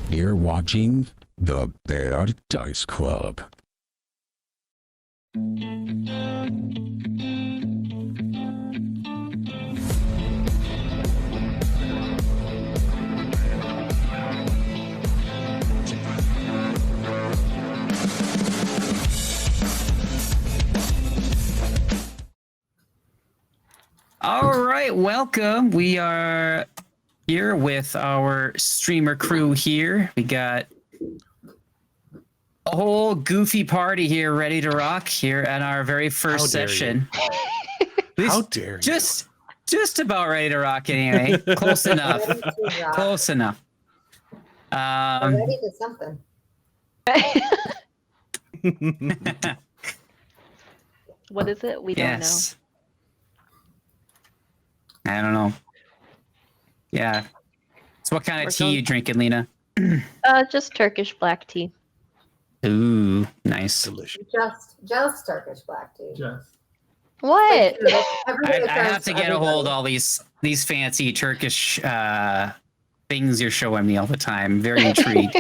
You're watching the Bad Dice Club. All right, welcome. We are here with our streamer crew here. We got a whole goofy party here ready to rock here at our very first session. How dare you? Just about ready to rock anyway. Close enough. Close enough. Ready to something. What is it? We don't know. I don't know. Yeah. So what kind of tea you drinking, Lina? Just Turkish black tea. Ooh, nice. Delicious. Just Turkish black tea. Just. What? I have to get a hold of all these fancy Turkish things you're showing me all the time. Very intrigued.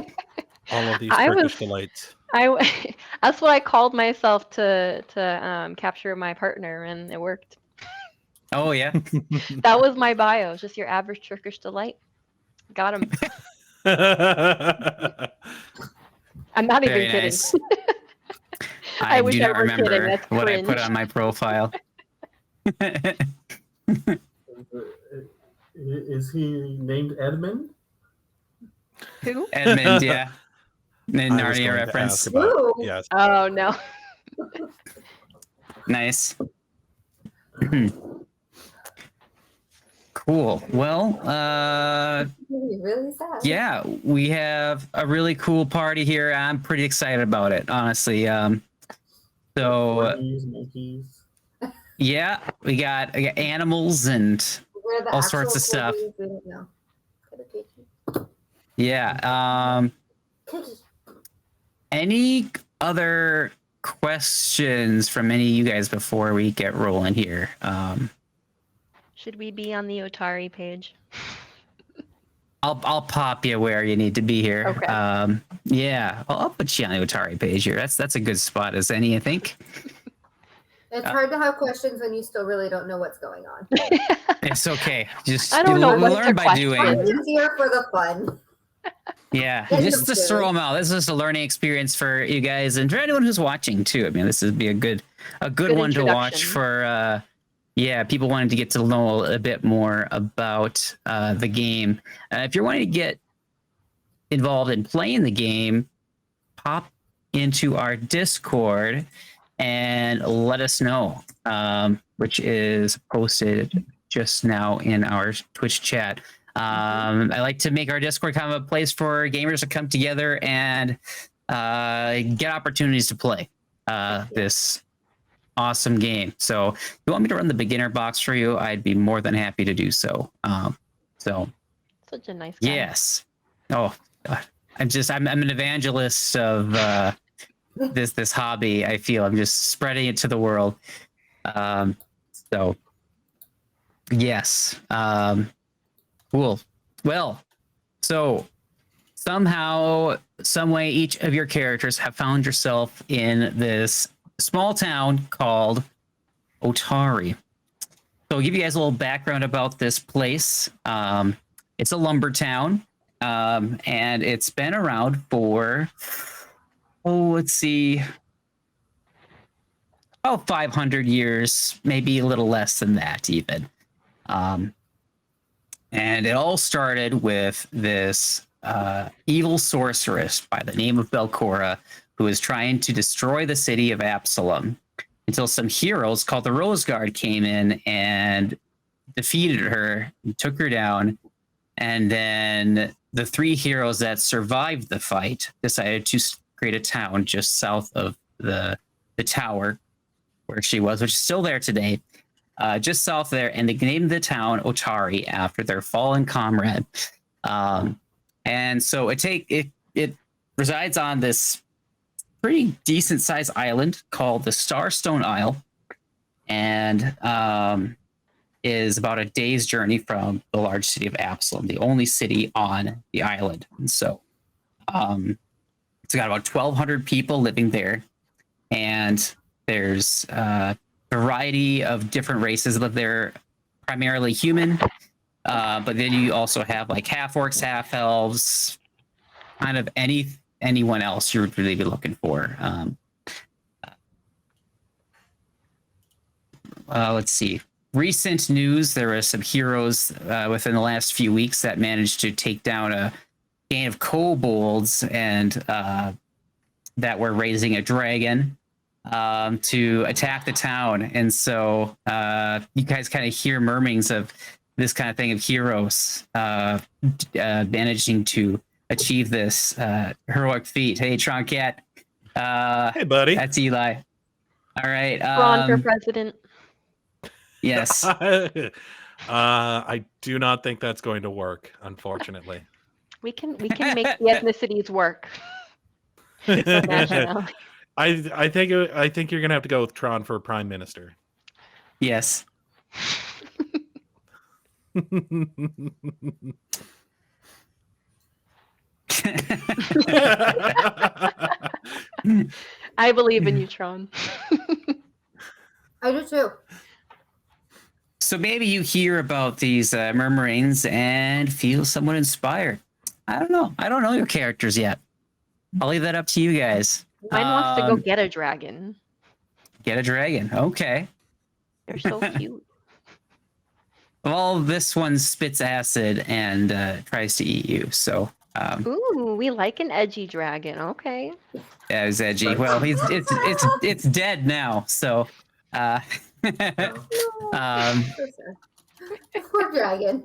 All of these Turkish delights. That's what I called myself to capture my partner, and it worked. Oh yeah. That was my bio. Just your average Turkish delight. Got him. I'm not Very even kidding. nice. I wish do I not were remember kidding. That's what I cringe. put on my profile. Is he named Edmund? Who? Edmund, yeah. I was Narnia going to reference. ask about- Ooh. yes. Oh no. Nice. Cool. Well, Really sad. yeah, we have a really cool party here. I'm pretty excited about it, honestly. So Corgis, monkeys. yeah, we got animals and Where the all sorts of actual stuff. Corgis, we don't know. Get a cookie. yeah. Cookie. Any other questions from any of you guys before we get rolling here? Should we be on the Otari page? I'll pop you where you need to be here. Okay. Yeah, I'll put you on the Otari page here. That's a good spot as any, I think. It's hard to have questions when you still really don't know what's going on. It's okay. Just I don't know we'll what's learn the by question. doing. I'm just here for the fun. Yeah, Yeah, just to you throw do. them out. This is just a learning experience for you guys and for anyone who's watching too. I mean, this would be a good one to watch introduction. for people wanting to get to know a bit more about the game. If you're wanting to get involved in playing the game, pop into our Discord and let us know, which is posted just now in our Twitch chat. I like to make our Discord kind of a place for gamers to come together and get opportunities to play this awesome game. So if you want me to run the beginner box for you, I'd be more than happy to do so. Such a nice guy. Yes. Oh, God. I'm an evangelist of this hobby. I feel I'm just spreading it to the world. So yes. Cool. Well, so somehow, some way, each of your characters have found yourself in this small town called Otari. So I'll give you guys a little background about this place. It's a lumber town, and it's been around for, let's see, about 500 years, maybe a little less than that even. And it all started with this evil sorceress by the name of Belcora, who was trying to destroy the city of Absalom, until some heroes called the Rose Guard came in and defeated her and took her down. And then the three heroes that survived the fight decided to create a town just south of the tower where she was, which is still there today. Just south there, and they named the town Otari after their fallen comrade. And so it resides on this pretty decent sized island called the Starstone Isle, and is about a day's journey from the large city of Absalom, the only city on the island. And so It's got about 1,200 people living there, and there's a variety of different races live there, primarily human. But then you also have like half orcs, half elves, kind of anyone else you would really be looking for. Let's see. Recent news: there were some heroes within the last few weeks that managed to take down a gang of kobolds and that were raising a dragon to attack the town. And so you guys kind of hear murmurings of this kind of thing of heroes managing to achieve this heroic feat. Hey, Troncat. Hey, buddy. That's Eli. All right. Ron for president. Yes. I do not think that's going to work, unfortunately. We can make the ethnicities work. Nationality. I think you're gonna have to go with Tron for prime minister. Yes. I believe in you, Tron. I do too. So maybe you hear about these murmurings and feel somewhat inspired. I don't know. I don't know your characters yet. I'll leave that up to you guys. Mine wants to go get a dragon. Get a dragon. Okay. They're so cute. Well, this one spits acid and tries to eat you. So. Ooh, we like an edgy dragon. Okay. Yeah, it's edgy. Well, it's dead now. So. Poor dragon.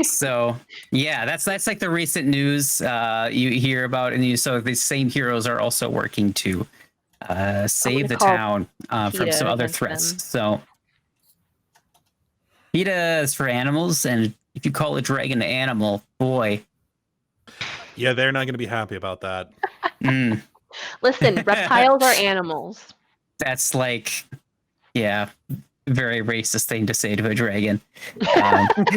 So yeah, that's like the recent news you hear about, and so these same heroes are also working to save the town from some other threats. Them. So PETA is for animals, and if you call a dragon an animal, boy. Yeah, they're not going to be happy about that. Listen, reptiles are animals. That's like, yeah, very racist thing to say to a dragon. Dragon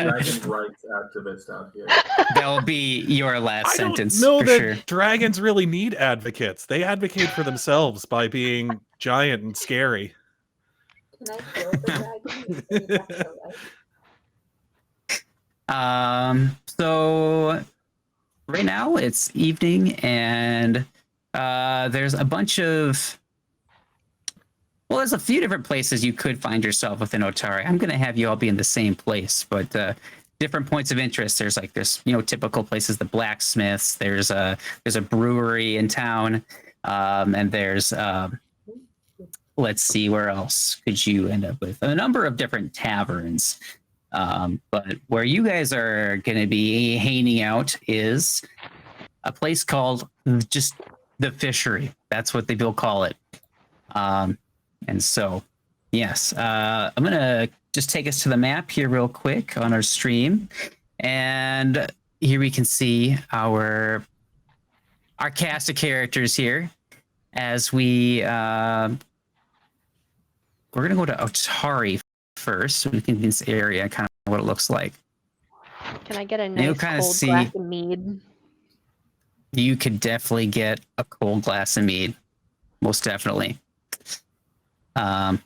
rights activist out here. That'll be your last sentence. No, for that sure. Dragons really need advocates. They advocate for themselves by being giant and scary. Can I kill the dragon? So right now it's evening, and there's a bunch of. Well, there's a few different places you could find yourself within Otari. I'm going to have you all be in the same place, but different points of interest. There's typical places, the blacksmiths. There's a brewery in town, and there's let's see, where else could you end up with? A number of different taverns. But where you guys are going to be hanging out is a place called just the Fishery. That's what they will call it. And so, yes, I'm going to just take us to the map here real quick on our stream. And here we can see our cast of characters here as we're going to go to Otari first, so we can see this area, kind of what it looks like. Can I get a nice cold glass of mead? You could definitely get a cold glass of mead. Most definitely. All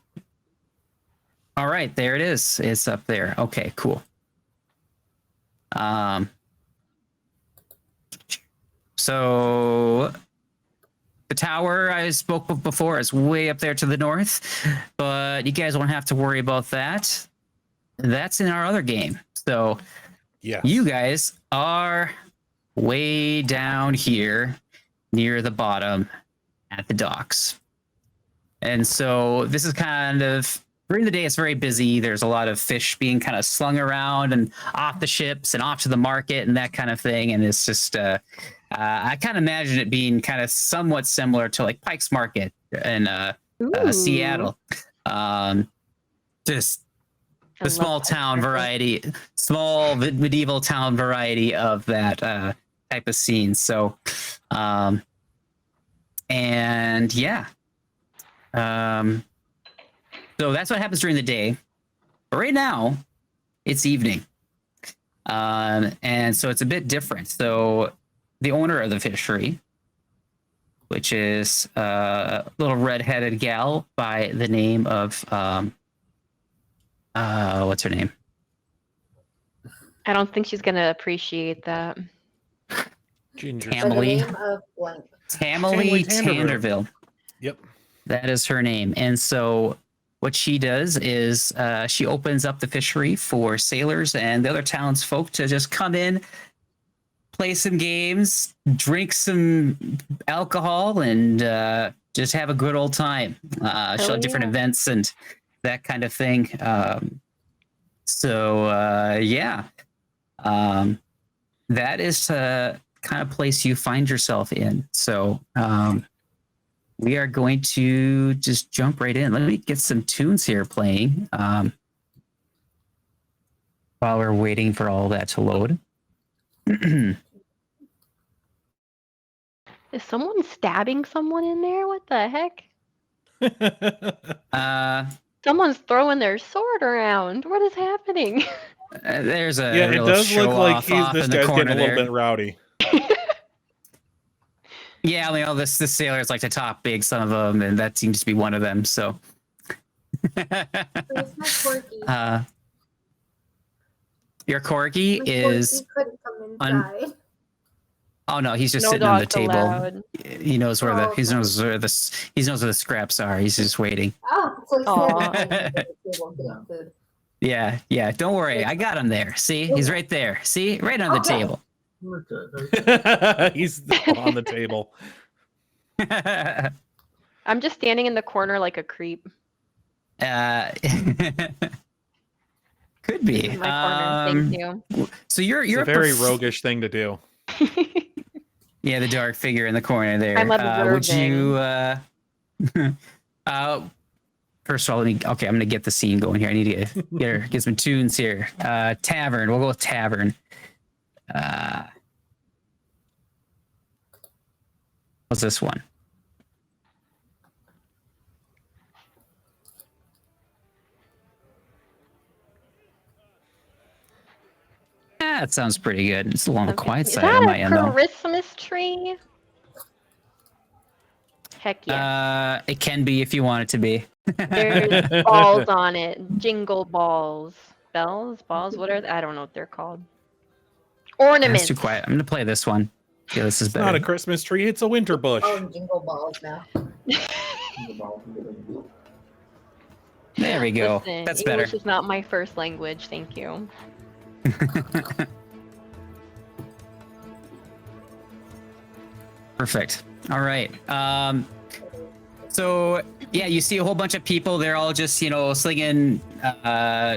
right, there it is. It's up there. Okay, cool. So the tower I spoke of before is way up there to the north, but you guys won't have to worry about that. That's in our other game. So yes. You guys are way down here near the bottom at the docks. And so this is kind of, during the day, it's very busy. There's a lot of fish being kind of slung around and off the ships and off to the market and that kind of thing. And it's just, I kind of imagine it being kind of somewhat similar to like Pike's Market in Seattle. Just the small town variety, small medieval town variety of that type of scene. So, and yeah. So that's what happens during the day. But right now, it's evening. And so it's a bit different. So the owner of the fishery, which is a little red-headed gal by the name of what's her name? I don't think she's gonna appreciate that. Ginger. By the Emily. name of blank. Tamily Tanderville. Tanderville. Yep. That is her name. And so what she does is she opens up the fishery for sailors and the other townsfolk to just come in, play some games, drink some alcohol, and just have a good old time. She'll have different yeah. events and that kind of thing. That is the kind of place you find yourself in. So we are going to just jump right in. Let me get some tunes here playing while we're waiting for all that to load. Is someone stabbing someone in there? What the heck? Someone's throwing their sword around. What is happening? There's a Yeah, it real does look like show-off this in the guy's corner getting a little there. bit rowdy. Yeah, you know, the sailors like to talk big, some of them, and that seems to be one of them. So, Where's my corgi? your corgi My is. corgi couldn't come inside. Oh no, he's just No sitting on the dogs table. allowed. He knows where Oh, he knows where he knows where the scraps are. He's just waiting. Oh, so he's Aw. standing at the table getting food. Yeah. Don't worry, I got him there. See, he's right there. See, right on the Okay. table. We're good. He's on the table. I'm just standing in the corner like a creep. Could be. This is my corner. Thank you. So you're It's a up very bef- roguish thing to do. Yeah, the dark figure in the corner there. I'm Would you? observing. First of all, I'm gonna get the scene going here. I need to get some tunes here. Tavern. We'll go with tavern. What's this one? That sounds pretty good. It's a little on the quiet Is side that on a my end, though. Christmas tree? Heck yeah. It can be if you want it to be. There's balls on it. Jingle balls. Bells? Balls? What are they? I don't know what they're called. Ornaments. That's too quiet. I'm gonna play this one. Yeah, this is It's better. not a Christmas tree, it's a winter bush. Oh, jingle balls now. There we go. Listen, That's better. English is not my first language. Thank you. Perfect. All right. So yeah, you see a whole bunch of people. They're all just slinging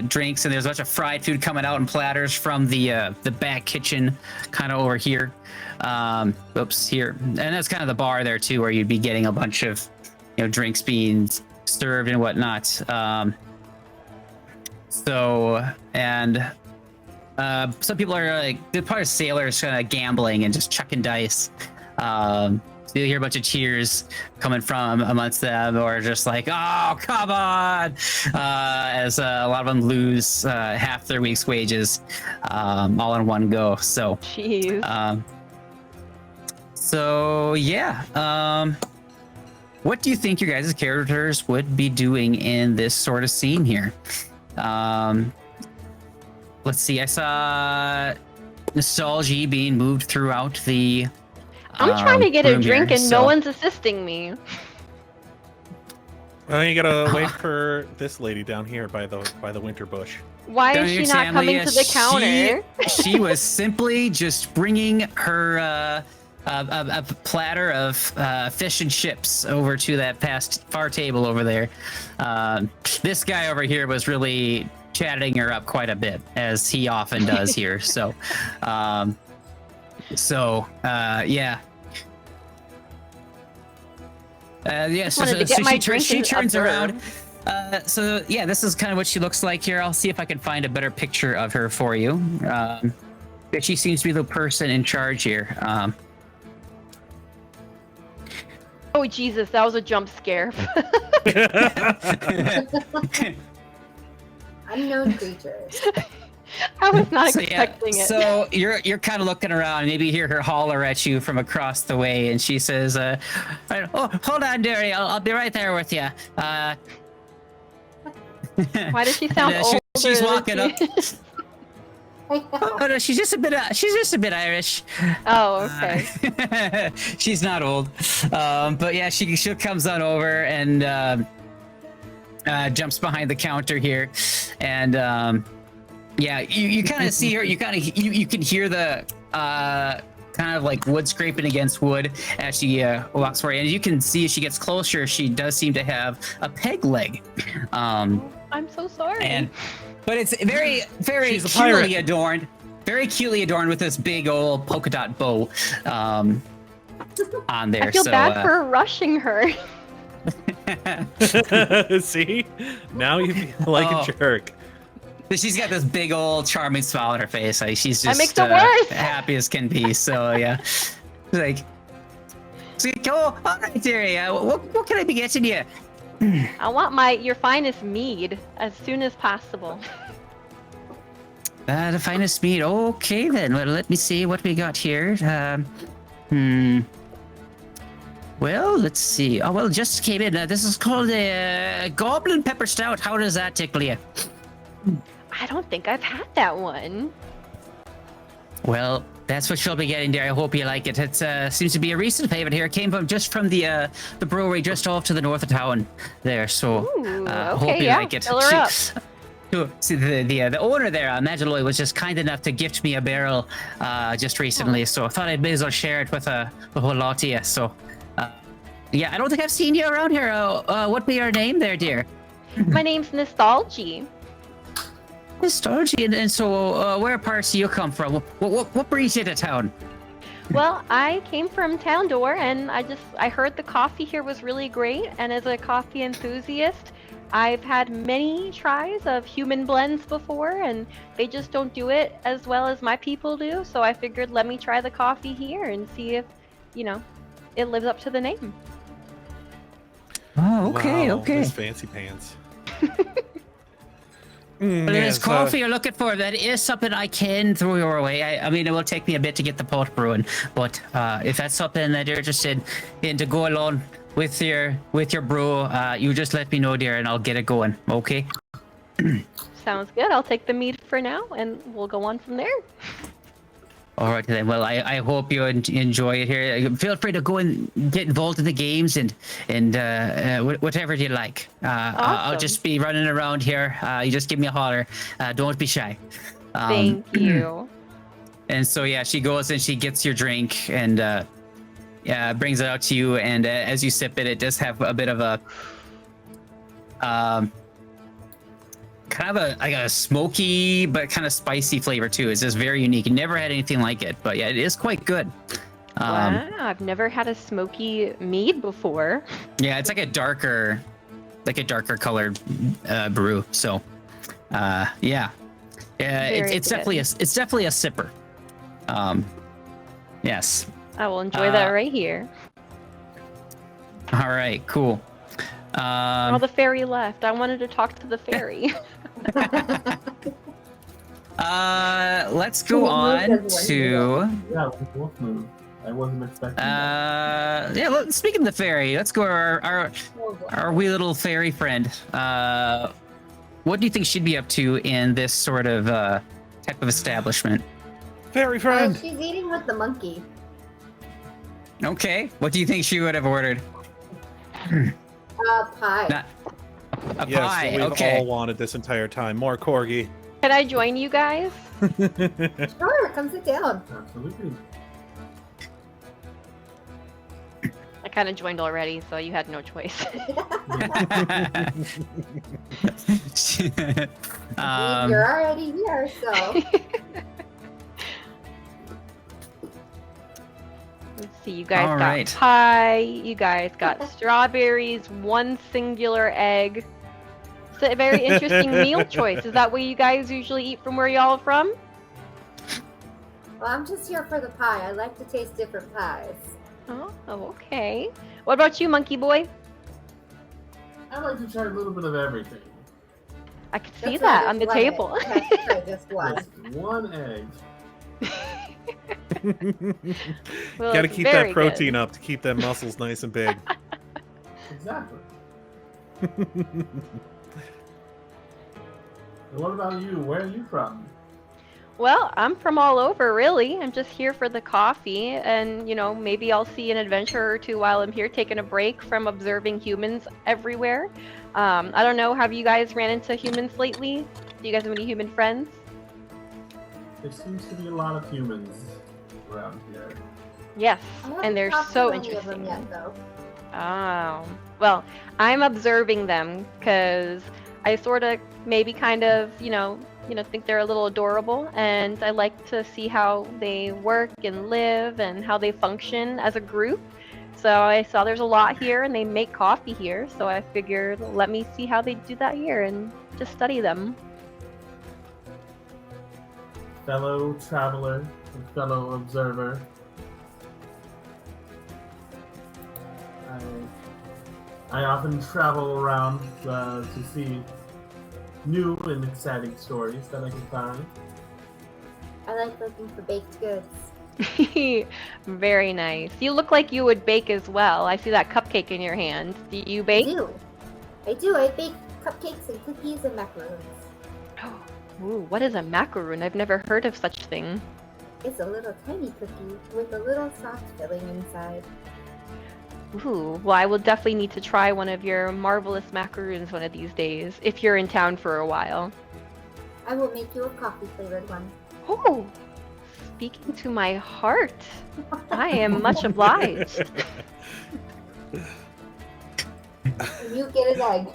drinks, and there's a bunch of fried food coming out in platters from the back kitchen, kind of over here. Oops, here, and that's kind of the bar there too, where you'd be getting a bunch of drinks being served and whatnot. Some people are they're probably sailors kind of gambling and just chucking dice. So you'll hear a bunch of cheers coming from amongst them, or just like, oh, come on, as a lot of them lose half their week's wages all in one go. So, Jeez. What do you think your guys' characters would be doing in this sort of scene here? Let's see. I saw Nostalgi being moved throughout the. I'm trying to get a room drink here, and so- no one's assisting me. Well, you gotta wait for this lady down here by the winter bush. Why Down is here, she not Stanley, coming yeah, to the counter? She was simply just bringing her a platter of fish and chips over to that far table over there. This guy over here was really chatting her up quite a bit, as he often does here. So, yeah. wanted to get my drink She and turns observe. around. So yeah, this is kind of what she looks like here. I'll see if I can find a better picture of her for you. But she seems to be the person in charge here. Oh Jesus, that was a jump scare. Unknown creatures. I was not So, expecting it. So you're kind of looking around. Maybe you hear her holler at you from across the way, and she says, "Oh, hold on, dearie. I'll be right there with you." Why does she sound older? She's walking than up. she- Oh, no, she's just a bit Irish. Oh, okay. She's not old, but yeah, she comes on over and jumps behind the counter here, and yeah, you kind of see her. You kind of you can hear the kind of like wood scraping against wood as she walks forward, and you can see as she gets closer, she does seem to have a peg leg. I'm so sorry. But it's very She's a cutely pirate. adorned. Very cutely adorned with this big old polka dot bow on there. I feel bad for rushing her. See? Now you feel like Oh. a jerk. She's got this big old charming smile on her face. Like she's That just makes it worse. happy as can be. So yeah, like, oh, all right, dearie. What can I be getting you? I want your finest mead as soon as possible. The finest meat. Okay then. Well, let me see what we got here. Well, let's see. Oh well, just came in. This is called a goblin pepper stout. How does that tickle you? I don't think I've had that one. Well, that's what you'll be getting there. I hope you like it. It seems to be a recent favorite here. It came from the brewery just off to the north of town there. So Ooh, hope okay, you yeah. like it. Fill her up. See, the owner there, Magaloy, was just kind enough to gift me a barrel just recently. So I thought I'd may as well share it with a whole lot of you. So yeah, I don't think I've seen you around here. What be your name there, dear? My name's Nostalgi. Nostalgi. And so where parts do you come from? What brings you to town? Well, I came from Town Door, and I heard the coffee here was really great. And as a coffee enthusiast, I've had many tries of human blends before, and they just don't do it as well as my people do. So I figured, let me try the coffee here and see if, it lives up to the name. Oh, okay, Wow, okay. Miss Fancy Pants. But it is coffee you're looking for. That is something I can throw your way. I mean, it will take me a bit to get the pot brewing, but if that's something that you're interested in to go along with your brew, you just let me know, dear, and I'll get it going. Okay. Sounds good. I'll take the mead for now, and we'll go on from there. All right then. Well, I hope you enjoy it here. Feel free to go and get involved in the games and whatever you like. I'll Awesome. just be running around here. You just give me a holler. Don't be shy. Thank you. And so yeah, she goes and she gets your drink and brings it out to you. And as you sip it, it does have a bit of a kind of a smoky but kind of spicy flavor too. It's just very unique. Never had anything like it, but yeah, it is quite good. Wow, I've never had a smoky mead before. Yeah, it's like a darker colored brew. So yeah, Very it's good. definitely a sipper. Yes. I will enjoy that right here. All right, cool. Oh, the fairy left. I wanted to talk to the fairy. Let's go on to Yeah, we both moved. I wasn't expecting that. yeah. Speaking of the fairy, let's go to our wee little fairy friend. What do you think she'd be up to in this sort of type of establishment? Fairy friend. She's eating with the monkey. Okay, what do you think she would have ordered? Pie. Not a Yes, pie. we've Okay. all wanted this entire time. More corgi. Can I join you guys? Sure, come sit down. Absolutely. I kind of joined already, so you had no choice. You're already here, so. Let's see, you guys All got right. pie, you guys got strawberries, one singular egg. It's a very interesting meal choice. Is that what you guys usually eat from where y'all from? Well, I'm just here for the pie. I like to taste different pies. Oh, okay. What about you, monkey boy? I like to try a little bit of everything. I could see That's that right, on the just one egg. table. You have to try just one. Just one egg. Well, Got to it's keep very that protein good. up to keep them muscles nice and big. Exactly. What about you? Where are you from? Well, I'm from all over, really. I'm just here for the coffee, and maybe I'll see an adventure or two while I'm here, taking a break from observing humans everywhere. I don't know. Have you guys ran into humans lately? Do you guys have any human friends? There seems to be a lot of humans around here. Yes, I haven't and they're talked so to any of them interesting. yet, though. Oh, well, I'm observing them because I sort of maybe kind of, think they're a little adorable, and I like to see how they work and live and how they function as a group. So I saw there's a lot here, and they make coffee here, so I figured let me see how they do that here and just study them. Fellow traveler and fellow observer. I often travel around to see new and exciting stories that I can find. I like looking for baked goods. Very nice. You look like you would bake as well. I see that cupcake in your hand. Do you bake? I do. I bake cupcakes and cookies and macaroons. Ooh, what is a macaroon? I've never heard of such thing. It's a little tiny cookie with a little soft filling inside. Ooh, well, I will definitely need to try one of your marvelous macaroons one of these days, if you're in town for a while. I will make you a coffee-flavored one. Oh, speaking to my heart. I am much obliged. And you get an egg.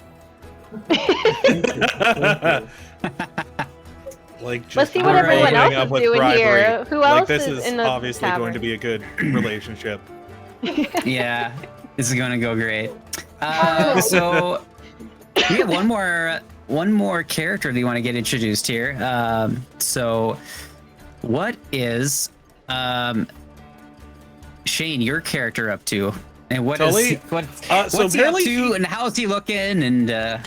Like just Let's see what everyone loading else up is with doing bribery. here. Who Like else this is is in the obviously going to tavern? be a good relationship. Yeah, this is going to go great. So we have one more character that you want to get introduced here. So what is Shane, your character, up to? And what Tully? what's So he up apparently to, and how's he looking? And give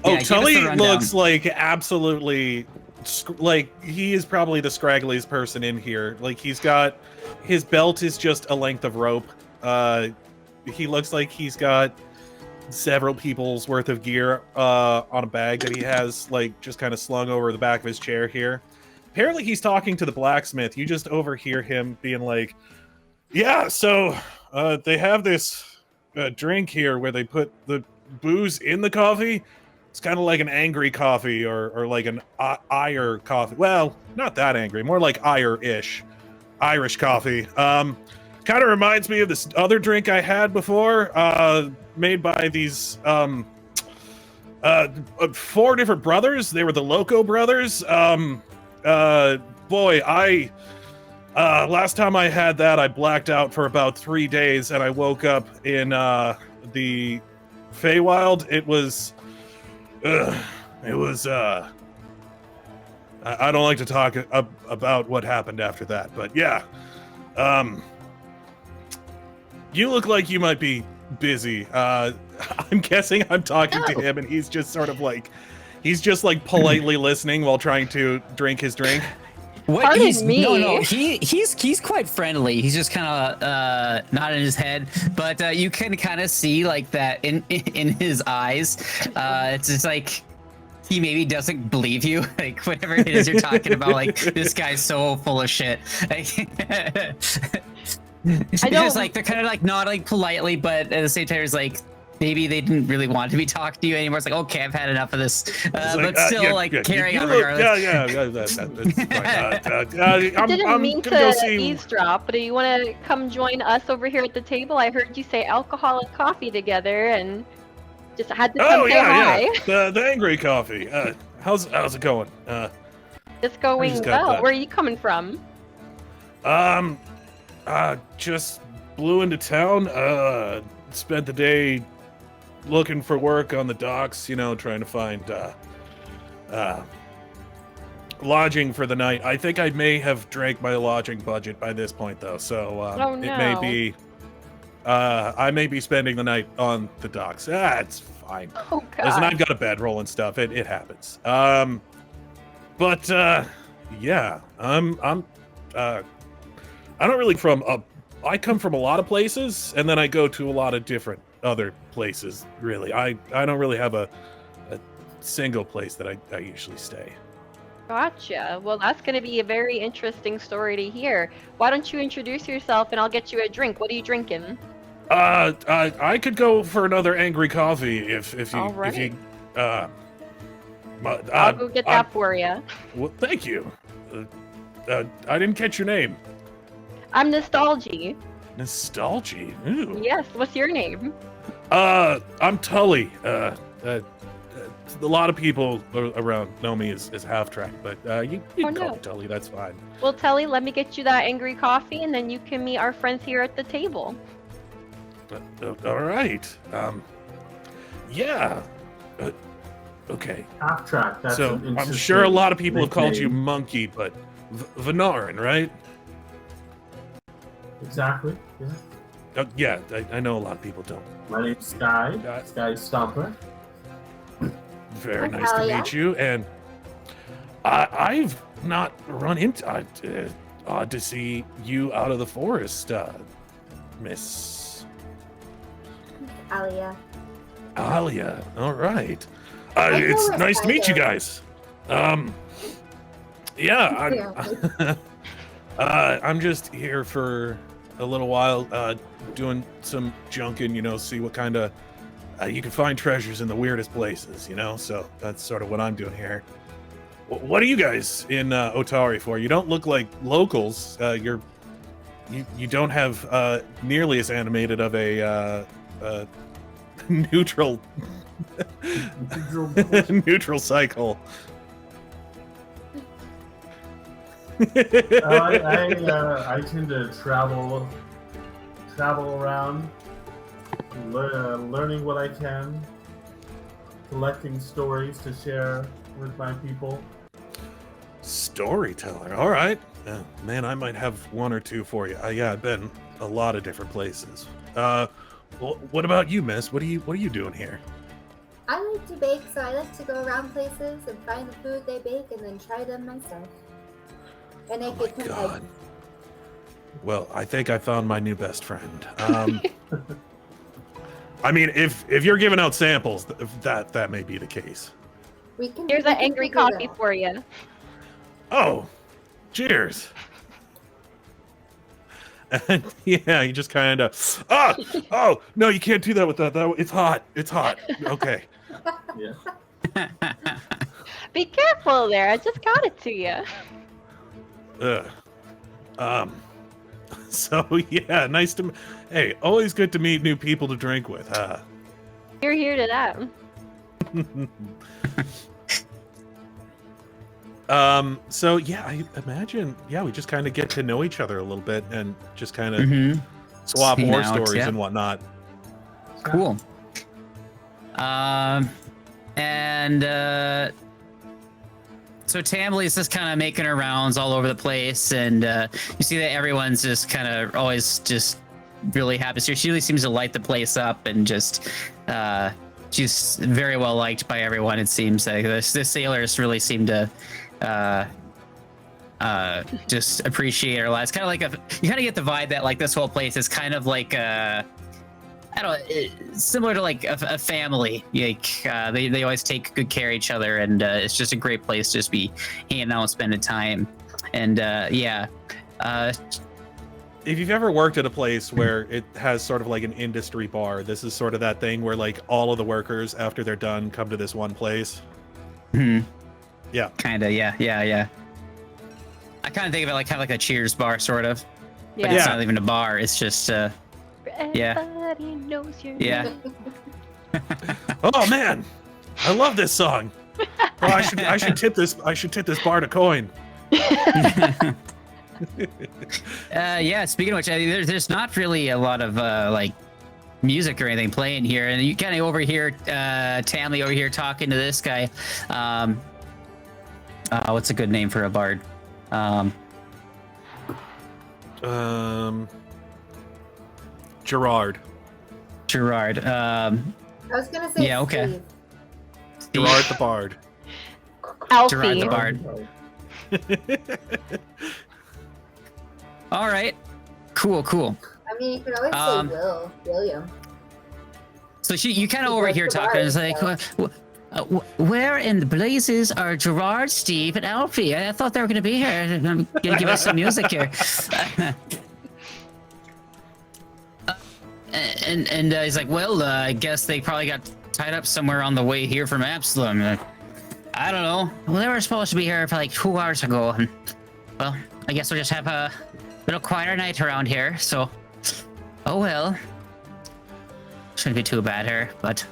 us Tully the rundown. looks like absolutely like he is probably the scraggliest person in here. Like his belt is just a length of rope. He looks like he's got several people's worth of gear on a bag that he has like just kind of slung over the back of his chair here. Apparently he's talking to the blacksmith. You just overhear him being like, yeah, so they have this drink here where they put the booze in the coffee. It's kind of like an angry coffee or like an ire coffee. Well, not that angry, more like ire-ish. Irish coffee. Kind of reminds me of this other drink I had before, made by these 4 different brothers. They were the Loco brothers. Boy, last time I had that, I blacked out for about 3 days, and I woke up in the Feywild. It was I don't like to talk about what happened after that, but yeah. You look like you might be busy. I'm guessing I'm talking to him, and he's just sort of like, politely listening while trying to drink his drink. Pardon me. No, he's quite friendly. He's just kind of nodding his head, but you can kind of see like that in his eyes. It's just like he maybe doesn't believe you, like whatever it is you're talking about. Like this guy's so full of shit. It's just like they're kind of like nodding politely, but at the same time, it's like maybe they didn't really want to be talking to you anymore. It's like, okay, I've had enough of this, but still carrying on regardless. That's fine. I didn't mean to eavesdrop, but do you want to come join us over here at the table? I heard you say alcohol and coffee together, and just had to come say hi. The angry coffee. How's it going? It's going well. Where are you coming from? Just blew into town. Spent the day looking for work on the docks, trying to find lodging for the night. I think I may have drank my lodging budget by this point, though, so Oh, no. it may be I may be spending the night on the docks. It's fine. Oh Listen, god. I've got a bedroll and stuff. It happens. But yeah, I don't really I come from a lot of places, and then I go to a lot of different other places. Really, I don't really have a single place that I usually stay. Gotcha. Well, that's going to be a very interesting story to hear. Why don't you introduce yourself and I'll get you a drink? What are you drinking? I could go for another angry coffee if you Alright. if you I'll go get that for you. Well, thank you. I didn't catch your name. I'm Nostalgi. Nostalgi. Ooh. Yes, what's your name? I'm Tully. A lot of people around know me as Half Track, but you can call me Tully. That's fine. Well, Tully, let me get you that angry coffee, and then you can meet our friends here at the table. All right. Yeah. Okay. Half track. That's So an I'm sure a lot of people have called you nickname. Monkey, but vanaran, right? Exactly. Yeah. Yeah, I know a lot of people don't. My name's Skye. Skye Stomper. Very I'm nice to Alya. meet you, and I've not run into. Odd to see you out of the forest, Miss Alya. Alya. All right. I know It's where nice to meet you Skye guys. Yeah, I'm just here for a little while, doing some junking, see what kind of you can find treasures in the weirdest places, so that's sort of what I'm doing here. What are you guys in Otari for? You don't look like locals. You don't have nearly as animated of a neutral neutral cycle. I tend to travel around, learning what I can, collecting stories to share with my people. Storyteller. All right. Man, I might have one or two for you. Yeah, I've been a lot of different places. What about you, miss? What are you doing here? I like to bake, so I like to go around places and find the food they bake and then try them myself. And I Oh my give him God. eggs. Well, I think I found my new best friend. I mean, if you're giving out samples, that may be the case. Here's an angry figure it coffee out. for you. Oh, cheers. And yeah, you just kind of oh no, you can't do that with that. It's hot. It's hot. Okay. Yeah. Be careful there. I just got it to you. So yeah, nice to. Hey, always good to meet new people to drink with. You're here to that. So yeah, I imagine we just kind of get to know each other a little bit and just kind of swap Hang war out, stories yeah. and whatnot. Cool. So Tamley's just kind of making her rounds all over the place, and you see that everyone's just kind of always just really happy. So she really seems to light the place up, and just she's very well liked by everyone. It seems like the sailors really seem to just appreciate her a lot. It's kind of like you kind of get the vibe that like this whole place is kind of like I don't know, similar to like a family. Like they always take good care of each other, and it's just a great place to just be hanging out and spending time. And If you've ever worked at a place where it has sort of like an industry bar, this is sort of that thing where like all of the workers after they're done come to this one place. Yeah. Kind of, yeah. I kind of think of it like kind of like a Cheers bar, sort of. But Yeah. it's not even a bar. It's just yeah. Everybody knows your Yeah. name. Oh man, I love this song. Oh, I should tip this bar to coin. Yeah. Speaking of which, there's not really a lot of like music or anything playing here, and you kind of overhear Tamley over here talking to this guy. What's a good name for a bard? Gerard. Gerard. I was gonna say Yeah, okay. Steve. Gerard the Bard. Alfie. Gerard the Bard. All right. Cool. I mean, you could always say William. So you kind of He over was here the talking. Bard, It's like, so. where in the blazes are Gerard, Steve, and Alfie? I thought they were going to be here. I'm going to give us some music here. And he's like, well, I guess they probably got tied up somewhere on the way here from Absalom. I don't know. Well, they were supposed to be here for like 2 hours ago. And, well, I guess we'll just have a little quieter night around here. So, oh well. Shouldn't be too bad here, but...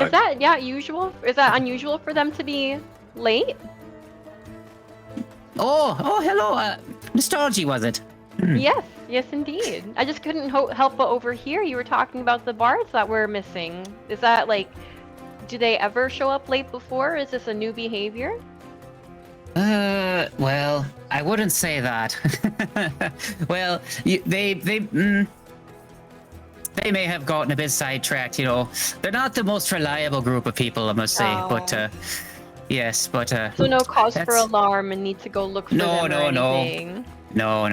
Is that usual? Is that unusual for them to be late? Oh, hello. Nostalgi, was it? Yes, indeed. I just couldn't help but overhear you were talking about the bards that were missing. Is that like, do they ever show up late before? Is this a new behavior? Well, I wouldn't say that. Well, they may have gotten a bit sidetracked, you know. They're not the most reliable group of people, I must say. Oh. But, yes, but... So no cause for alarm and need to go look for them or anything? No.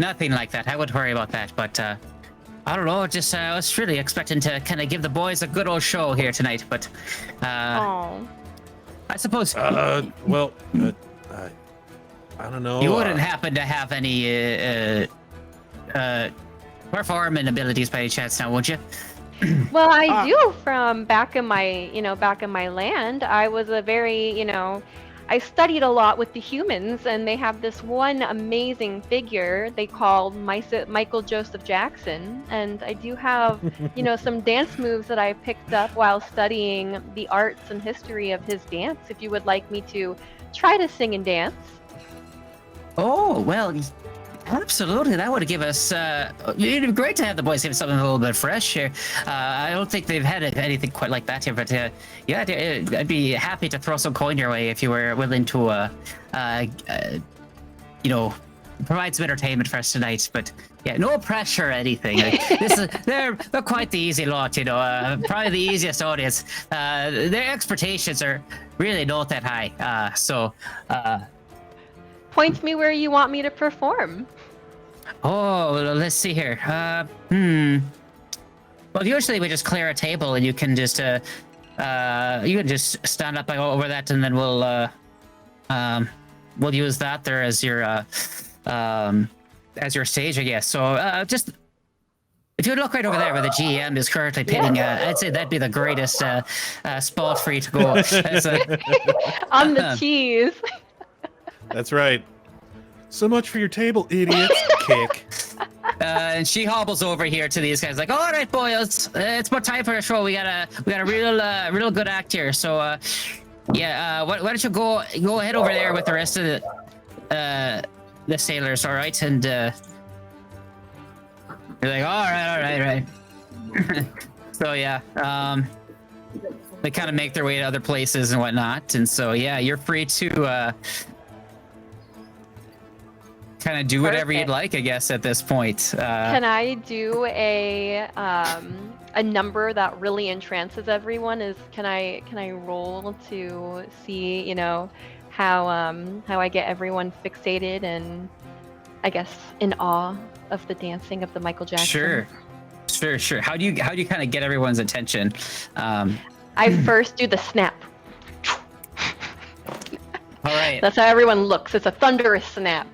Nothing like that. I wouldn't worry about that. But, I don't know. Just, I was really expecting to kind of give the boys a good old show here tonight. But, Oh. I suppose... Well, I don't know. You wouldn't happen to have any, performing abilities by any chance now, would you? Well, I do from back in my land. I was a very, I studied a lot with the humans, and they have this one amazing figure they call Michael Joseph Jackson. And I do have, some dance moves that I picked up while studying the arts and history of his dance, if you would like me to try to sing and dance. Oh, well, absolutely. That would give us, it'd be great to have the boys have something a little bit fresh here. I don't think they've had anything quite like that here, but yeah, I'd be happy to throw some coin your way if you were willing to, provide some entertainment for us tonight. But yeah, no pressure or anything. They're quite the easy lot, probably the easiest audience. Their expectations are really not that high. Point me where you want me to perform. Oh, let's see here. Well, usually we just clear a table and you can just stand up over that, and then we'll use that there as your stage, I guess. So just if you look right over there where the GM is currently pitting, I'd say that'd be the greatest spot for you to go. On the cheese. That's right. So much for your table, idiots. Kick. And she hobbles over here to these guys, like, "All right, boys, it's about time for a show. We got a real good act here. So, why don't you go ahead over there with the rest of the sailors, all right?" And you're like, "All right." So yeah, they kind of make their way to other places and whatnot, and so yeah, you're free to kind of do whatever you'd like, I guess, at this point. Can I do a number that really entrances everyone? Can I roll to see, how I get everyone fixated and I guess in awe of the dancing of the Michael Jackson? Sure. How do you kind of get everyone's attention? I first do the snap. All right. That's how everyone looks. It's a thunderous snap.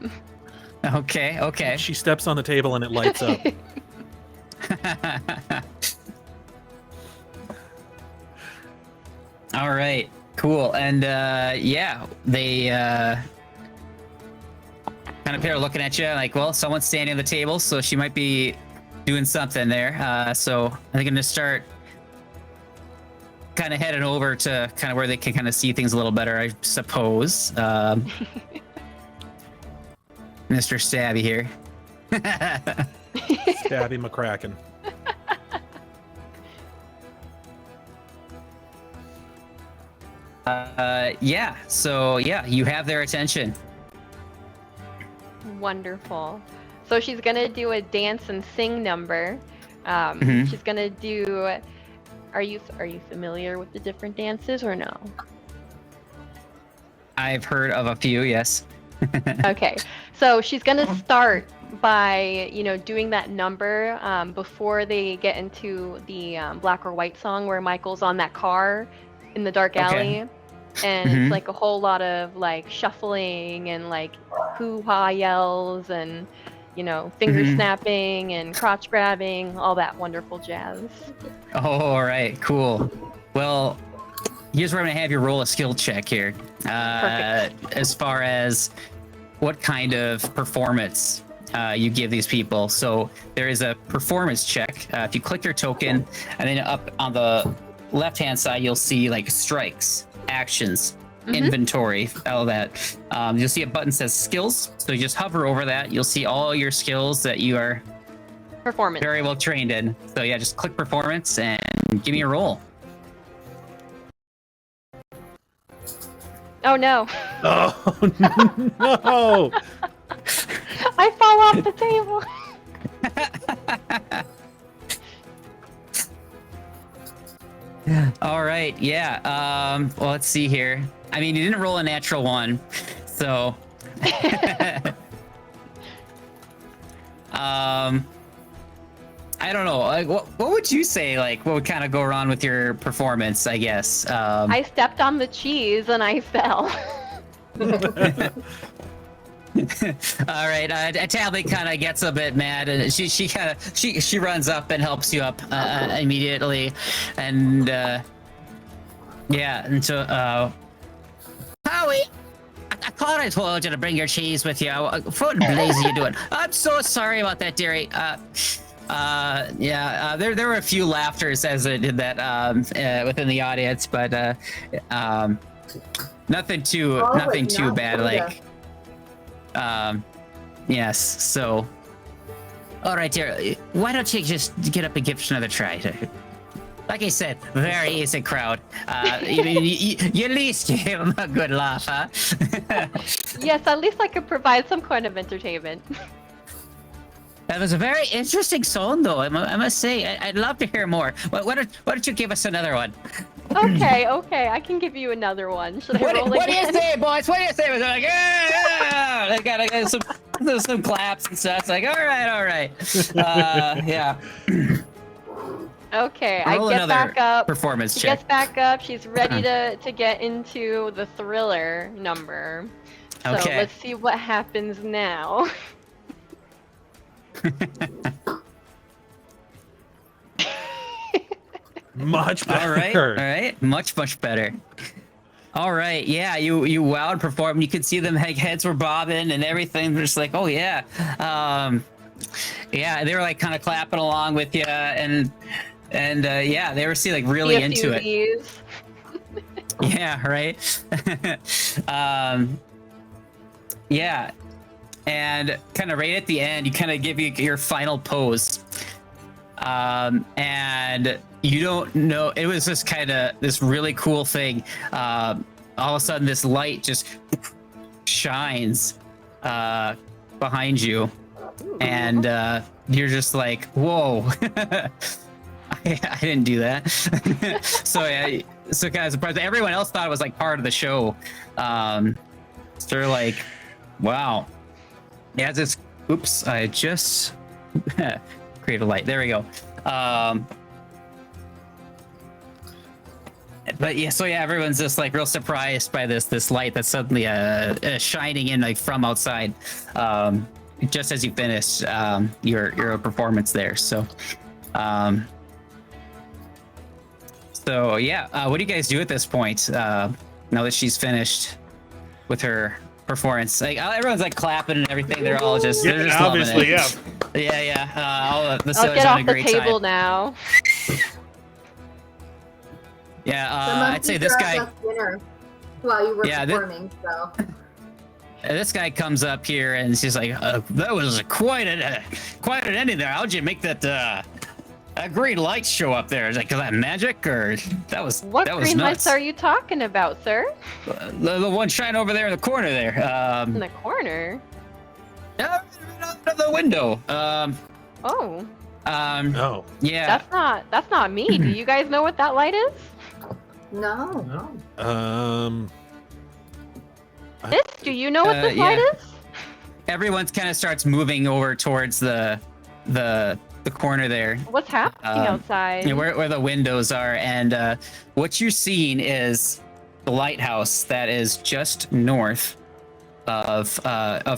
Okay. She steps on the table and it lights up. All right, cool. And they kind of are looking at you like, well, someone's standing at the table, so she might be doing something there. So I think I'm gonna start kind of heading over to kind of where they can kind of see things a little better, I suppose. Mr. Stabby here. Stabby McCracken. So you have their attention. Wonderful. So she's gonna do a dance and sing number. She's gonna do. Are you familiar with the different dances or no? I've heard of a few, yes. Okay, so she's gonna start by doing that number before they get into the black or white song where Michael's on that car in the dark alley, and it's like a whole lot of like shuffling and like hoo-ha yells and finger snapping and crotch grabbing, all that wonderful jazz. Oh, all right, cool. Well, here's where I'm gonna have you roll a skill check here. Perfect. As far as what kind of performance you give these people. So there is a performance check. If you click your token, and then up on the left-hand side, you'll see like strikes, actions, inventory, all that. You'll see a button that says skills. So you just hover over that. You'll see all your skills that you are Performance. very well trained in. So yeah, just click performance and give me a roll. Oh no. Oh no! I fall off the table. All right, yeah. Well, let's see here. I mean, you didn't roll a natural one, so. I don't know. Like, what would you say? Like, what would kind of go wrong with your performance? I guess. I stepped on the cheese and I fell. All right, Tally kind of gets a bit mad, and she runs up and helps you up immediately, and yeah, and so Howie, I thought I told you to bring your cheese with you. What blaze are you doing? I'm so sorry about that, dearie. Yeah, there were a few laughters as I did that within the audience, but nothing too bad. Like. Yes, so all right, dear, why don't you just get up and give us another try? Like I said, very easy crowd. You at least give him a good laugh, huh? Yes, at least I could provide some kind of entertainment. That was a very interesting song, though. I must say, I'd love to hear more. Why don't you give us another one? Okay, I can give you another one. Should I roll what do again? you say, boys? What do you say? We're like, yeah! I got some claps and stuff. It's like, all right. Yeah. Okay, Roll I get another back up. performance She check. gets back up. She's ready to get into the thriller number. So Okay. let's see what happens now. Much better. All right, much better. All right, yeah, you wowed perform. You could see them heads were bobbing and everything. They're just like, oh yeah, yeah. They were like kind of clapping along with you, and yeah, they were like really into it. Yeah, right. Yeah, and kind of right at the end, you kind of give your final pose, and you don't know, it was just kind of this really cool thing. All of a sudden, this light just shines behind you, and you're just like, whoa. I didn't do that. So yeah, so kind of surprised. Everyone else thought it was like part of the show. So they're like, wow. Yeah, this. Oops, I just create a light. There we go. But yeah, so yeah, everyone's just like real surprised by this light that's suddenly shining in like from outside, just as you finished your performance there. So. So yeah, what do you guys do at this point? Now that she's finished with her performance, like everyone's like clapping and everything. They're all just, they're just obviously, loving it. Yeah. All the I'll sailors get having off a the great table time. now. Yeah, I'd say this guy. Dinner while you were Yeah, performing, so. This guy comes up here and she's like, "That was quite an ending there. How'd you make that green light show up there? Is that magic or that was What that was green nuts. lights are you talking about, sir? The one shining over there in the corner there. In the corner? The window. Oh, Oh. Yeah. that's not me. Do you guys know what that light is? No. No. Miss, do you know what this light is? Everyone kind of starts moving over towards the corner there. What's happening outside? Where the windows are, and what you're seeing is the lighthouse that is just north of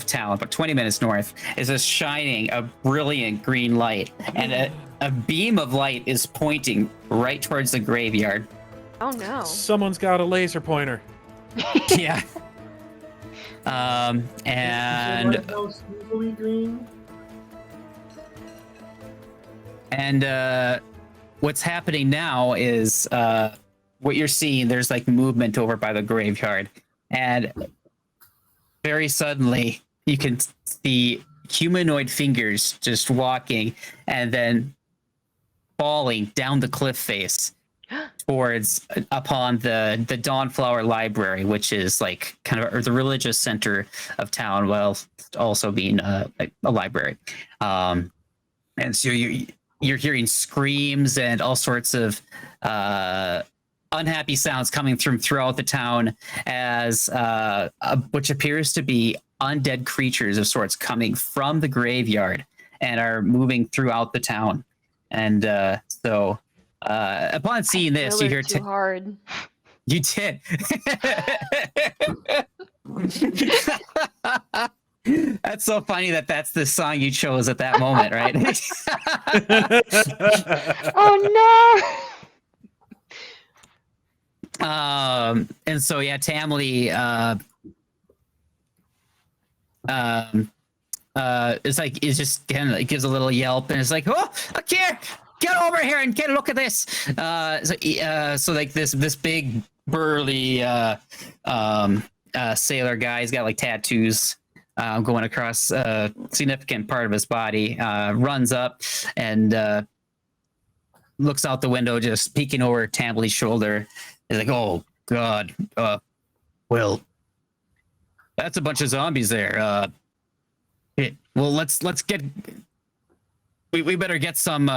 town, about 20 minutes north, is just shining a brilliant green light, and a beam of light is pointing right towards the graveyard. Oh no. Someone's got a laser pointer. Yeah. And Lighthouse usually green? And what's happening now is what you're seeing, there's like movement over by the graveyard. And very suddenly, you can see humanoid fingers just walking and then falling down the cliff face towards upon the Dawnflower Library, which is like kind of the religious center of town, while also being a library. And so you're hearing screams and all sorts of unhappy sounds coming throughout the town, as which appears to be undead creatures of sorts coming from the graveyard and are moving throughout the town. And so upon seeing this, you hear too hard. You did. That's so funny that's the song you chose at that moment, right? Oh no. And so Tamley it's like it just kind of gives a little yelp, and it's like, oh, okay, get over here and get a look at this. So like this big burly sailor guy, he's got like tattoos going across a significant part of his body, runs up and looks out the window, just peeking over Tamley's shoulder. He's like, oh god, well, that's a bunch of zombies there. Well, let's get. We better get some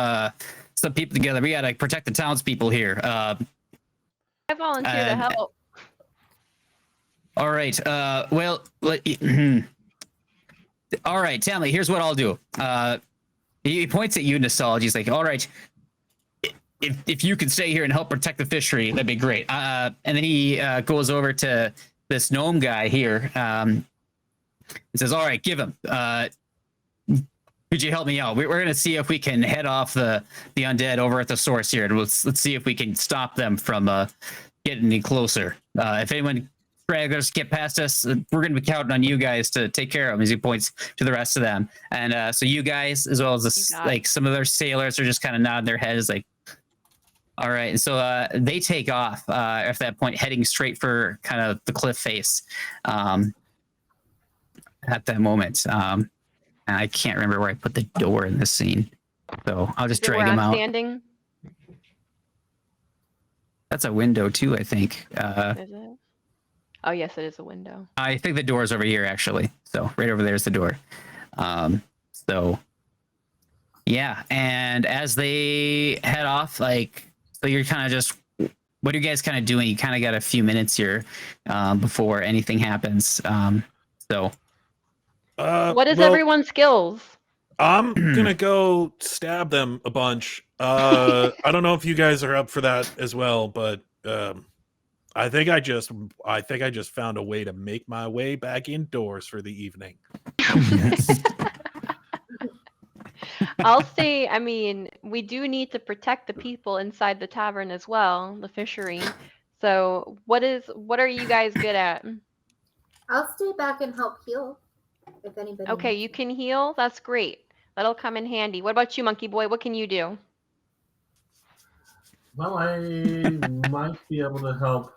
people together. We gotta protect the townspeople here. I volunteer to help. All right. Well, all right, Tamley, here's what I'll do. He points at you, Nostalgi. He's like, all right, if you can stay here and help protect the fishery, that'd be great. And then he goes over to this gnome guy here. He says, all right, give him. Could you help me out? We're going to see if we can head off the undead over at the source here. Let's see if we can stop them from getting any closer. If anyone stragglers get past us, we're going to be counting on you guys to take care of them, as he points to the rest of them. And so you guys, as well as like some of their sailors, are just kind of nodding their heads like, all right. And so they take off at that point, heading straight for kind of the cliff face at that moment. I can't remember where I put the door in this scene, so I'll just drag him out. Standing. That's a window too, I think. Is it? Oh yes, it is a window. I think the door is over here, actually. So right over there is the door. So yeah, and as they head off, like, so you're kind of just, what are you guys kind of doing? You kind of got a few minutes here before anything happens. What is everyone's skills? I'm gonna go stab them a bunch. I don't know if you guys are up for that as well, but I think I just found a way to make my way back indoors for the evening. I'll say, I mean, we do need to protect the people inside the tavern as well, the fishery. So what are you guys good at? I'll stay back and help heal. If anybody. Okay, you can heal. That's great. That'll come in handy. What about you, Monkey Boy? What can you do? Well, I might be able to help.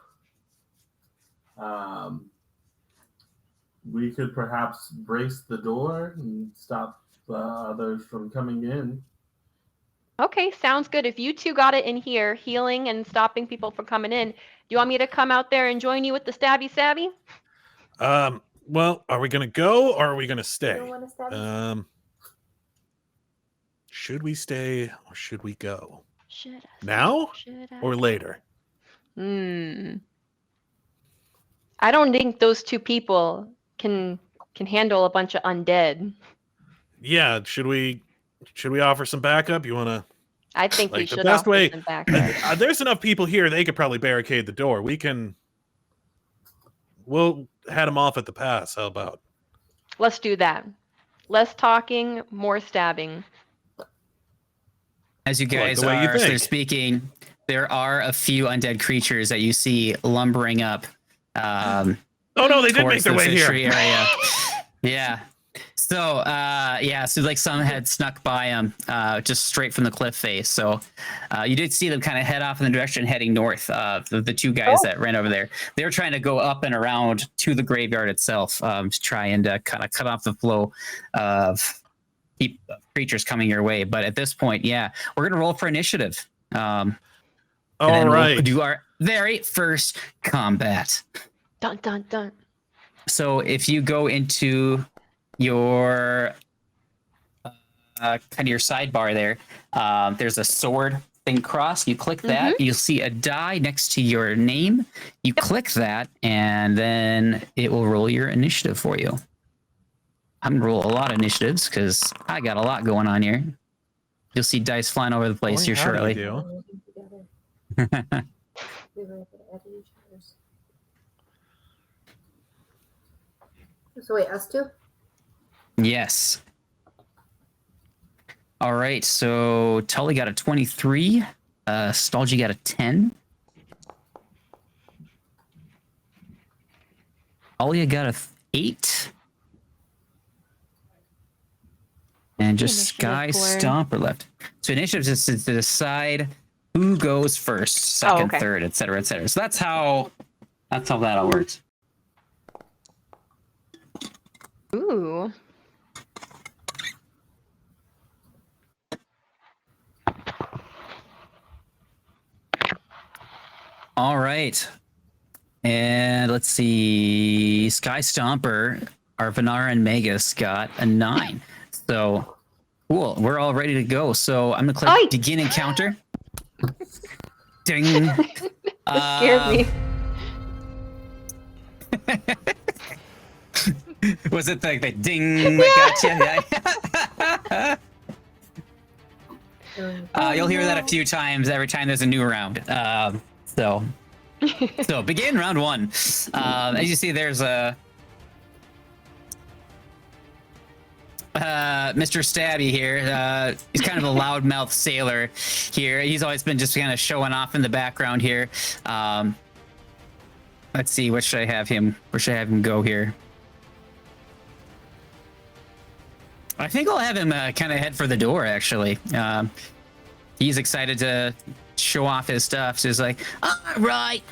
We could perhaps brace the door and stop others from coming in. Okay, sounds good. If you two got it in here, healing and stopping people from coming in, do you want me to come out there and join you with the stabby savvy? Well, are we gonna go or are we gonna stay? You don't want to stab should we stay or should we go? Should I? Now Should I? or later? I don't think those two people can handle a bunch of undead. Yeah, should we offer some backup? You want to? I think we Like, the should best offer way- some backup. There's enough people here. They could probably barricade the door. We'll head them off at the pass. How about? Let's do that. Less talking, more stabbing. As you guys the way you are sort of think. speaking, there are a few undead creatures that you see lumbering up. Oh no, they did make towards their the way here. fishery area. Yeah. So, so like some had snuck by them just straight from the cliff face. So you did see them kind of head off in the direction heading north. The two guys that ran over there, they were trying to go up and around to the graveyard itself to try and kind of cut off the flow of creatures coming your way. But at this point, yeah, we're going to roll for initiative. And then we'll do our very first combat. Dun dun dun. So if you go into your kind of your sidebar there, there's a sword thing cross. You click that, you'll see a die next to your name. You click that, and then it will roll your initiative for you. I'm gonna roll a lot of initiatives because I got a lot going on here. You'll see dice flying over the place here shortly. Working together. We were able to edit each other's. So wait, us two? Yes. All right, so Tully got a 23. Nostalgi got a 10. Alya got a 8. And just Skye Stomper left. So initiative is to decide who goes first, second, third, et cetera, et cetera. So that's how that all works. Ooh. All right. And let's see. Skye Stomper, our vanaran magus, got a 9. So cool. We're all ready to go. So I'm going to click begin encounter. Ding. Scared me. Was it like the ding that got you? Yeah. You'll hear that a few times every time there's a new round. So begin round 1. As you see, there's a Mr. Stabby here. He's kind of a loudmouth sailor here. He's always been just kind of showing off in the background here. Let's see, what should I have him? Where should I have him go here? I think I'll have him kind of head for the door, actually. He's excited to show off his stuff. So he's like, all right,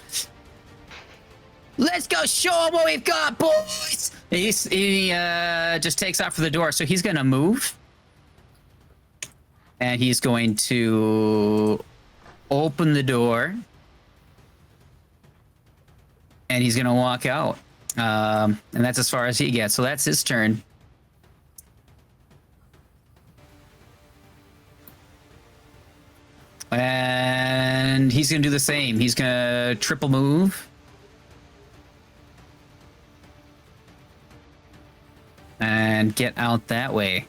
let's go show them what we've got, boys. He just takes off for the door. So he's going to move. And he's going to open the door. And he's going to walk out. And that's as far as he gets. So that's his turn. And he's going to do the same. He's going to triple move. And get out that way.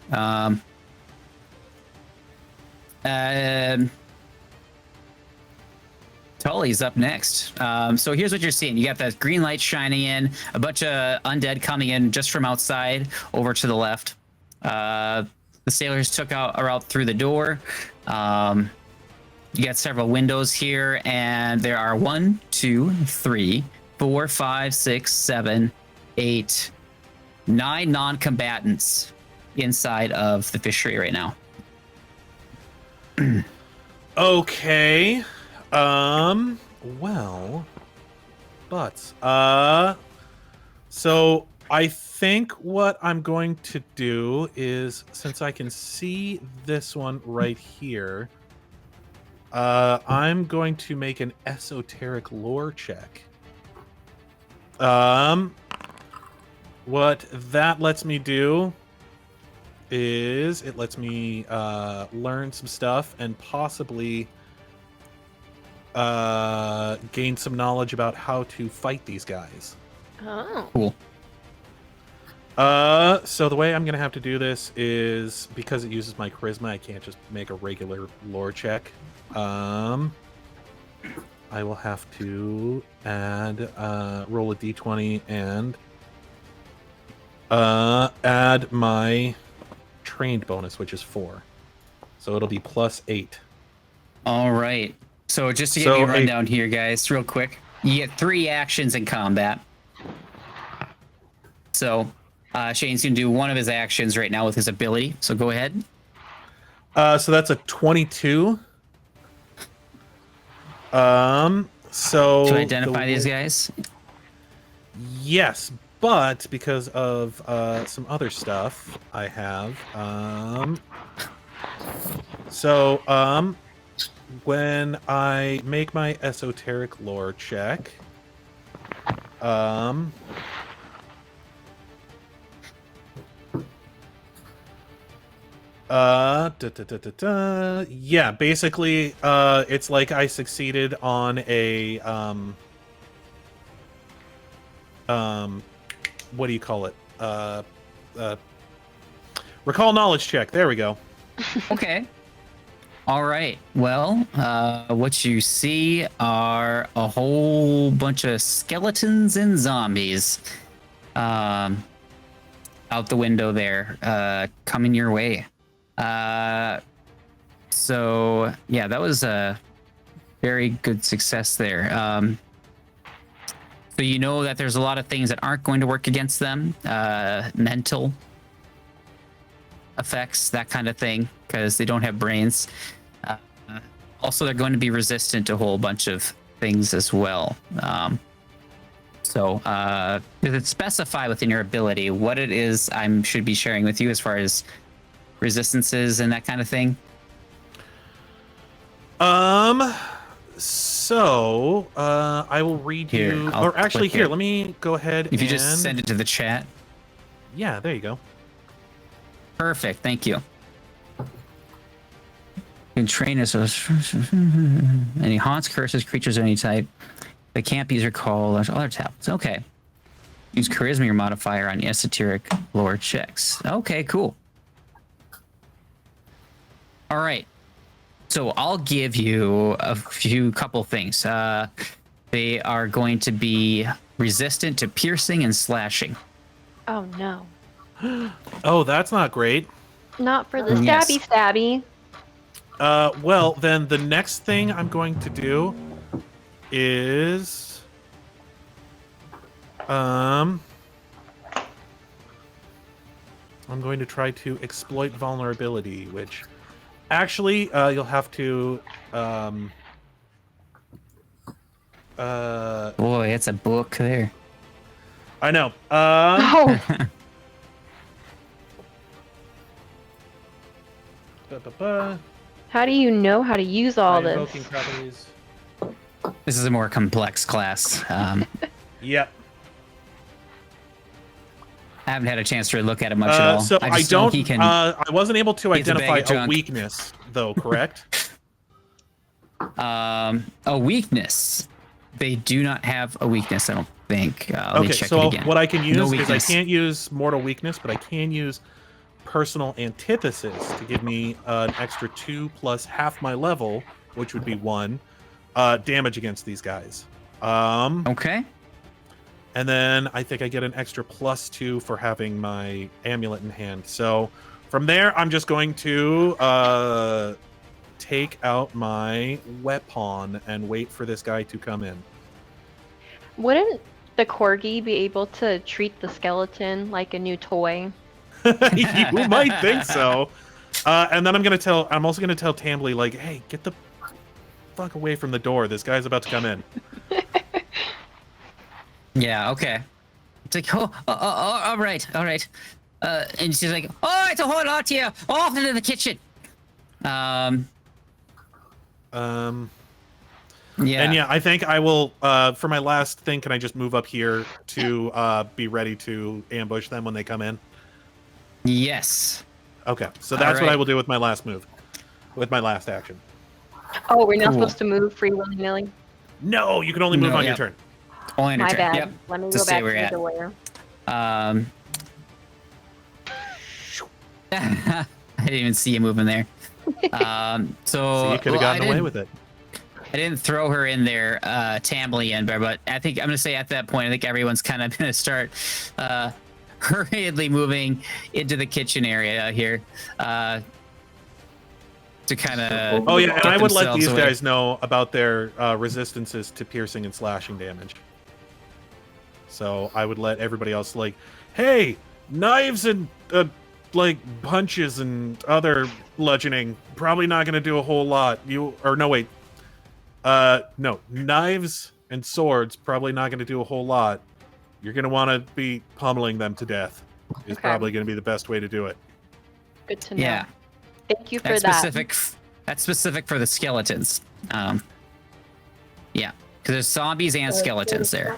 Tully's up next. So here's what you're seeing. You got that green light shining in, a bunch of undead coming in just from outside over to the left. The sailors took out a route through the door. You got several windows here, and there are 1, 2, 3, 4, 5, 6, 7, 8, 9 non-combatants inside of the fishery right now. Okay. Well, but so I think what I'm going to do is, since I can see this one right here, I'm going to make an esoteric lore check. What that lets me do is it lets me learn some stuff and possibly gain some knowledge about how to fight these guys. Oh. Cool. So the way I'm gonna have to do this is because it uses my charisma, I can't just make a regular lore check. I will have to add roll a d20 and add my trained bonus, which is 4. So it'll be +8. All right. So just to give you a rundown here, guys, real quick, you get 3 actions in combat. So Shane's going to do one of his actions right now with his ability. So go ahead. So that's a 22. So To identify these guys. Yes, but because of some other stuff I have, when I make my esoteric lore check, yeah, basically, it's like I succeeded on a, what do you call it? Recall knowledge check. There we go. Okay. All right. Well, what you see are a whole bunch of skeletons and zombies out the window there, coming your way. So yeah, that was a very good success there. So you know that there's a lot of things that aren't going to work against them, mental effects, that kind of thing, because they don't have brains. Also, they're going to be resistant to a whole bunch of things as well. So does it specify within your ability what it is I should be sharing with you as far as resistances and that kind of thing? So I will read Here, you, I'll or actually click here, it. let me go ahead If you just send it to the chat. Yeah, there you go. Perfect, thank you. You can train as any haunts, curses, creatures of any type. They can't be used or call other tablets. Okay. Use charisma your modifier on esoteric lore checks. Okay, cool. All right. So I'll give you a couple things. They are going to be resistant to piercing and slashing. Oh no. Oh, that's not great. Not for the Yes. stabby. Well, then the next thing I'm going to do is I'm going to try to exploit vulnerability, which actually you'll have to Boy, it's a book there. I know. Oh. How do you know how to use all this? Invoking properties. This is a more complex class. Yep. I haven't had a chance to really look at it much at all. So I just know don't. he can, I wasn't able to he's a bag identify of a junk. weakness, though. Correct. a weakness. They do not have a weakness, I don't think. Let me Okay, check it so again. what I can use No is I weakness. can't use mortal weakness, but I can use personal antithesis to give me an extra 2 plus half my level, which would be 1 damage against these guys. Okay. And then I think I get an extra +2 for having my amulet in hand. So from there, I'm just going to take out my weapon and wait for this guy to come in. Wouldn't the corgi be able to treat the skeleton like a new toy? You might think so. And then I'm also gonna tell Tambly, like, hey, get the fuck away from the door. This guy's about to come in. Yeah, okay. It's like, all right. And she's like, oh, it's a whole lot here. Off into the kitchen. Yeah. And yeah, I think I will, for my last thing, can I just move up here to be ready to ambush them when they come in? Yes. Okay, so that's what Alright. I will do with my last move, with my last action. Oh, we're not Cool. supposed to move free willy nilly. No, you can only move No, on your yep. turn. Only on your My turn. bad. Yep. Let me Just go stay back to where the you're door. I didn't even see you moving there. So you could have gotten away with it. I didn't throw her in there, Tamley in there, but I think I'm gonna say at that point, I think everyone's kind of gonna start hurriedly moving into the kitchen area here to kind of. Oh yeah, and I would let these guys know about their resistances to piercing and slashing damage. So I would let everybody else like, hey, knives and like punches and other bludgeoning probably not going to do a whole lot. No, knives and swords probably not going to do a whole lot. You're going to want to be pummeling them to death. Is Okay. probably going to be the best way to do it. Good to know. Yeah, Thank you for that's that. specific. That's specific for the skeletons. Yeah, because there's zombies and skeletons there.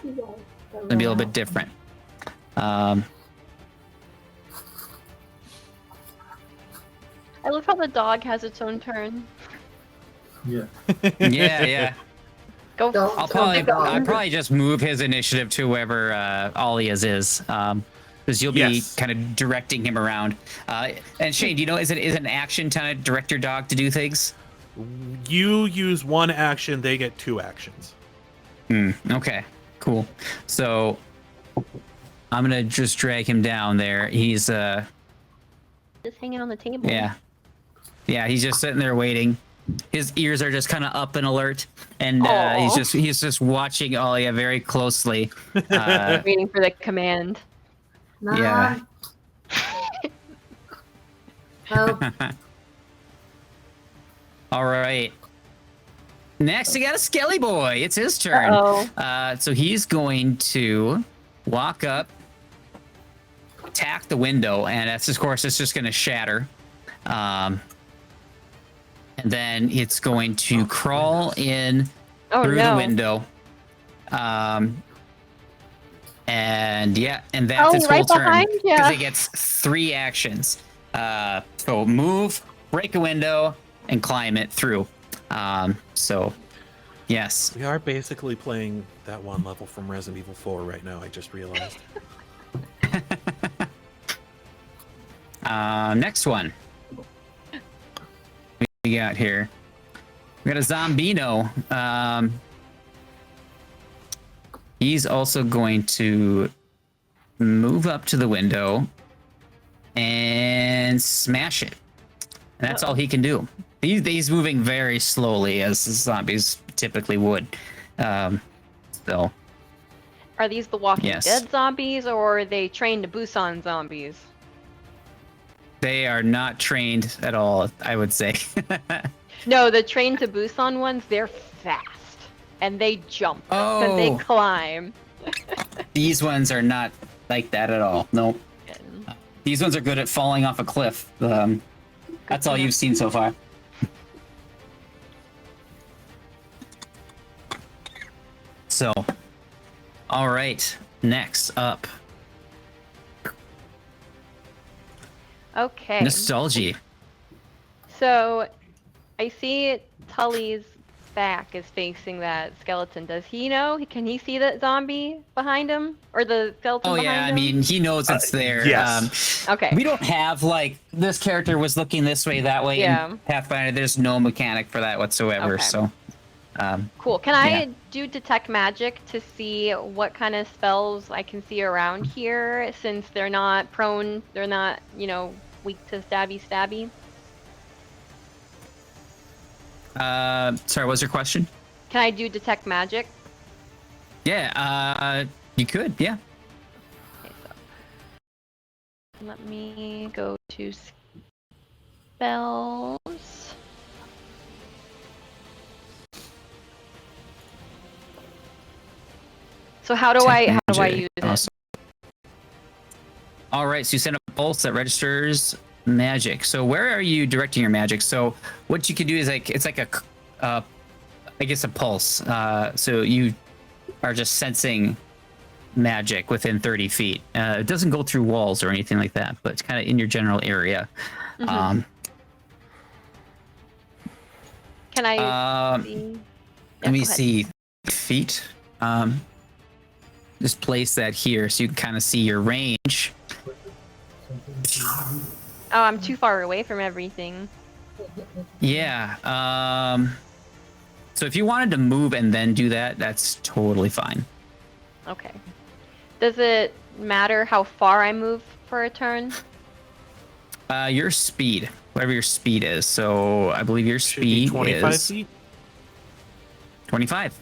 Gonna be a little bit different. I love how the dog has its own turn. Yeah. Yeah. Go. Don't- I'll don't probably just move his initiative to whoever Alya's is, because you'll be Yes. kind of directing him around. And Shane, do you know is it an action to direct your dog to do things? You use one action, they get 2 actions. Okay, cool. So I'm gonna just drag him down there. He's Just hanging on the table. yeah, he's just sitting there waiting. His ears are just kind of up and alert, and Aw. he's just watching Alya very closely. Waiting for the command. Mom. Yeah. Oh, All right. Next, we got a Skelly boy. It's his turn. Uh-oh. So he's going to walk up, attack the window, and that's, of course, it's just going to shatter. And then it's going to crawl in Oh through no. the window. And that's Oh, its right whole turn. behind ya. Because it gets 3 actions. So move, break a window, and climb it through. So, yes. We are basically playing that one level from Resident Evil 4 right now, I just realized. Next one. We got here. We got a Zombino. He's also going to move up to the window and smash it. And that's all he can do. He's moving very slowly, as zombies typically would. So, Are these the Walking Yes. Dead zombies, or are they trained to Busan zombies? they are not trained at all, I would say. No, the trained to Busan ones, they're fast. And they jump. And they Oh. climb. These ones are not like that at all. Nope. These ones are good at falling off a cliff. That's all you've seen so far. So, all right. Next up, Okay. Nostalgi. So, I see Tully's back is facing that skeleton. Does he know? Can he see that zombie behind him? Or the skeleton Oh behind yeah, I him? mean he knows it's there. yes. Okay. We don't have like this character was looking this way, that way. Yeah. In Pathfinder, there's no mechanic for that whatsoever. Okay. So, Cool. Can I Yeah. do detect magic to see what kind of spells I can see around here, since they're not prone, they're not, weak to stabby? sorry, what was your question? Can I do detect magic? Yeah, you could, yeah. Okay, so let me go to spells. So how do I use it? Awesome. All right, so you send a pulse that registers magic. So where are you directing your magic? So what you can do is it's like I guess a pulse. So you are just sensing magic within 30 feet. It doesn't go through walls or anything like that, but it's kind of in your general area. Um, Can I um, see? Yeah, let me go ahead. see. Feet. Just place that here so you can kind of see your range. Oh, I'm too far away from everything. Yeah. So if you wanted to move and then do that, that's totally fine. Okay. Does it matter how far I move for a turn? Your speed, whatever your speed is. So I believe your Should be speed 25 is feet. 25.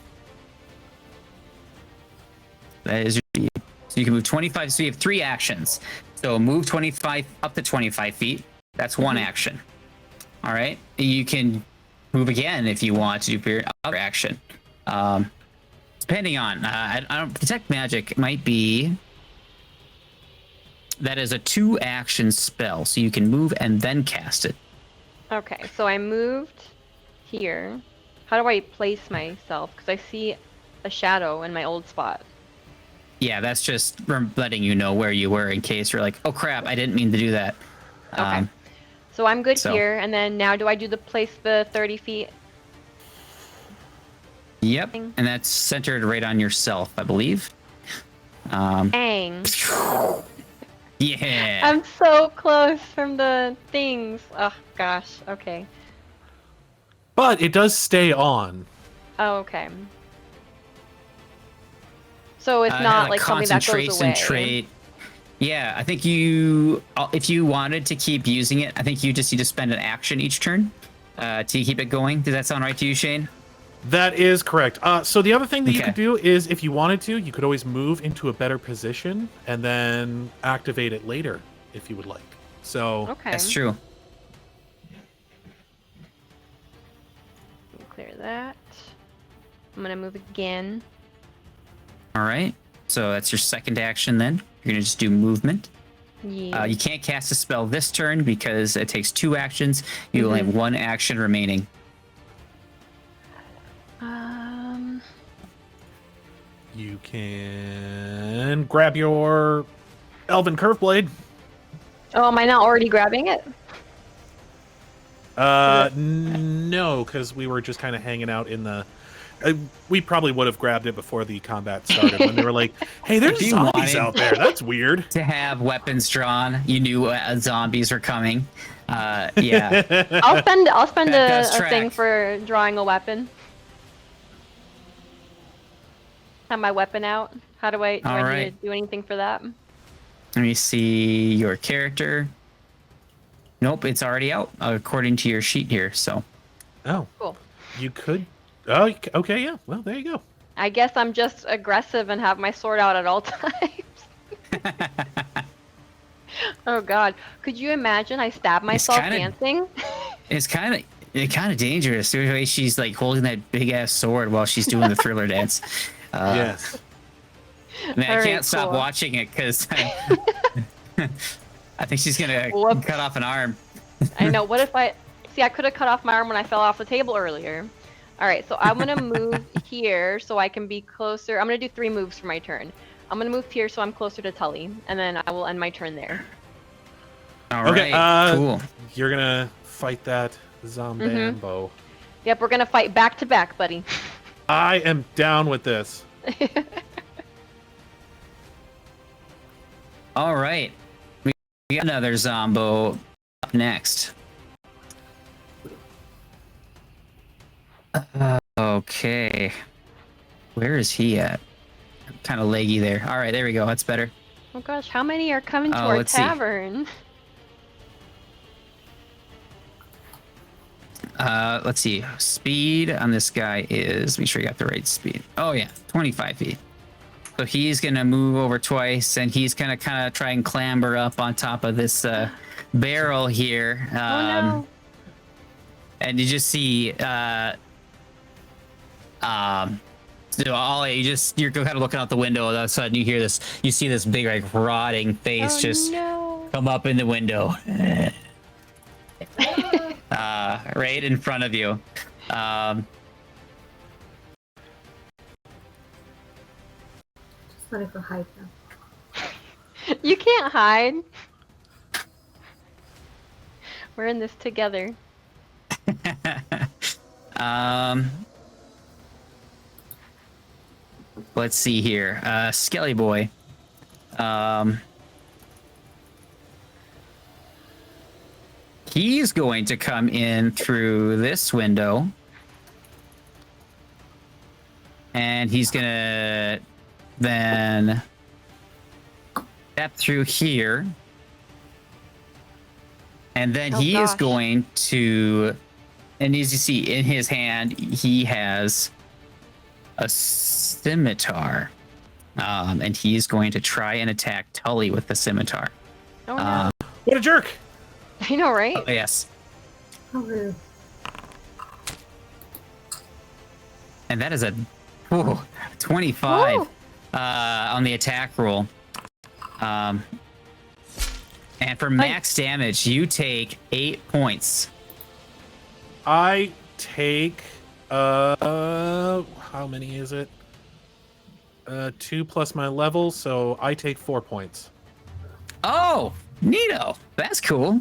That is your speed. So you can move 25. So you have 3 actions. So move 25 up to 25 feet. That's one action. All right. You can move again if you want to do your other action. Depending on, I don't detect magic. It might be that is a 2-action spell, so you can move and then cast it. Okay, so I moved here. How do I place myself? Because I see a shadow in my old spot. Yeah, that's just letting you know where you were in case you're like, oh crap, I didn't mean to do that. Okay. So I'm good so- here, and then now do I do the place the 30 feet? Yep, and that's centered right on yourself, I believe. Dang. Yeah. I'm so close from the things. Oh gosh. Okay. But it does stay on. Oh, okay. So it's It not had a like something that goes concentration away. trait. Yeah, I think you, if you wanted to keep using it, I think you just need to spend an action each turn to keep it going. Does that sound right to you, Shane? That is correct. So the other thing that you Okay. could do is, if you wanted to, you could always move into a better position and then activate it later, if you would like. So Okay. That's true. Clear that. I'm gonna move again. All right. So that's your second action then. You're going to just do movement. Yeah. You can't cast a spell this turn because it takes 2 actions. You only have 1 action remaining. you can grab your Elven Curve Blade. Oh, am I not already grabbing it? No, because we were just kind of hanging out in the... we probably would have grabbed it before the combat started when they were like, hey, there's If you zombies wanted- out there. That's weird. To have weapons drawn, you knew zombies were coming. Yeah. I'll spend That a does thing track. for drawing a weapon. Have my weapon out. How do I All need right. to do anything for that? Let me see your character. Nope, it's already out according to your sheet here. So Oh, Cool. you could... Oh, okay, yeah. Well, there you go. I guess I'm just aggressive and have my sword out at all times. Oh god. Could you imagine I stab myself kinda- dancing? it's kind of dangerous. The way she's like holding that big ass sword while she's doing the thriller dance. Yes. Man, I All right, can't stop cool. watching it because I think she's gonna Whoops. cut off an arm. I know. What if I... See, I could have cut off my arm when I fell off the table earlier. Alright, so I'm going to move here so I can be closer. I'm going to do 3 moves for my turn. I'm going to move here so I'm closer to Tully, and then I will end my turn there. All Okay, right, cool. You're gonna fight that Zombambo. Yep, we're going to fight back to back, buddy. I am down with this. All right, we got another Zombo up next. Okay, where is he at? Kind of leggy there. All right, there we go. That's better. Oh gosh, how many are coming to Oh, our let's see. tavern? Let's see. Speed on this guy is, make sure you got the right speed. Oh yeah, 25 feet. So he's gonna move over twice, and he's gonna kind of try and clamber up on top of this barrel here. Oh no. And you just see, so you're kind of looking out the window, and all of a sudden you hear this, you see this big like rotting face Oh, just no. come up in the window. Right in front of you. Just wanna go hide now. You can't hide. We're in this together. Let's see here. Skelly boy. He's going to come in through this window. And he's gonna then step through here. And then he is going to, and as you see in his hand, he has a scimitar. And he's going to try and attack Tully with the scimitar. Oh no. What a jerk! I know, right? Oh, yes. How rude. And that is a 25 on the attack roll. And for max damage, you take 8 points. I take how many is it? 2 plus my level, so I take 4 points. Oh, neato. That's cool.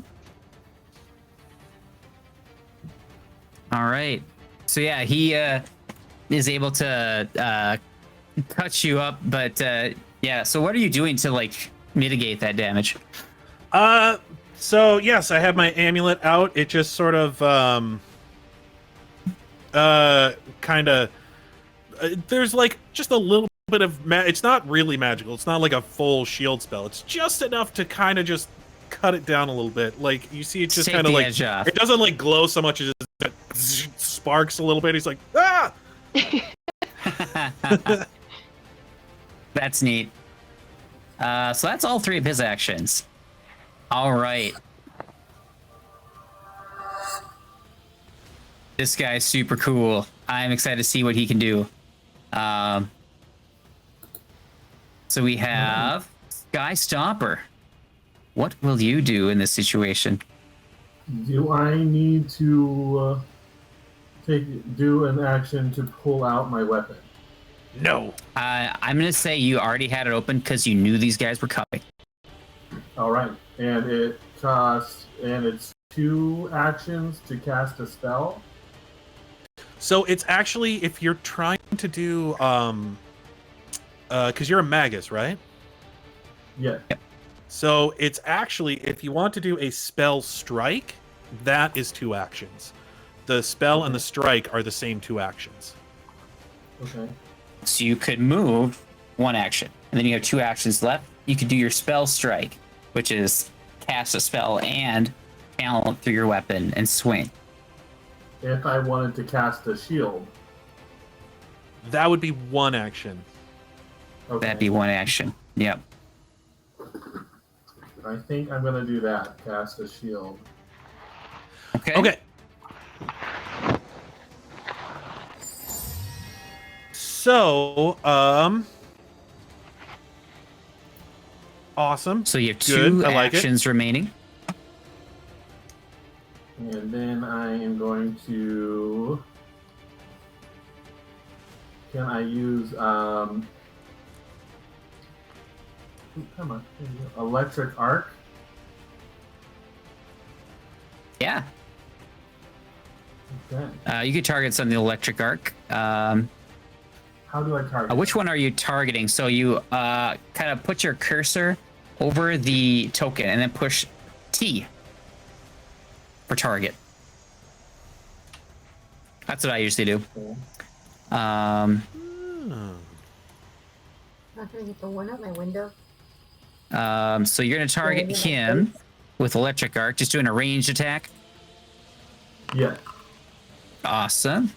All right. So yeah, he is able to cut you up, but yeah. So what are you doing to like mitigate that damage? So yes, I have my amulet out. It just sort of kind of there's like just a little bit of it's not really magical. It's not like a full shield spell. It's just enough to kind of just cut it down a little bit. Like you see, it just kind of like it doesn't like glow so much as it sparks a little bit. He's like, ah. That's neat. So that's all 3 of his actions. All right. This guy's super cool. I'm excited to see what he can do. So we have Skye Stomper. What will you do in this situation? Do I need to do an action to pull out my weapon? No. I'm going to say you already had it open because you knew these guys were coming. All right, and it's 2 actions to cast a spell. So it's actually if you're trying to do because you're a magus, right? Yeah. Yep. So it's actually if you want to do a spell strike, that is 2 actions. The spell and the strike are the same 2 actions. Okay. So you could move 1 action, and then you have 2 actions left. You could do your spell strike, which is cast a spell and channel through your weapon and swing. If I wanted to cast a shield. That would be 1 action. Okay. That'd be 1 action. Yep. I think I'm gonna do that. Cast a shield. Okay. Okay. So, awesome. So you have Good. 2 I like actions remaining. And then I am going to. Can I use come on, electric arc? Yeah. Okay. You could target something electric arc. How do I target? Which one are you targeting? So you kind of put your cursor over the token and then push T for target. That's what I usually do. Okay. Not gonna get the one out my window. So you're gonna target him with electric arc, just doing a ranged attack. Yeah. Awesome.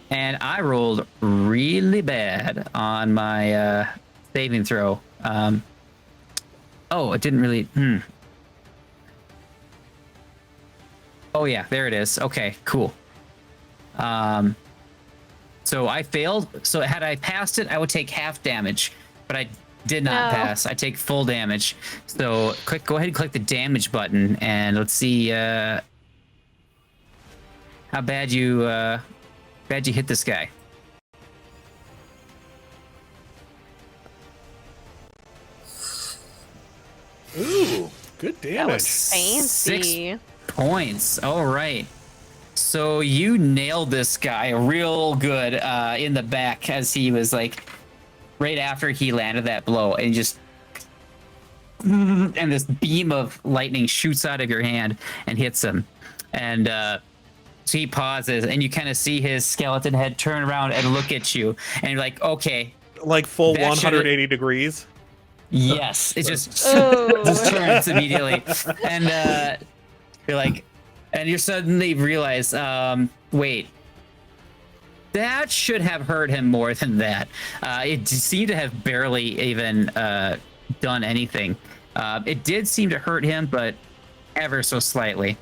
And I rolled really bad on my saving throw. Oh, it didn't really. Oh yeah, there it is. Okay, cool. So I failed. So had I passed it, I would take half damage, but I did not pass. I take full damage. So go ahead and click the damage button, and let's see how bad you hit this guy. Ooh. Good That damage. was fancy. 6 points. All right. So you nailed this guy real good in the back as he was like right after he landed that blow, and and this beam of lightning shoots out of your hand and hits him. And so he pauses, and you kind of see his skeleton head turn around and look at you, and you're like, okay, Like full That 180 degrees. yes. It just Oh. just turns immediately, and you're like, and you suddenly realize, wait, that should have hurt him more than that. It seemed to have barely even done anything. It did seem to hurt him, but ever so slightly.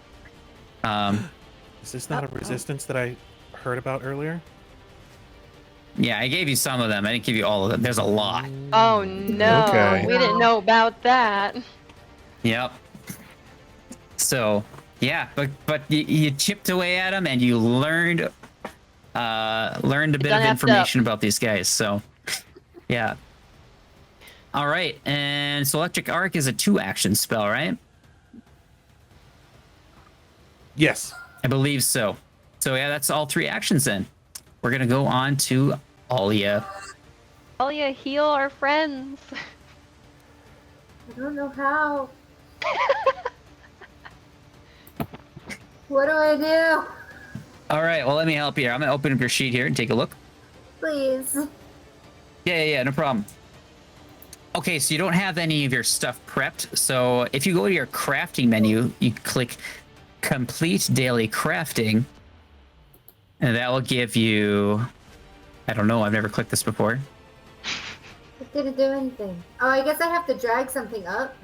Is this not a resistance that I heard about earlier? Yeah, I gave you some of them. I didn't give you all of them. There's a lot. Oh no, Okay. we didn't know about that. Yep. So yeah, but you chipped away at him, and you learned a bit done of effed information about these guys. So yeah. All right, and so electric arc is a 2-action spell, right? Yes. I believe so. So yeah, that's all 3 actions then. We're gonna go on to Alya. Alya, heal our friends. I don't know how. What do I do? All right, well, let me help you here. I'm gonna open up your sheet here and take a look. Please. Yeah, no problem. Okay, so you don't have any of your stuff prepped. So if you go to your crafting menu, you click complete daily crafting, and that will give you, I don't know, I've never clicked this before. It didn't do anything. Oh, I guess I have to drag something up.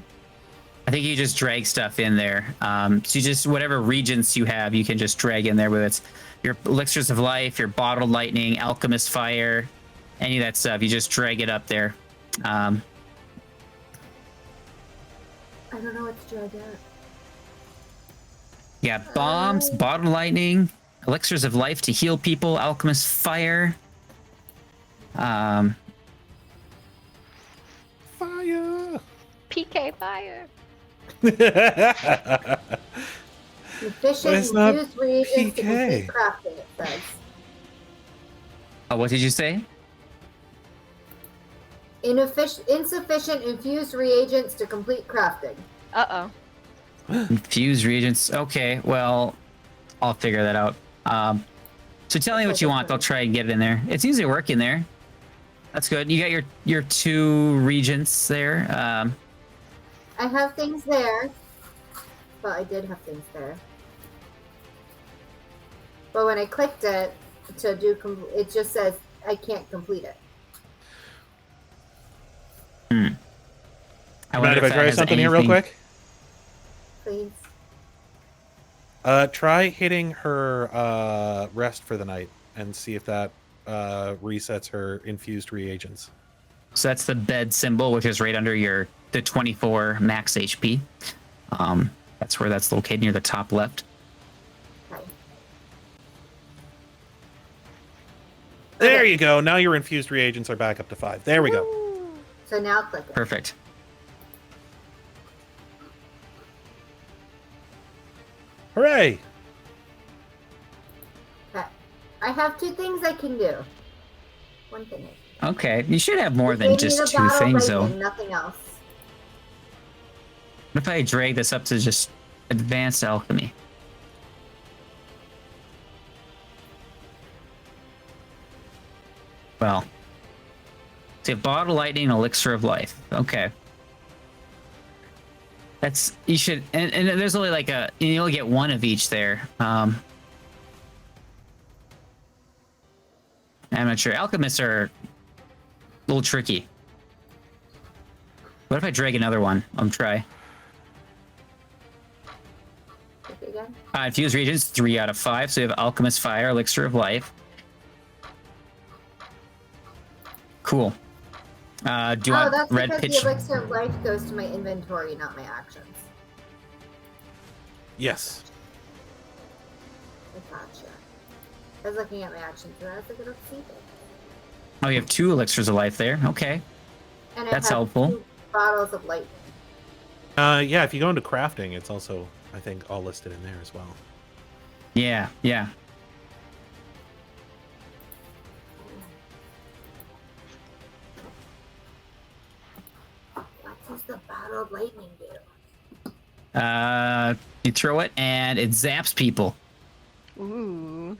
I think you just drag stuff in there. So you just, whatever regents you have, you can just drag in there, whether it's your elixirs of life, your bottled lightning, alchemist fire, any of that stuff. You just drag it up there. I don't know what to drag up. Yeah, bombs, bottled lightning, elixirs of life to heal people, alchemist fire. Fire. PK fire. Efficient it's not infused reagents to PK. complete crafting, it says. Oh, what did you say? Insufficient infused reagents to complete crafting. Uh-oh. Infused reagents. Okay, well, I'll figure that out. So tell me what you want. I'll try and get it in there. It seems to work in there. That's good. You got your 2 regents there. I have things there. Well, I did have things there. But when I clicked it to do, it just says I can't complete it. I Mind wonder if I that try has something here real anything- quick? Please. Try hitting her rest for the night and see if that resets her infused reagents. So that's the bed symbol, which is right under the 24 max HP. That's where that's located, near the top left. Okay. There you go. Now your infused reagents are back up to 5. There we go. So now click it. Perfect. Hooray! Okay. I have 2 things I can do. One thing. Okay, you should have more They than need just a 2 bottle things, lightning, though. Nothing else. What if I drag this up to just advanced alchemy? Well, so you have bottle lightning and elixir of life. Okay. That's, you should, and there's only like you only get 1 of each there. I'm not sure. Alchemists are a little tricky. What if I drag another one? I'll try. Click it again. Infused reagents, 3 out of 5. So you have alchemist fire, elixir of life. Cool. Do you Oh, want that's red because pitch? the elixir of life goes to my inventory, not my actions. Yes. I gotcha. I was looking at my actions and I was like, I don't see it. Oh, you have 2 elixirs of life there. Okay. And That's I have helpful. 2 bottles of lightning. Yeah, if you go into crafting, it's also, I think, all listed in there as well. Yeah, yeah. What does the bottle of lightning do? You throw it and it zaps people. Ooh.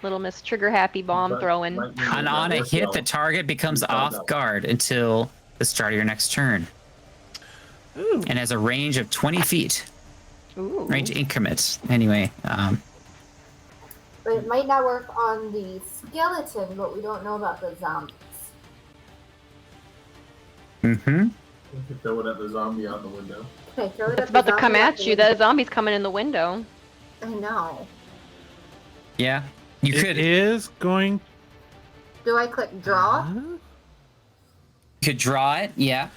Little Miss Trigger Happy bomb throwing. And on a hit, the target becomes off guard until the start of your next turn. Ooh. And has a range of 20 feet. Ooh. Range increments. Anyway, But it might not work on the skeleton, but we don't know about the zombies. mm-hmm. You could throw it at the zombie out the window. Okay, throw it It's about to come at you. That zombie's coming in the window. I know. Yeah. You It could is going. Do I click draw? you could draw it, yeah.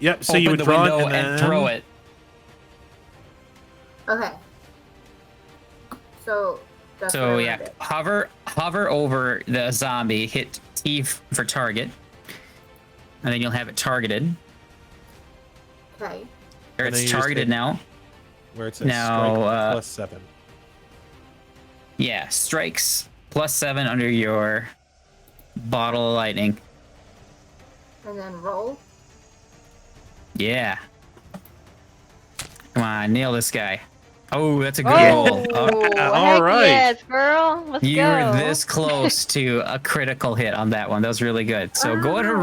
Yep. So Open you would the draw window it and, and then... throw it. Okay. So that's what I So wanna yeah, do. hover over the zombie, hit T for target, and then you'll have it targeted. Okay. Or And then it's you just targeted hit- now. Where it says Now, strike +7. Yeah, strikes +7 under your bottle of lightning. And then roll. Yeah. Come on, nail this guy. Oh, that's a good Oh, roll. all heck right. yes, girl. Let's You go. were this close to a critical hit on that one. That was really good. So go ahead and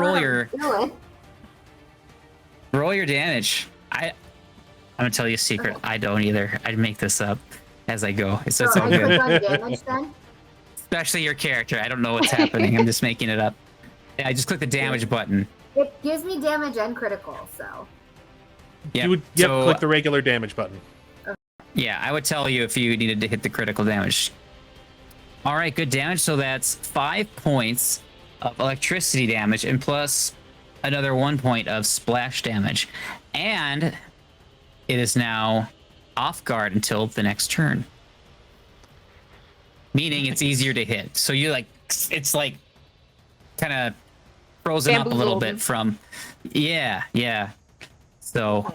roll your damage. I'm gonna tell you a secret. I don't either. I make this up as I go. It's So all I click good. on damage then? Especially your character. I don't know what's happening. I'm just making it up. Yeah, I just click the damage button. It gives me damage and critical, so. Yeah. You would click the regular damage button. Yeah, I would tell you if you needed to hit the critical damage. All right, good damage. So that's 5 points of electricity damage and plus another 1 point of splash damage. And it is now off guard until the next turn. Meaning it's easier to hit. So you it's like kind of frozen up a little bit from, yeah. So,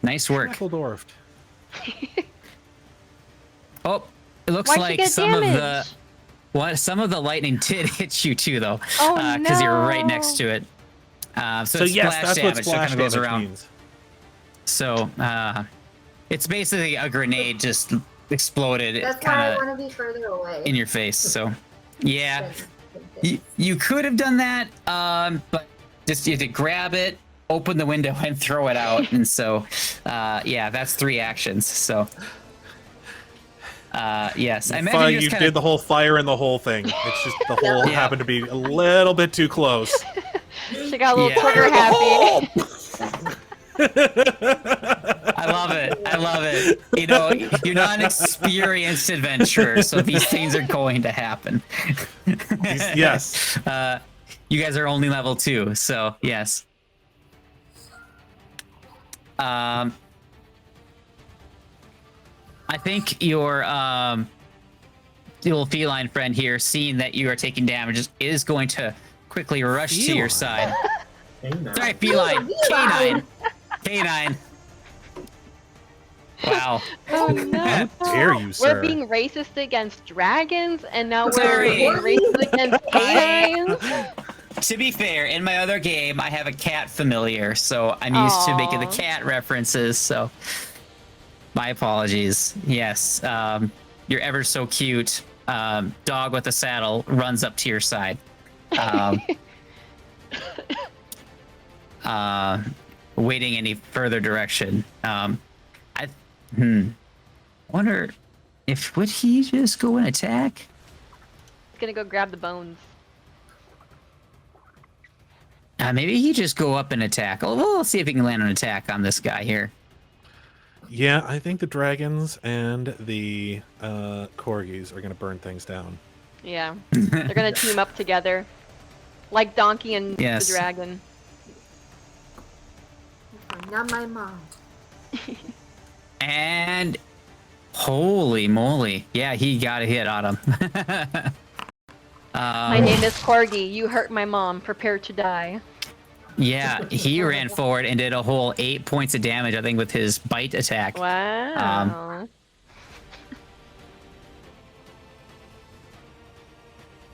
nice work. Schnappledorfed. Oh, it looks Why'd you like get some damage? some of the lightning did hit you too, though. Oh, Because you're right no. next to it. So So it's yes, splash that's damage, what so it splash kind of goes damage around. means. So it's basically a grenade just exploded That's why I kind of want to be further away. in your face. So yeah, than- you could have done that, but just you had to grab it, open the window, and throw it out. And so yeah, that's 3 actions. So yes, I imagine You did the whole fire in the hole thing. It's just the hole Yeah. happened to be a little bit too close. She got a little Yeah. trigger happy. I love it. You know, you're not an experienced adventurer, so these things are going to happen. Yes. You guys are only level 2, so yes. I think your little feline friend here, seeing that you are taking damage, is going to quickly rush to your side. Canine. Sorry, feline. Canine. Canine. Wow. Oh no. How dare you, sir? We're being racist against dragons, and now Sorry. we're being racist against canines. To be fair, in my other game, I have a cat familiar, so I'm used to making the Aw. cat references, so my apologies. Yes, your ever so cute dog with a saddle runs up to your side. Waiting any further direction. Wonder if would he just go and attack? He's gonna go grab the bones. Maybe he just go up and attack. Oh, we'll see if he can land an attack on this guy here. Yeah, I think the dragons and the corgis are going to burn things down. Yeah, they're gonna team up together, like Donkey and Yes. the dragon. Not my mom. And holy moly, yeah, he got a hit on him. My name is Corgi. You hurt my mom. Prepare to die. Yeah, he ran forward and did a whole 8 points of damage, I think, with his bite attack. Wow.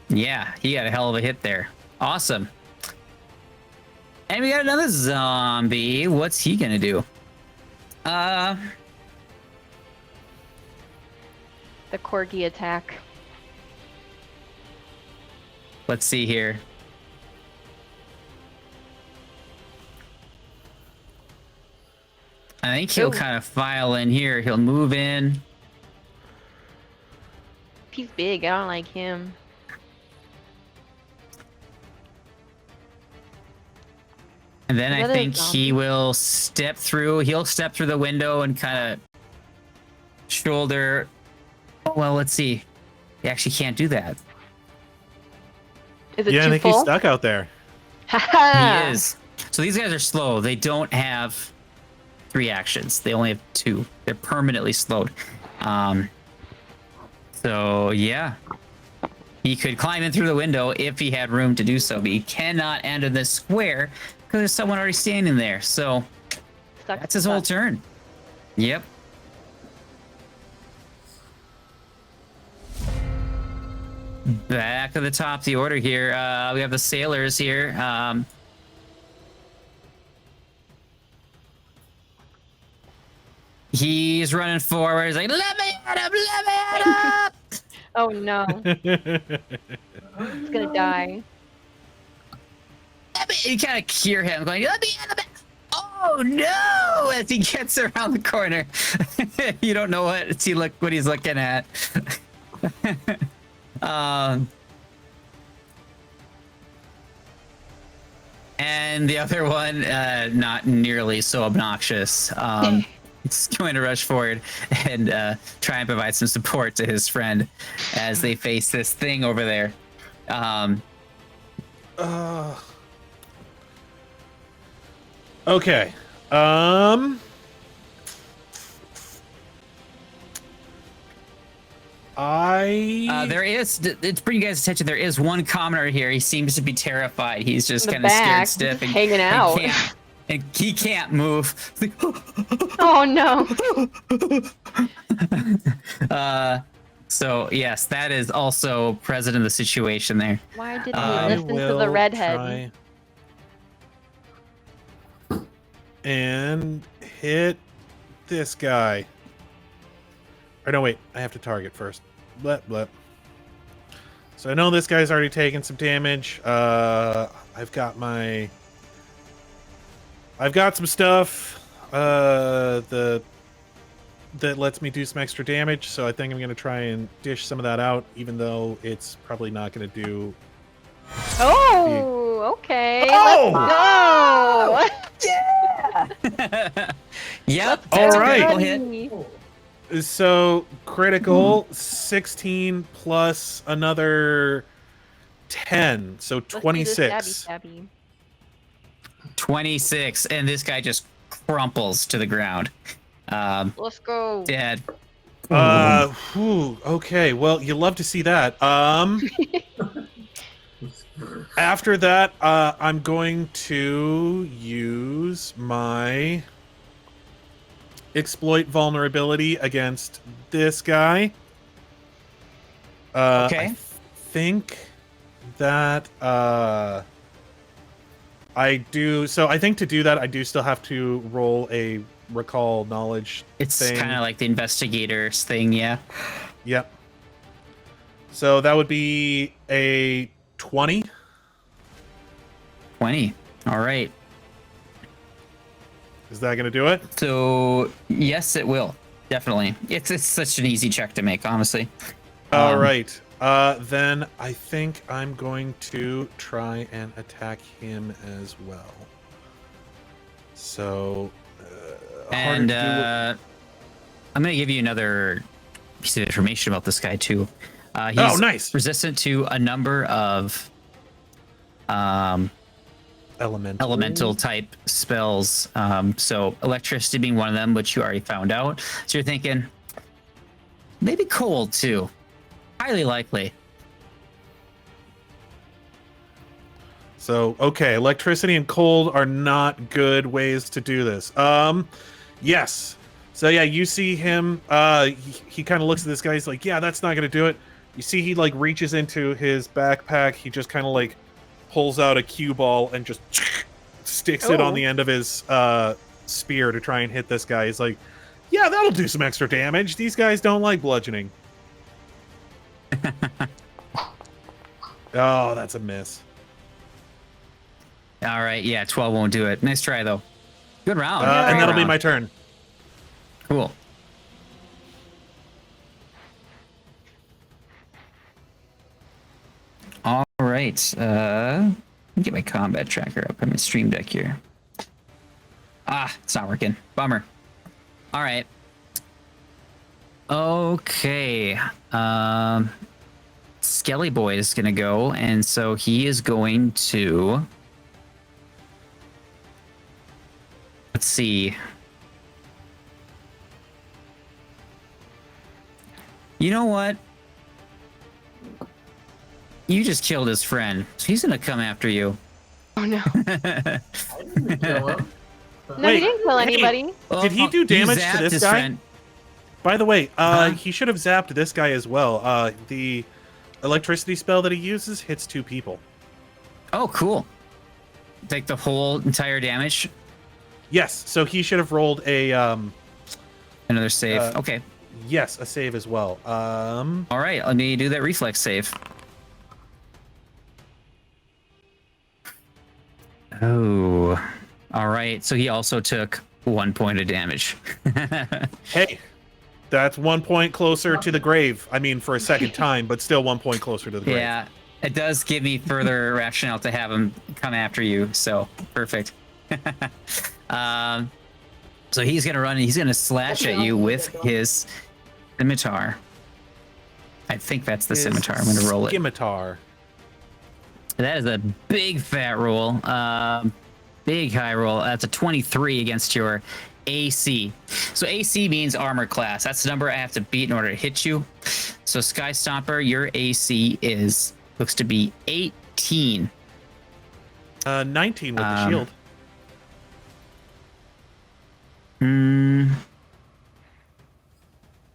Yeah, he got a hell of a hit there. Awesome. And we got another zombie. What's he gonna do? The corgi attack. Let's see here. I think he'll Ooh. kind of file in here. He'll move in. He's big. I don't like him. And then I Another think zombie. he will step through. He'll step through the window and kind of shoulder. Oh, well, let's see. He actually can't do that. Is it Yeah, I too think full? he's stuck out there. He is. So these guys are slow. They don't have 3 actions. They only have 2. They're permanently slowed. So yeah, he could climb in through the window if he had room to do so, but he cannot enter the square because there's someone already standing there. So Stuck, that's his whole stuck. turn. Yep. Back to the top of the order here. We have the sailors here. He's running forward. He's like, let me at him, let me at him. Oh no. He's gonna die. You kind of cure him, going, let me at him. Oh no! As he gets around the corner, you don't know what he's looking at. And the other one, not nearly so obnoxious. He's going to rush forward and try and provide some support to his friend as they face this thing over there. Okay. There is, it's bring you guys' attention, there is one commoner here. He seems to be terrified. He's just In the kind of scared back, stiff. just and- hanging and out. And he can't move. Oh no. So yes, that is also present in the situation there. Why didn't I he listen to the redhead? Try and hit this guy. Or no, wait. I have to target first. Blep, blep. So I know this guy's already taken some damage. I've got some stuff that lets me do some extra damage, so I think I'm going to try and dish some of that out, even though it's probably not going to do... Oh, okay. Oh! Let's go. Yep. All That's a right. critical hit. So, critical, 16 plus another 10, so Let's do the 26. stabby. 26, and this guy just crumples to the ground. Let's go. Dead. Okay, well, you love to see that. After that, I'm going to use my exploit vulnerability against this guy. Okay. I think that I do. So I think to do that, I do still have to roll a recall knowledge. It's thing. kind of like the investigator's thing, yeah. Yep. So that would be a 20. 20. All right. Is that going to do it? So yes, it will. Definitely. It's such an easy check to make, honestly. All right. Then I think I'm going to try and attack him as well. So, harder And to do I'm going to give you another piece of information about this guy too. He's Oh, nice. resistant to a number of elemental type spells. So electricity being one of them, which you already found out. So you're thinking maybe cold too. Highly likely. So, okay, electricity and cold are not good ways to do this. Yes. So yeah, you see him, he kind of looks at this guy, he's like, yeah, that's not gonna do it. You see he like reaches into his backpack, he just kind of like pulls out a cue ball and just sticks it on the end of his spear to try and hit this guy. He's like, yeah, that'll do some extra damage. These guys don't like bludgeoning. Oh, that's a miss. All right, yeah, 12 won't do it. Nice try, though. Good round. And that'll be round. my turn. Cool. All right. Let me get my combat tracker up on my stream deck here. Ah, it's not working. Bummer. All right. Okay. Skelly Boy is going to go, and so he is going to... Let's see. You know what? You just killed his friend. So he's going to come after you. Oh no. I didn't kill him. No, he didn't kill anybody. Did he do damage to zapped this his guy? friend. By the way, Huh? he should have zapped this guy as well. The electricity spell that he uses hits 2 people. Oh, cool. Take the whole entire damage. Yes, so he should have rolled a Another save. Okay. yes, a save as well. All right. Let me do that reflex save. Oh. All right. So he also took 1 point of damage. Hey, that's 1 point closer to the grave. I mean, for a second time, but still 1 point closer to the grave. Yeah. It does give me further rationale to have him come after you. So perfect. So he's gonna run and he's gonna slash at you with his scimitar. I think that's the scimitar. I'm gonna roll it. Scimitar. That is a big fat roll. Big high roll. That's a 23 against your AC. So AC means armor class. That's the number I have to beat in order to hit you. So Skye Stomper, your AC looks to be 18. 19 with the shield.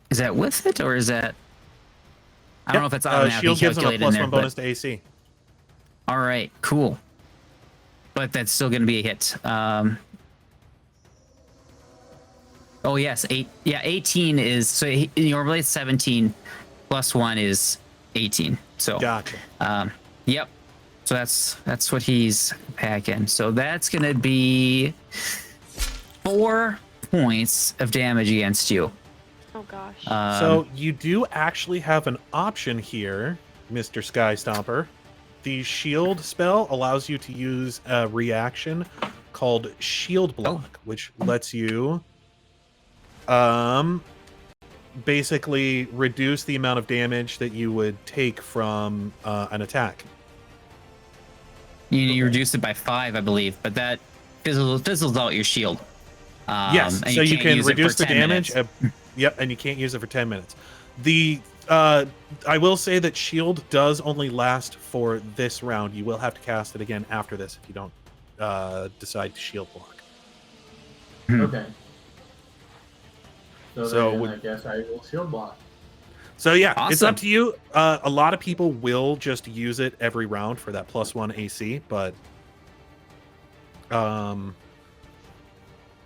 Is that with it or is that? I don't know if that's automatically shield gives him a calculated in there. +1 bonus to AC. All right, cool. But that's still going to be a hit. Oh yes, 18 is so normally it's 17 plus 1 is 18. So Gotcha. Yep. So that's what he's packing. So that's going to be 4 points of damage against you. Oh gosh. So you do actually have an option here, Mr. Skye Stomper. The shield spell allows you to use a reaction called Shield Block, which lets you basically reduce the amount of damage that you would take from an attack. You reduce it by 5, I believe, but that fizzles out your shield. Yes, and so you can't can use it reduce for the 10 damage. minutes. Yep, and you can't use it for 10 minutes. I will say that shield does only last for this round. You will have to cast it again after this if you don't decide to shield block. Okay. So then would- I guess I will shield block. So yeah, it's Awesome. up to you. A lot of people will just use it every round for that +1 AC, but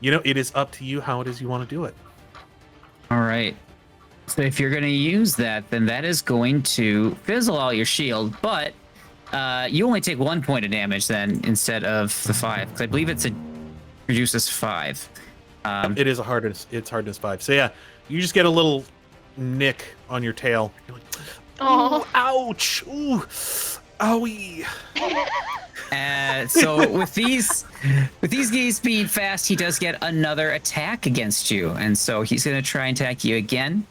it is up to you how it is you want to do it. All right. So if you're going to use that, then that is going to fizzle out your shield, but you only take 1 point of damage then instead of the 5, because I believe it reduces 5. It is it's hardness 5. So yeah, you just get a little nick on your tail. You're like, Oh. "Ooh, ouch! Ooh, owie!" So with these guys being fast, he does get another attack against you, and so he's going to try and attack you again.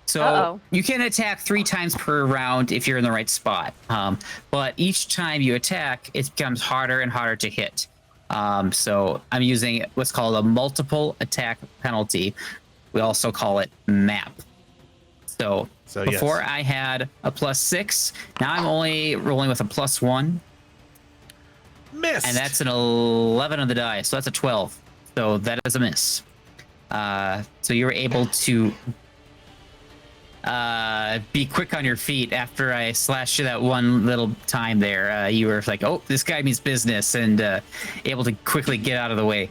So Uh-oh. you can attack 3 times per round if you're in the right spot. But each time you attack, it becomes harder and harder to hit. So I'm using what's called a multiple attack penalty. We also call it MAP. So before yes. I had a +6, now I'm only rolling with a +1. Missed. And that's an 11 on the die, so that's a 12. So that is a miss. So you were able to be quick on your feet after I slashed you that one little time there. You were like, oh, this guy means business, and able to quickly get out of the way.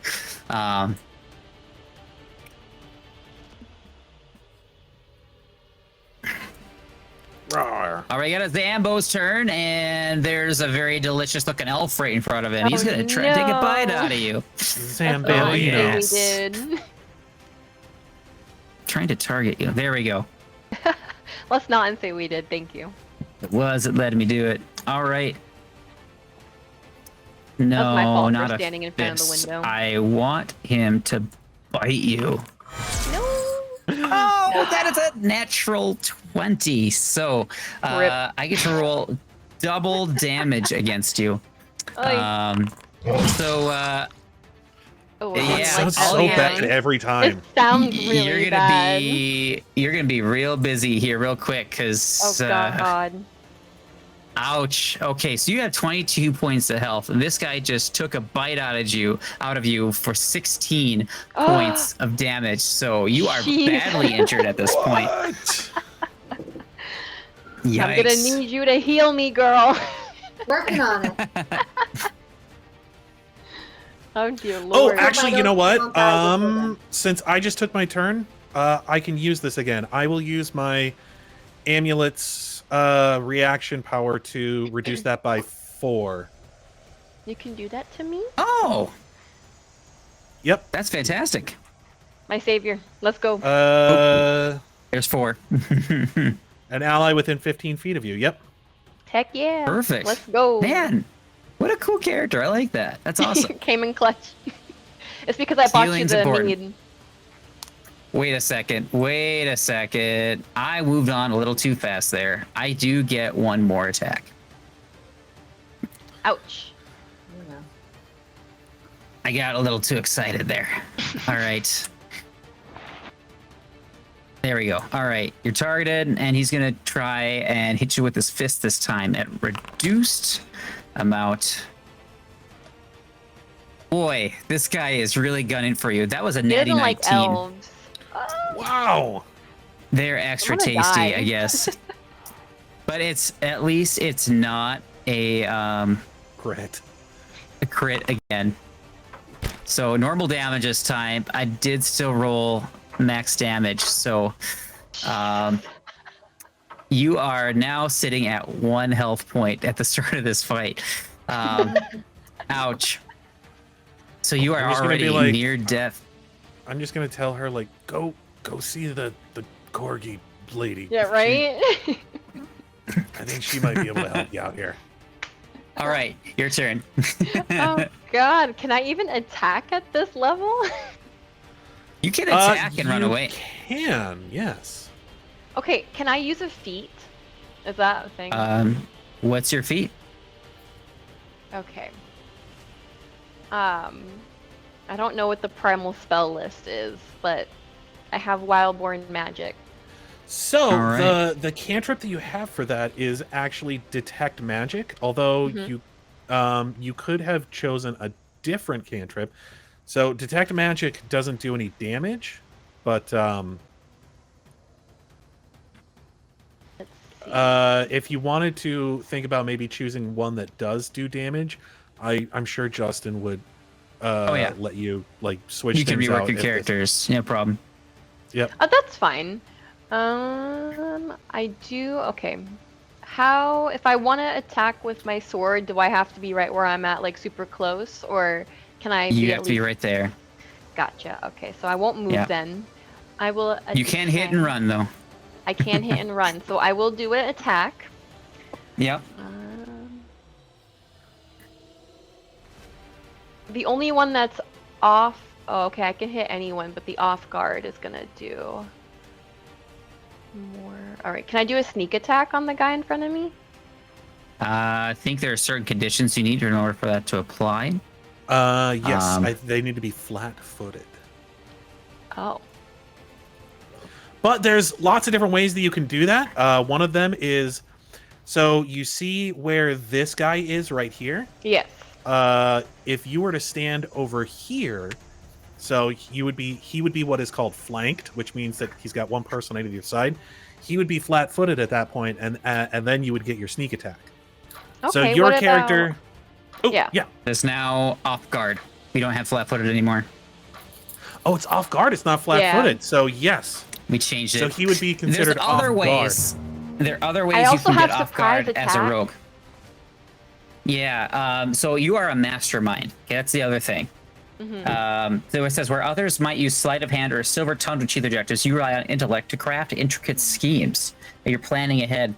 Rawr. All right, got a Zambo's turn, and there's a very delicious looking elf right in front of him. He's gonna try and take a bite out of you. Zambambino. Oh, yes. We did. Trying to target you. There we go. Let's not say we did. Thank you. It wasn't letting me do it. All right. That was my No, fault not for a standing in front of the fist. window. I want him to bite you. No. Oh, that is a natural 20. So Rip. I get to roll double damage against you. Oy. So Oh, yeah, It I sounds like so that. bad every time. It sounds really you're gonna bad. be real busy here real quick because Oh God. ouch. Okay, so you have 22 points of health, and this guy just took a bite out of you for 16 points of damage. So you are Jeez. badly injured at this point. What? Yikes. I'm gonna need you to heal me, girl. Working on it. Oh dear Oh, lord. actually, you know what? Don't die before then. Since I just took my turn, I can use this again. I will use my amulet's reaction power to reduce that by 4. You can do that to me? Oh, Yep. that's fantastic. My savior. Let's go. There's 4. An ally within 15 feet of you. Yep. Heck yeah. Perfect. Let's go. Man, what a cool character. I like that. That's awesome. Came in clutch. It's because I bought you Healing's the important. mead. Wait a second. I moved on a little too fast there. I do get one more attack. Ouch. You know. I got a little too excited there. All right. There we go. All right. You're targeted, and he's going to try and hit you with his fist this time at reduced amount. Boy, this guy is really gunning for you. That was a He natty doesn't 19. like elves. Wow. They're extra I'm gonna tasty, die. I guess. But at least it's not a Crit. crit again. So normal damage this time. I did still roll max damage. So you are now sitting at 1 health point at the start of this fight. Ouch. So you are I'm just gonna already be like- near death. I'm just gonna tell her like, go see the corgi lady. Yeah, right? I think she might be able to help you out here. All right, your turn. Oh god, can I even attack at this level? You can attack and run you away. Can, yes. Okay, can I use a feat? Is that a thing? What's your feat? Okay. I don't know what the primal spell list is, but I have Wildborn Magic. So All right. the cantrip that you have for that is actually detect magic, although you could have chosen a different cantrip. So detect magic doesn't do any damage, but Let's see. if you wanted to think about maybe choosing one that does do damage, I'm sure Justin would yeah. let you like switch You can things rework out your if characters. No problem. Yep. Oh, that's fine. I do. Okay. How, if I want to attack with my sword, do I have to be right where I'm at, like super close, or can I? You be have at to be least- right there. Gotcha. Okay, so I won't move Yeah. then. I will. You can hit and attack. run though. I can hit and run, so I will do an attack. Yep. The only one that's off. Oh, okay, I can hit anyone, but the off guard is gonna do more. All right, can I do a sneak attack on the guy in front of me? I think there are certain conditions you need in order for that to apply. Yes, they need to be flat-footed. Oh. But there's lots of different ways that you can do that. One of them is, so you see where this guy is right here? Yes. if you were to stand over here, so he would be what is called flanked, which means that he's got one person on either side. He would be flat-footed at that point, and then you would get your sneak attack. Okay, So your what character, about- oh Yeah. yeah, It's now off guard. We don't have flat-footed anymore. oh it's off guard. It's not flat-footed. So yes, We changed it. so he would be considered There's other off ways. There are other ways I you also can get have off guard surprise as a attack. rogue. Yeah. So you are a mastermind. Okay, that's the other thing. So it says where others might use sleight of hand or silver-tongued with cheat objectives, you rely on intellect to craft intricate schemes. You're planning ahead.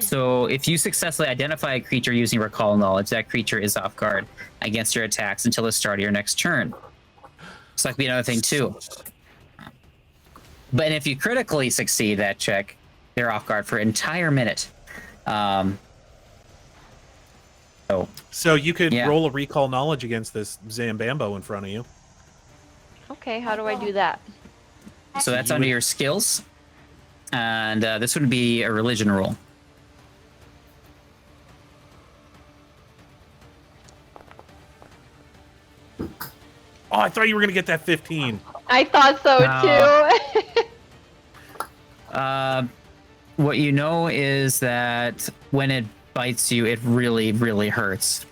So if you successfully identify a creature using recall knowledge, that creature is off guard against your attacks until the start of your next turn. So that could be another thing too. But if you critically succeed that check, they're off guard for an entire minute. So you could Yeah. roll a recall knowledge against this Zambambo in front of you. Okay, how do I do that? So that's under your skills. And this would be a religion roll. Oh, I thought you were gonna get that 15. I thought so too. What you know is that when it bites you, it really, really hurts.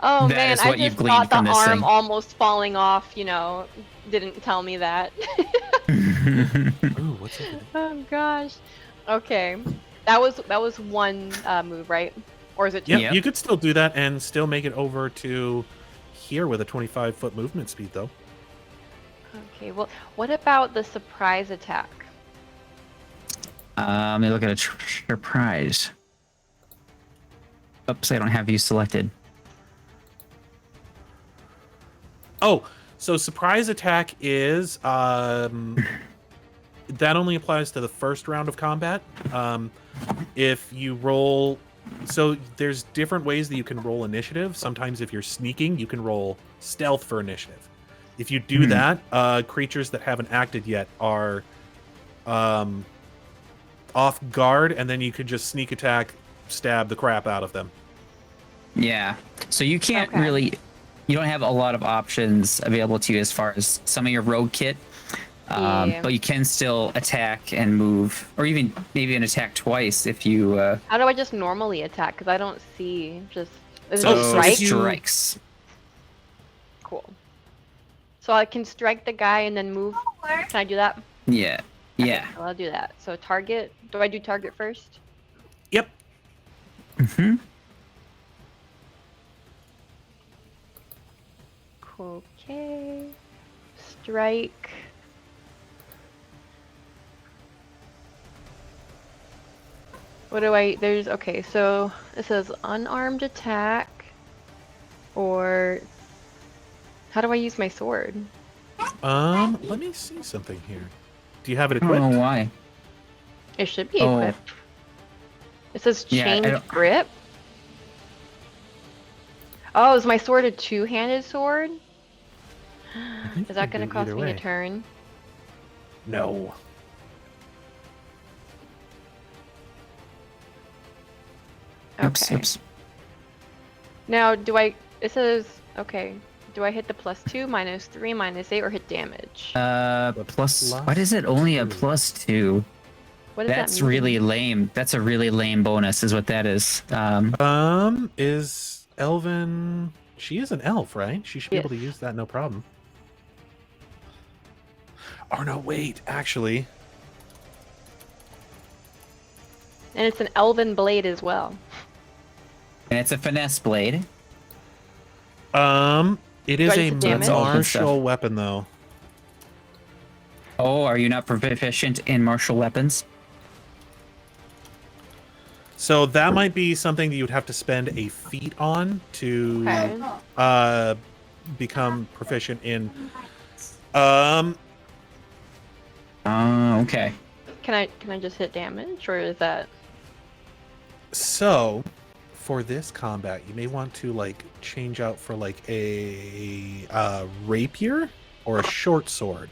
Oh That man, is I what you've just gleaned thought the from this arm thing. almost falling off, didn't tell me that. Ooh, what's it? Oh gosh. Okay. That was one move, right? Or is it two? Yeah, Yep. you could still do that and still make it over to here with a 25-foot movement speed, though. Okay, well, what about the surprise attack? Let me look at a surprise. Oops, I don't have you selected. Oh, so surprise attack is that only applies to the first round of combat. If you roll, so there's different ways that you can roll initiative. Sometimes if you're sneaking, you can roll stealth for initiative. If you do that, creatures that haven't acted yet are off guard, and then you could just sneak attack, stab the crap out of them. Yeah. So you can't Okay. really, you don't have a lot of options available to you as far as some of your rogue kit. Yeah. But you can still attack and move, or even maybe an attack twice if you. How do I just normally attack? Because I don't see just. Is it So- just so strike? if you- strikes. Cool. So I can strike the guy and then move. Can I do that? Yeah. Yeah. Okay, well, I'll do that. So target. Do I do target first? Yep. Mm-hmm. Okay. Strike. What do I, okay, so it says unarmed attack, or how do I use my sword? Let me see something here. Do you have it I don't equipped? know why. It should be Oh. equipped. It says Yeah, I chained don't- grip. Oh, is my sword a two-handed sword? I think Is that you gonna can do cost either me a way. turn? No. Oops, Okay. oops. Now, it says, okay, do I hit the +2, -3, -8, or hit damage? Plus. plus Why is it only a two. +2? What does That's that mean? really lame. That's a really lame bonus, is what that is. Is Elvin? She is an elf, right? She should be able to Yes. use that no problem. Oh no, wait, actually. And it's an elven blade as well. And it's a finesse blade. It is I a use the damage? martial weapon though. Oh, are you not proficient in martial weapons? So that might be something that you would have to spend a feat on to Okay. become proficient in. Oh, okay. Can I just hit damage, or is that? So for this combat, you may want to like change out for like a rapier or a short sword,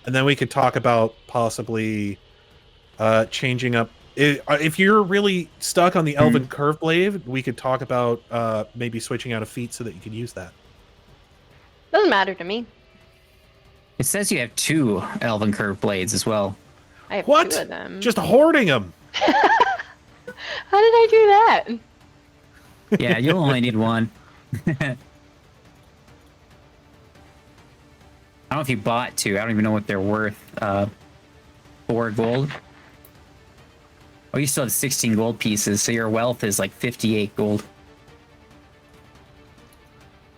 and then we could talk about possibly changing up If you're really stuck on the Elven Curve Blade, we could talk about maybe switching out a feat so that you can use that. Doesn't matter to me. It says you have 2 Elven Curve Blades as well. I have What? 2 of them. Just hoarding them. How did I do that? Yeah, you'll only need 1. I don't know if you bought 2. I don't even know what they're worth. 4 gold. Oh, you still have 16 gold pieces, so your wealth is like 58 gold.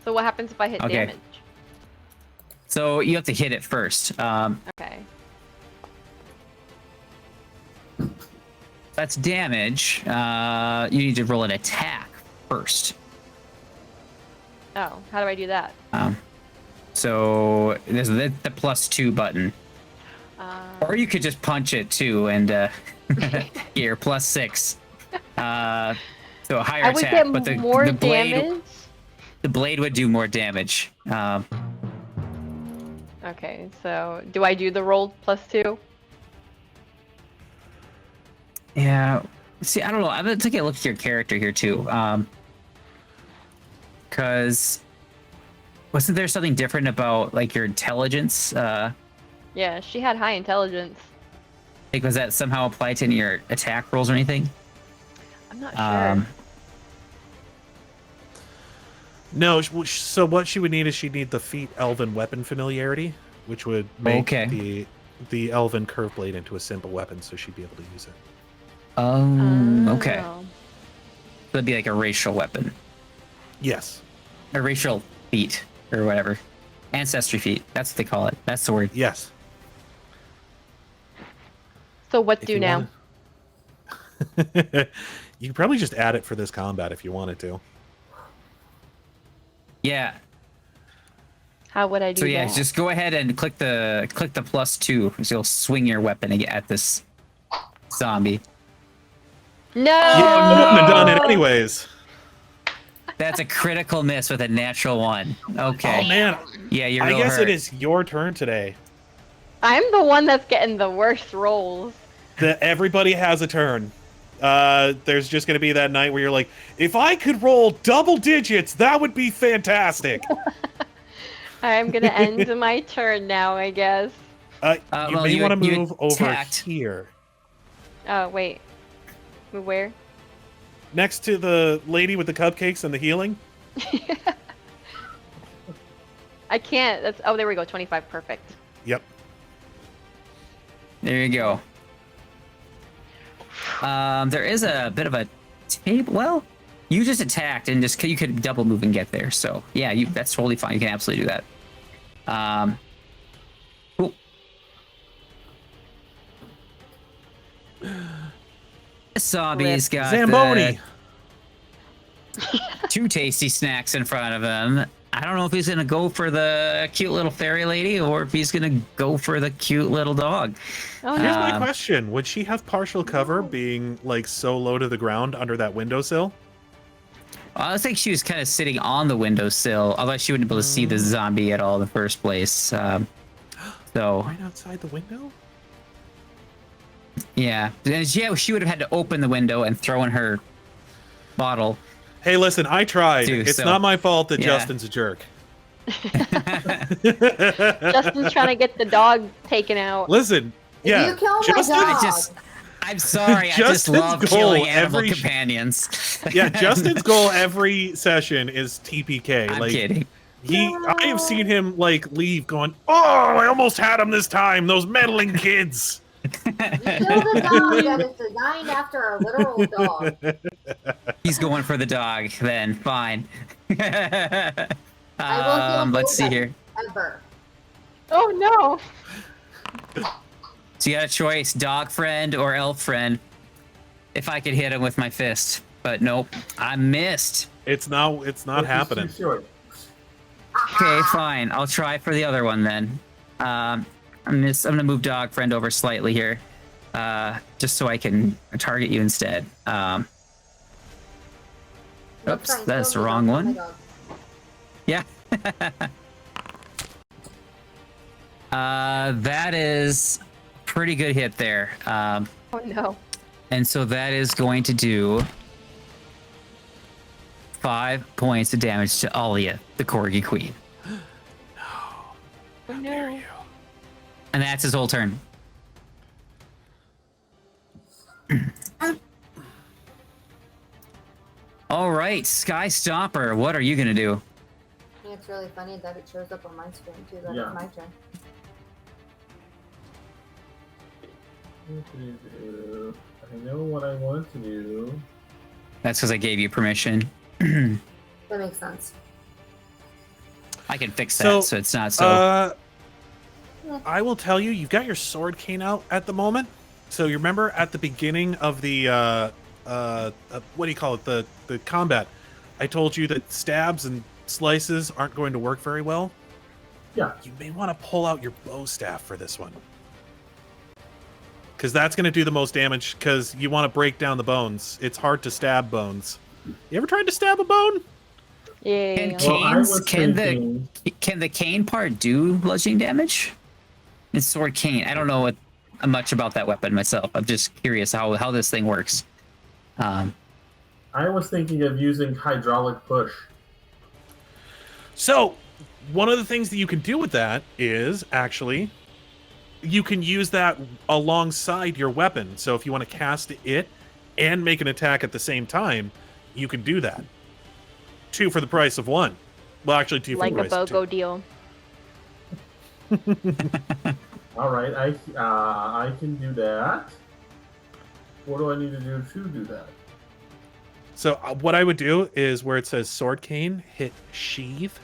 So what happens if I hit Okay. damage? So you have to hit it first. Okay. That's damage. You need to roll an attack first. Oh, how do I do that? So there's the +2 button. Or you could just punch it too and here, +6. So a higher I would attack, get but the more blade, damage. the blade would do more damage. Okay, so do I do the roll +2? Yeah. See, I don't know. I'm gonna take a look at your character here too. Because wasn't there something different about like your intelligence? Yeah, she had high intelligence. Like, was that somehow applied to any of your attack rolls or anything? I'm not sure. No, so what she would need is she'd need the feat Elven Weapon Familiarity, which would make the Elven Curve Blade into a simple weapon, so she'd be able to use it. Okay. Oh. That'd be like a racial weapon. Yes. A racial feat, or whatever. Ancestry feat. That's what they call it. That's the word. Yes. So what If do you now? wanted- You could probably just add it for this combat if you wanted to. Yeah. How would I do So yeah, that? just go ahead and click the +2, so you'll swing your weapon at this zombie. No! You wouldn't have done it anyways. That's a critical miss with a natural 1. Okay. Oh man, Yeah, you're I real guess hurt. it is your turn today. I'm the one that's getting the worst rolls. Everybody has a turn. There's just going to be that night where you're like, if I could roll double digits, that would be fantastic. I'm gonna end my turn now, I guess. You well, may you- want to you move over attacked. here. Oh, wait. Move where? Next to the lady with the cupcakes and the healing. I can't. That's. Oh, there we go. 25. Perfect. Yep. There you go. There is a bit of a table. Well, you just attacked and just you could double move and get there. So yeah, that's totally fine. You can absolutely do that. Cool. This zombie's got Zamboni. 2 tasty snacks in front of him. I don't know if he's gonna go for the cute little fairy lady or if he's gonna go for the cute little dog. Oh Here's no. my question: would she have partial cover, being like so low to the ground under that windowsill? I think she was kind of sitting on the windowsill, otherwise she wouldn't be able to see the zombie at all in the first place. So Right outside the window? yeah, she would have had to open the window and throw in her bottle. Hey, listen, I tried. It's so- not my fault that yeah. Justin's a jerk. Justin's trying to get the dog taken out. Listen, yeah, You killed my Justin, dog. I'm sorry, I just Justin's love goal killing animal every- companions. yeah, Justin's goal every session is TPK. I'm like kidding. I have seen him like leave, going, "Oh, I almost had him this time. Those meddling kids." You killed a dog that is designed after a literal dog. He's going for the dog, then fine. I will kill Let's see both here. ever. Oh no. So you got a choice, dog friend or elf friend. If I could hit him with my fist, but nope, I missed. It's not happening. Too short. Okay, fine. I'll try for the other one then. I'm gonna move dog friend over slightly here, just so I can target you instead. Oops, Fine, that's the kill me, wrong don't kill one. my dog. Yeah. That is a pretty good hit there. Oh no. And so that is going to do 5 points of damage to Alya, the Corgi Queen. Oh, no. And that's his whole turn. All right, Skye Stomper, what are you going to do? I think it's really funny that it shows up on my screen too. That Yeah. it's my turn. I know what I want to do. That's because I gave you permission. That makes sense. I can fix that so it's not so... I will tell you, you've got your sword cane out at the moment. So you remember at the beginning of the what do you call it, the combat, I told you that stabs and slices aren't going to work very well. Yeah. You may want to pull out your bow staff for this one, because that's going to do the most damage, because you want to break down the bones. It's hard to stab bones. You ever tried to stab a bone? Yeah. Can Well, I canes, was can thinking- the cane part do bludgeoning damage? It's sword cane. I don't know much about that weapon myself. I'm just curious how this thing works. I was thinking of using hydraulic push. So, one of the things that you can do with that is actually you can use that alongside your weapon. So if you want to cast it and make an attack at the same time, you can do that. 2 for the price of 1. Well, actually 2 for Like the a price of 2. BOGO deal. All right, I can do that. What do I need to do that? So what I would do is where it says sword cane, hit sheath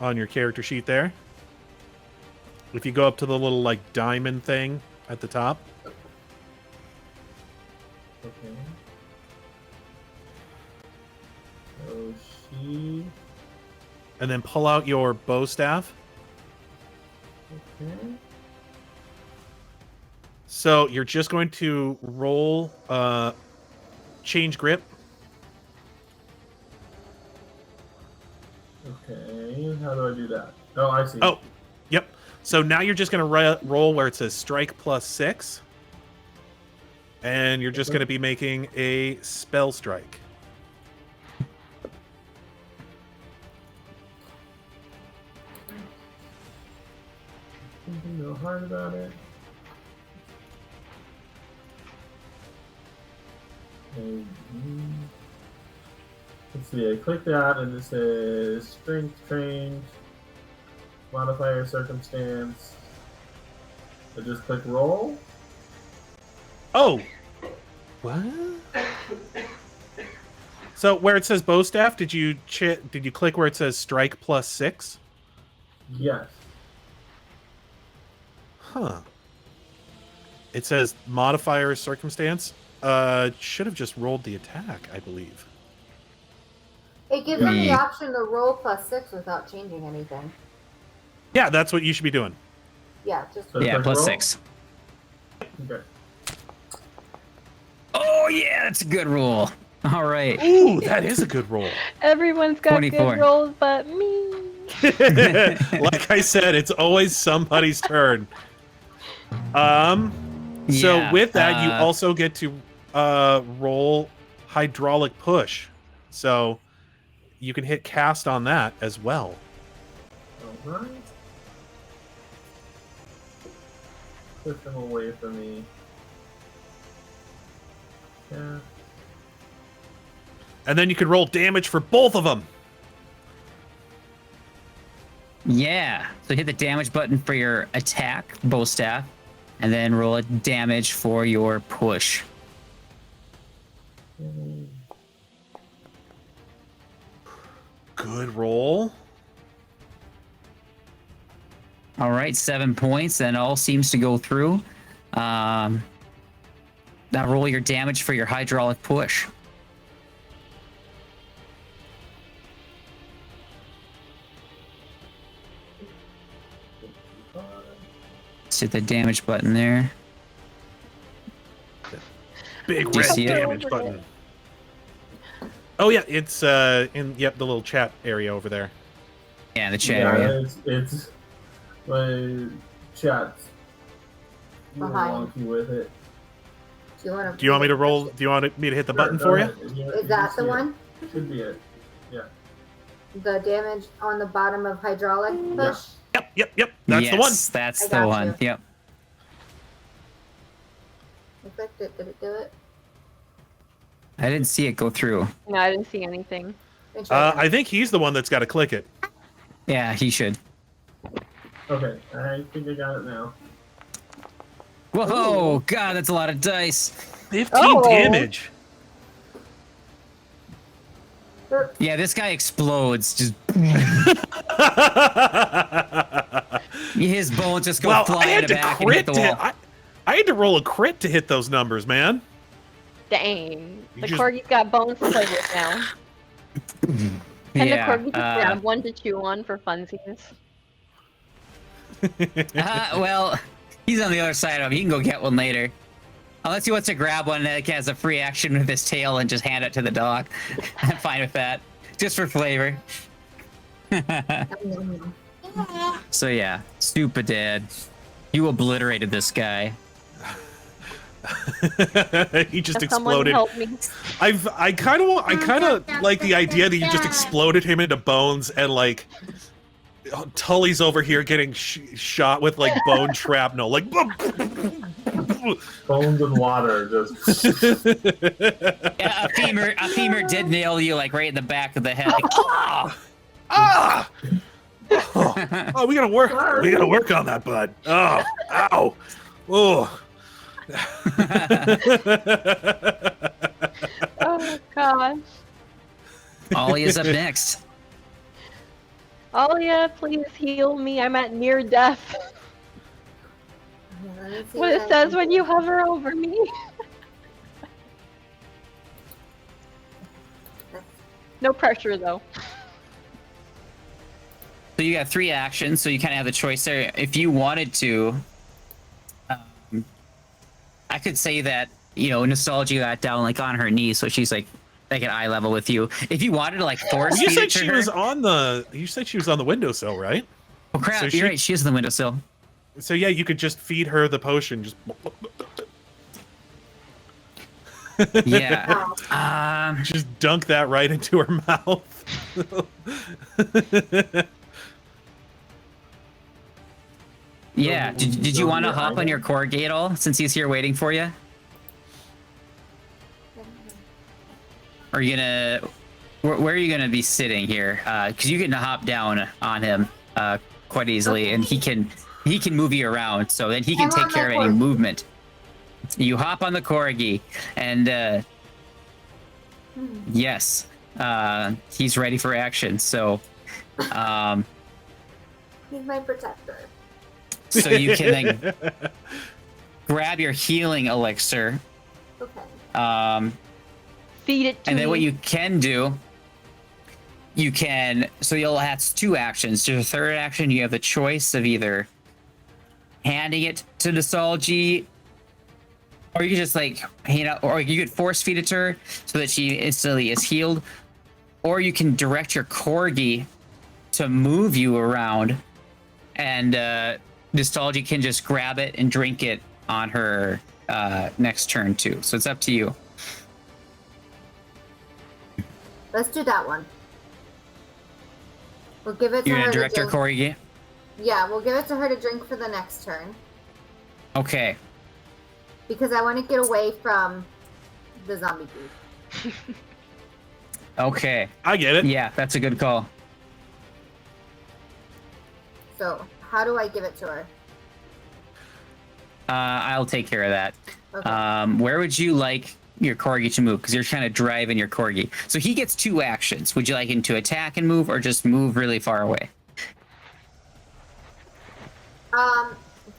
on your character sheet there. If you go up to the little like diamond thing at the top, Okay. So she. and then pull out your bow staff. Okay. So you're just going to roll change grip. Okay. How do I do that? Oh, I see. Oh, yep. So now you're just going to roll where it says strike +6. And you're just going to be making a spell strike. Thinking real hard about it. Okay. Let's see, I click that and it says strength trained, modifier circumstance. I just click roll. Oh! What? So where it says bow staff, did you click where it says strike +6? Yes. Huh. It says modifier circumstance. Should have just rolled the attack, I believe. It gives them the Me. option to roll +6 without changing anything. Yeah, that's what you should be doing. Yeah, just So Yeah, click roll. +6. Okay. Oh yeah, that's a good roll. All right. Ooh, that is a good roll. Everyone's got 24. good rolls but me. Like I said, it's always somebody's turn. So Yeah, with that, you also get to roll hydraulic push. So you can hit cast on that as well. All right. Push them away from me. Yeah. And then you can roll damage for both of them. Yeah. So hit the damage button for your attack, bow staff, and then roll a damage for your push. Good roll. All right, 7 points. That all seems to go through. Now roll your damage for your hydraulic push. Let's hit the damage button there. Big Do you red see it? damage button. Oh yeah, it's in the little chat area over there. Yeah, the chat Yeah, area. it's my chat. Behind. wonky with it. Do you want Do you want me to roll? Do you want me to hit the button for you? Is that the one? Should be it. The damage on the bottom of hydraulic push? Yep. That's the one. That's I the got one. you. Yep. Clicked it. Did it do it? I didn't see it go through. No, I didn't see anything. I think he's the one that's got to click it. Yeah, he should. Okay, I think I got it now. Whoa, God, that's a lot of dice. 15 damage. Yeah, this guy explodes. Just his bones just go flying back and hit the wall. I had to roll a crit to hit those numbers, man. Dang. The just- corgi's got bones to play with now. Can the corgi just uh, grab one to chew on for funsies? Well, he's on the other side of him. He can go get one later. Unless he wants to grab one that has a free action with his tail and just hand it to the dog. I'm fine with that. Just for flavor. So yeah, stupid dad. You obliterated this guy. He just Can someone exploded. help me? I kind of like the idea that you just exploded him into bones, and like Tully's over here getting shot with like bone shrapnel, like Bones and water just. Yeah, a femur did nail you like right in the back of the head. Like, oh, we gotta work. We gotta work on that, bud. Oh, ow, oh. Oh gosh. Alya's up next. Alya, please heal me. I'm at near death. What it says when you hover over me. No pressure though. So you got 3 actions, so you kind of have the choice there. If you wanted to, I could say that, you know, Nostalgi got down like on her knees, so she's like at eye level with you. If you wanted to like force You feed said it to she her, was on the. You said she was on the windowsill, right? oh crap, so you're right, she is on the windowsill. So yeah, you could just feed her the potion. Just. Yeah. Just dunk that right into her mouth. Yeah. Did you want to hop on your corgi at all since he's here waiting for you? Or are you gonna? Where are you gonna be sitting here? Because you can hop down on him quite easily, and he can move you around. So then he can take care of any movement. You hop on the corgi, and yes, he's ready for action. So, He's my protector. so you can then grab your healing elixir. Okay. Feed it to And then me. what you can do, so you'll have 2 actions. There's a third action. You have the choice of either handing it to Nostalgi, or you could just like hand out, or you could force feed it to her so that she instantly is healed, or you can direct your corgi to move you around, and Nostalgi can just grab it and drink it on her next turn too. So it's up to you. Let's do that one. We'll give it to You're her gonna to direct your drink. corgi? Yeah, we'll give it to her to drink for the next turn. Okay. Because I want to get away from the zombie dude. Okay. I get it. Yeah, that's a good call. So, how do I give it to her? I'll take care of that. Okay. Where would you like your corgi to move? Because you're trying to drive in your corgi. So he gets 2 actions. Would you like him to attack and move, or just move really far away?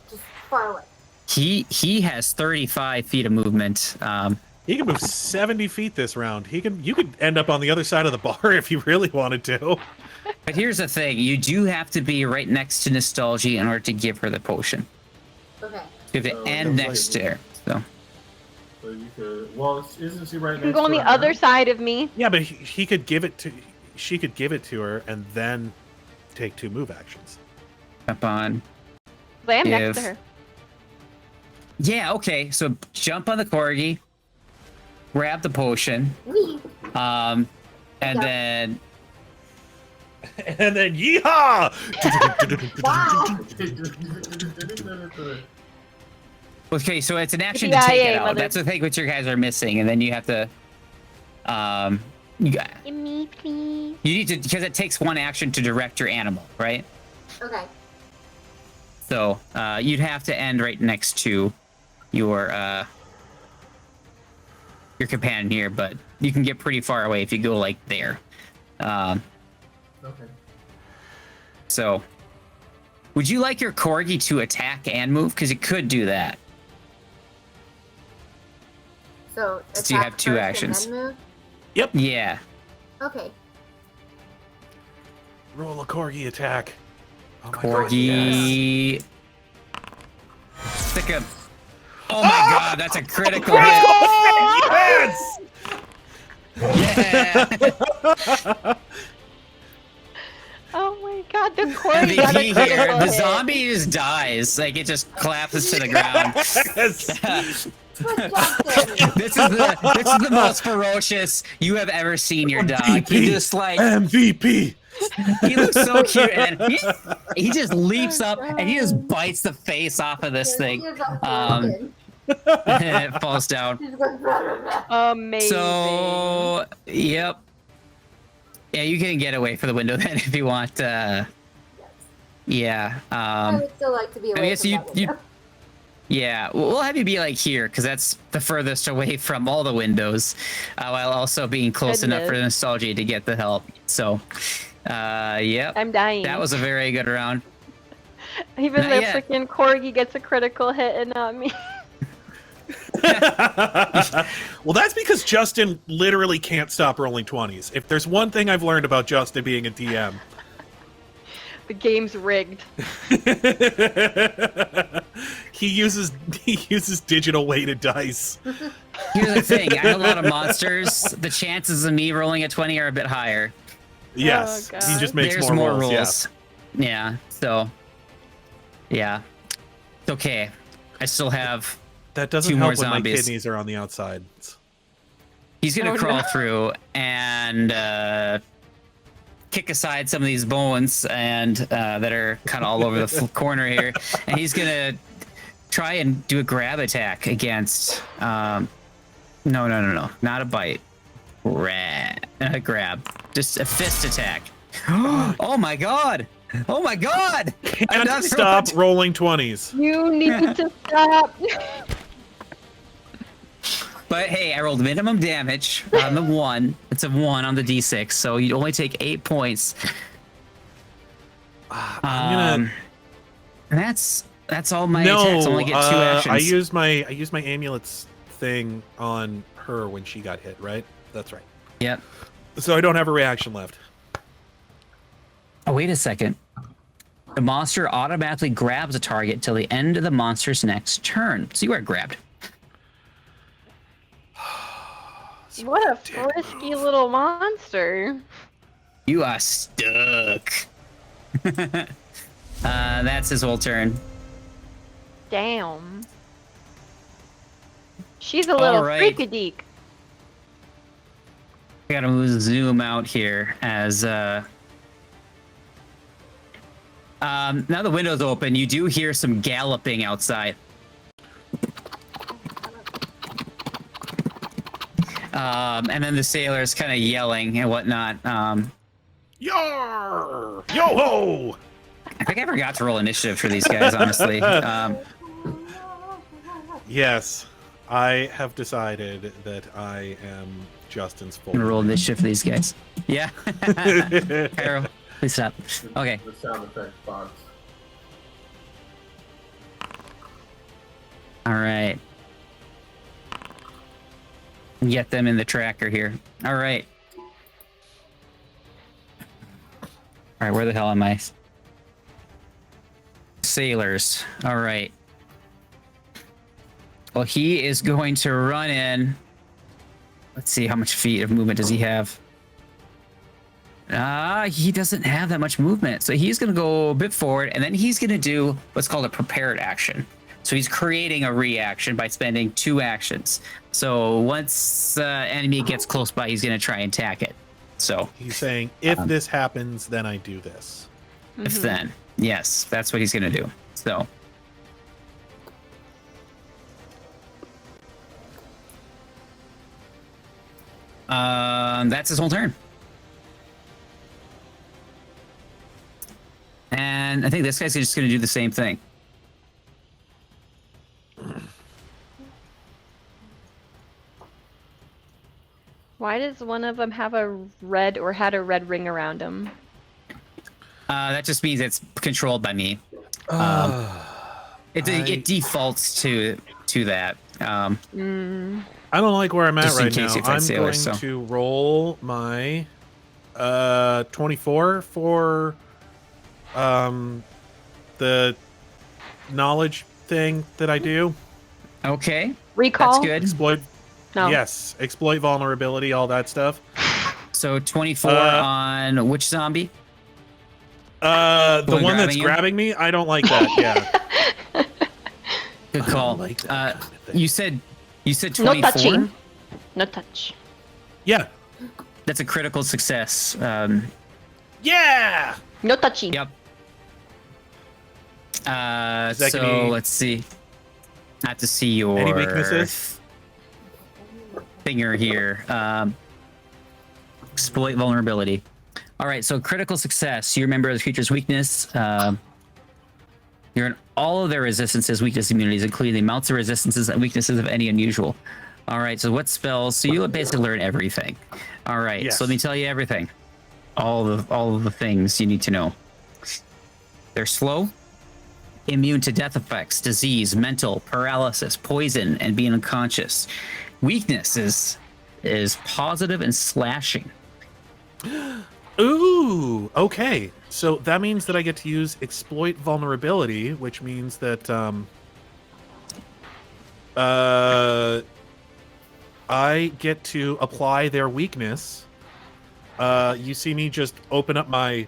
Just far away. He has 35 feet of movement. He can move 70 feet this round. You could end up on the other side of the bar if you really wanted to. But here's the thing: you do have to be right next to Nostalgi in order to give her the potion. Okay. You have to end next to her. So So you could. Well, isn't she right You can next go on to the her other now? side of me. Yeah, but he could give it to. She could give it to her and then take 2 move actions. up on. I am If- next to her. Yeah, okay. So jump on the corgi, grab the potion, Wee. and Yeah. then And then yeehaw! Wow. okay, so it's an action to take it Yippee-ki-yay, out. mother. That's the thing what you guys are missing, and then you have to you got Give me, please. you need to because it takes one action to direct your animal, right? Okay. So you'd have to end right next to your companion here, but you can get pretty far away if you go like there. Okay. So would you like your corgi to attack and move? Because it could do that. So So you have attack two first and actions. then move? Yeah. Okay. Roll a corgi attack. Oh my God, yes. Corgi. Stick him. Oh my god, that's a critical hit. Yes! Yeah. Oh my god, the MVP corgi got a here. critical The hit. zombie just dies. Like it just collapses to the ground. Yes! This is the most ferocious you have ever seen your dog. He just like MVP. he looks so cute and he just leaps up and he just bites the face off of this thing. It falls down. Amazing. So, yep. Yeah, you can get away for the window then if you want. Yeah. I would still like to be away I guess from you that window. yeah, we'll have you be like here because that's the furthest away from all the windows, while also being close enough for Nostalgi to get the help. So, yep. I'm dying. That was a very good round. Even Not the yet. freaking corgi gets a critical hit and not me. Well, that's because Justin literally can't stop rolling 20s. If there's one thing I've learned about Justin being a DM, The game's rigged. he uses digital weighted dice. Here's the thing: I have a lot of monsters. The chances of me rolling a 20 are a bit higher. Yes, God. he just makes There's more more rolls. rules. Yeah. So, yeah, it's okay. I still have. That doesn't Two more help when my zombies. kidneys are on the outside. He's gonna Oh, crawl no. through and kick aside some of these bones and that are kind of all over the corner here, and he's gonna try and do a grab attack against. No, not a bite. Grab. Just a fist attack. Oh my god! Oh my god! I'm And not stop rolling 20s. You need to stop. But hey, I rolled minimum damage on the 1. It's a 1 on the d6, so you'd only take 8 points. I'm And that's all my gonna attacks. I only get 2 actions. I used my amulets thing on her when she got hit. Right? That's right. Yep. So I don't have a reaction left. Oh, wait a second. The monster automatically grabs a target till the end of the monster's next turn. So you are grabbed. What a frisky little monster. You are stuck. That's his whole turn. Damn. She's a little Alright. freakadeek. I gotta zoom out here as now the window's open. You do hear some galloping outside. And then the sailors kind of yelling and whatnot. Yar! Yo ho! I think I forgot to roll initiative for these guys, honestly. Yes, I have decided that I am Justin's full. I'm gonna roll initiative for these guys. Yeah. Arrow, please stop. Okay. The sound effect box. All right. Get them in the tracker here. All right. All right, where the hell am I? Sailors. All right. Well, he is going to run in. Let's see, how much feet of movement does he have? He doesn't have that much movement. So he's going to go a bit forward, and then he's going to do what's called a prepared action. So he's creating a reaction by spending 2 actions. So once enemy gets close by, he's going to try and attack it. So He's saying, if this happens, then I do this. if then, yes, that's what he's going to do. So that's his whole turn. And I think this guy's just going to do the same thing. Why does one of them have a red or had a red ring around him? That just means it's controlled by me. It defaults to that. I don't like where I'm at Just in right case now. you fight I'm sailors, going so. to roll my 24 for the knowledge thing that I do. Okay, Recall? that's good. Exploit. No. Yes, exploit vulnerability, all that stuff. So 24 on which zombie? The One one that's grabbing you? grabbing me, I don't like that. Yeah. Good call. like that kind of thing. You said No 24. touching. No touch. Yeah. That's a critical success. Yeah. No touching. Yep. that So gonna be- let's see. I have to see your Any weaknesses? finger here. Exploit vulnerability. All right, so critical success. You remember the creature's weakness. You're in all of their resistances, weakness, immunities, including the amounts of resistances and weaknesses of any unusual. All right, so what spells? So you'll basically learn everything. All right, Yes. so let me tell you everything. All of the things you need to know. They're slow, immune to death effects, disease, mental, paralysis, poison, and being unconscious. Weakness is positive and slashing. Ooh. Okay. So that means that I get to use exploit vulnerability, which means that I get to apply their weakness. You see me just open up my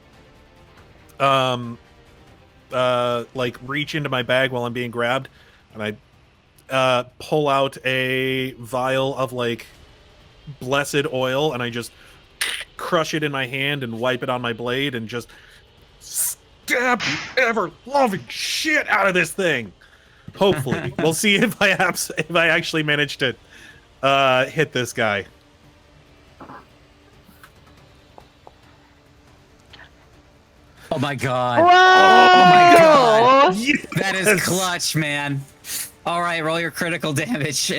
like reach into my bag while I'm being grabbed, and I pull out a vial of like blessed oil, and I just crush it in my hand and wipe it on my blade and just stab the ever loving shit out of this thing. Hopefully, we'll see if I actually manage to hit this guy. Oh my god. Whoa! Oh my god. Yes! That is clutch, man. All right, roll your critical damage.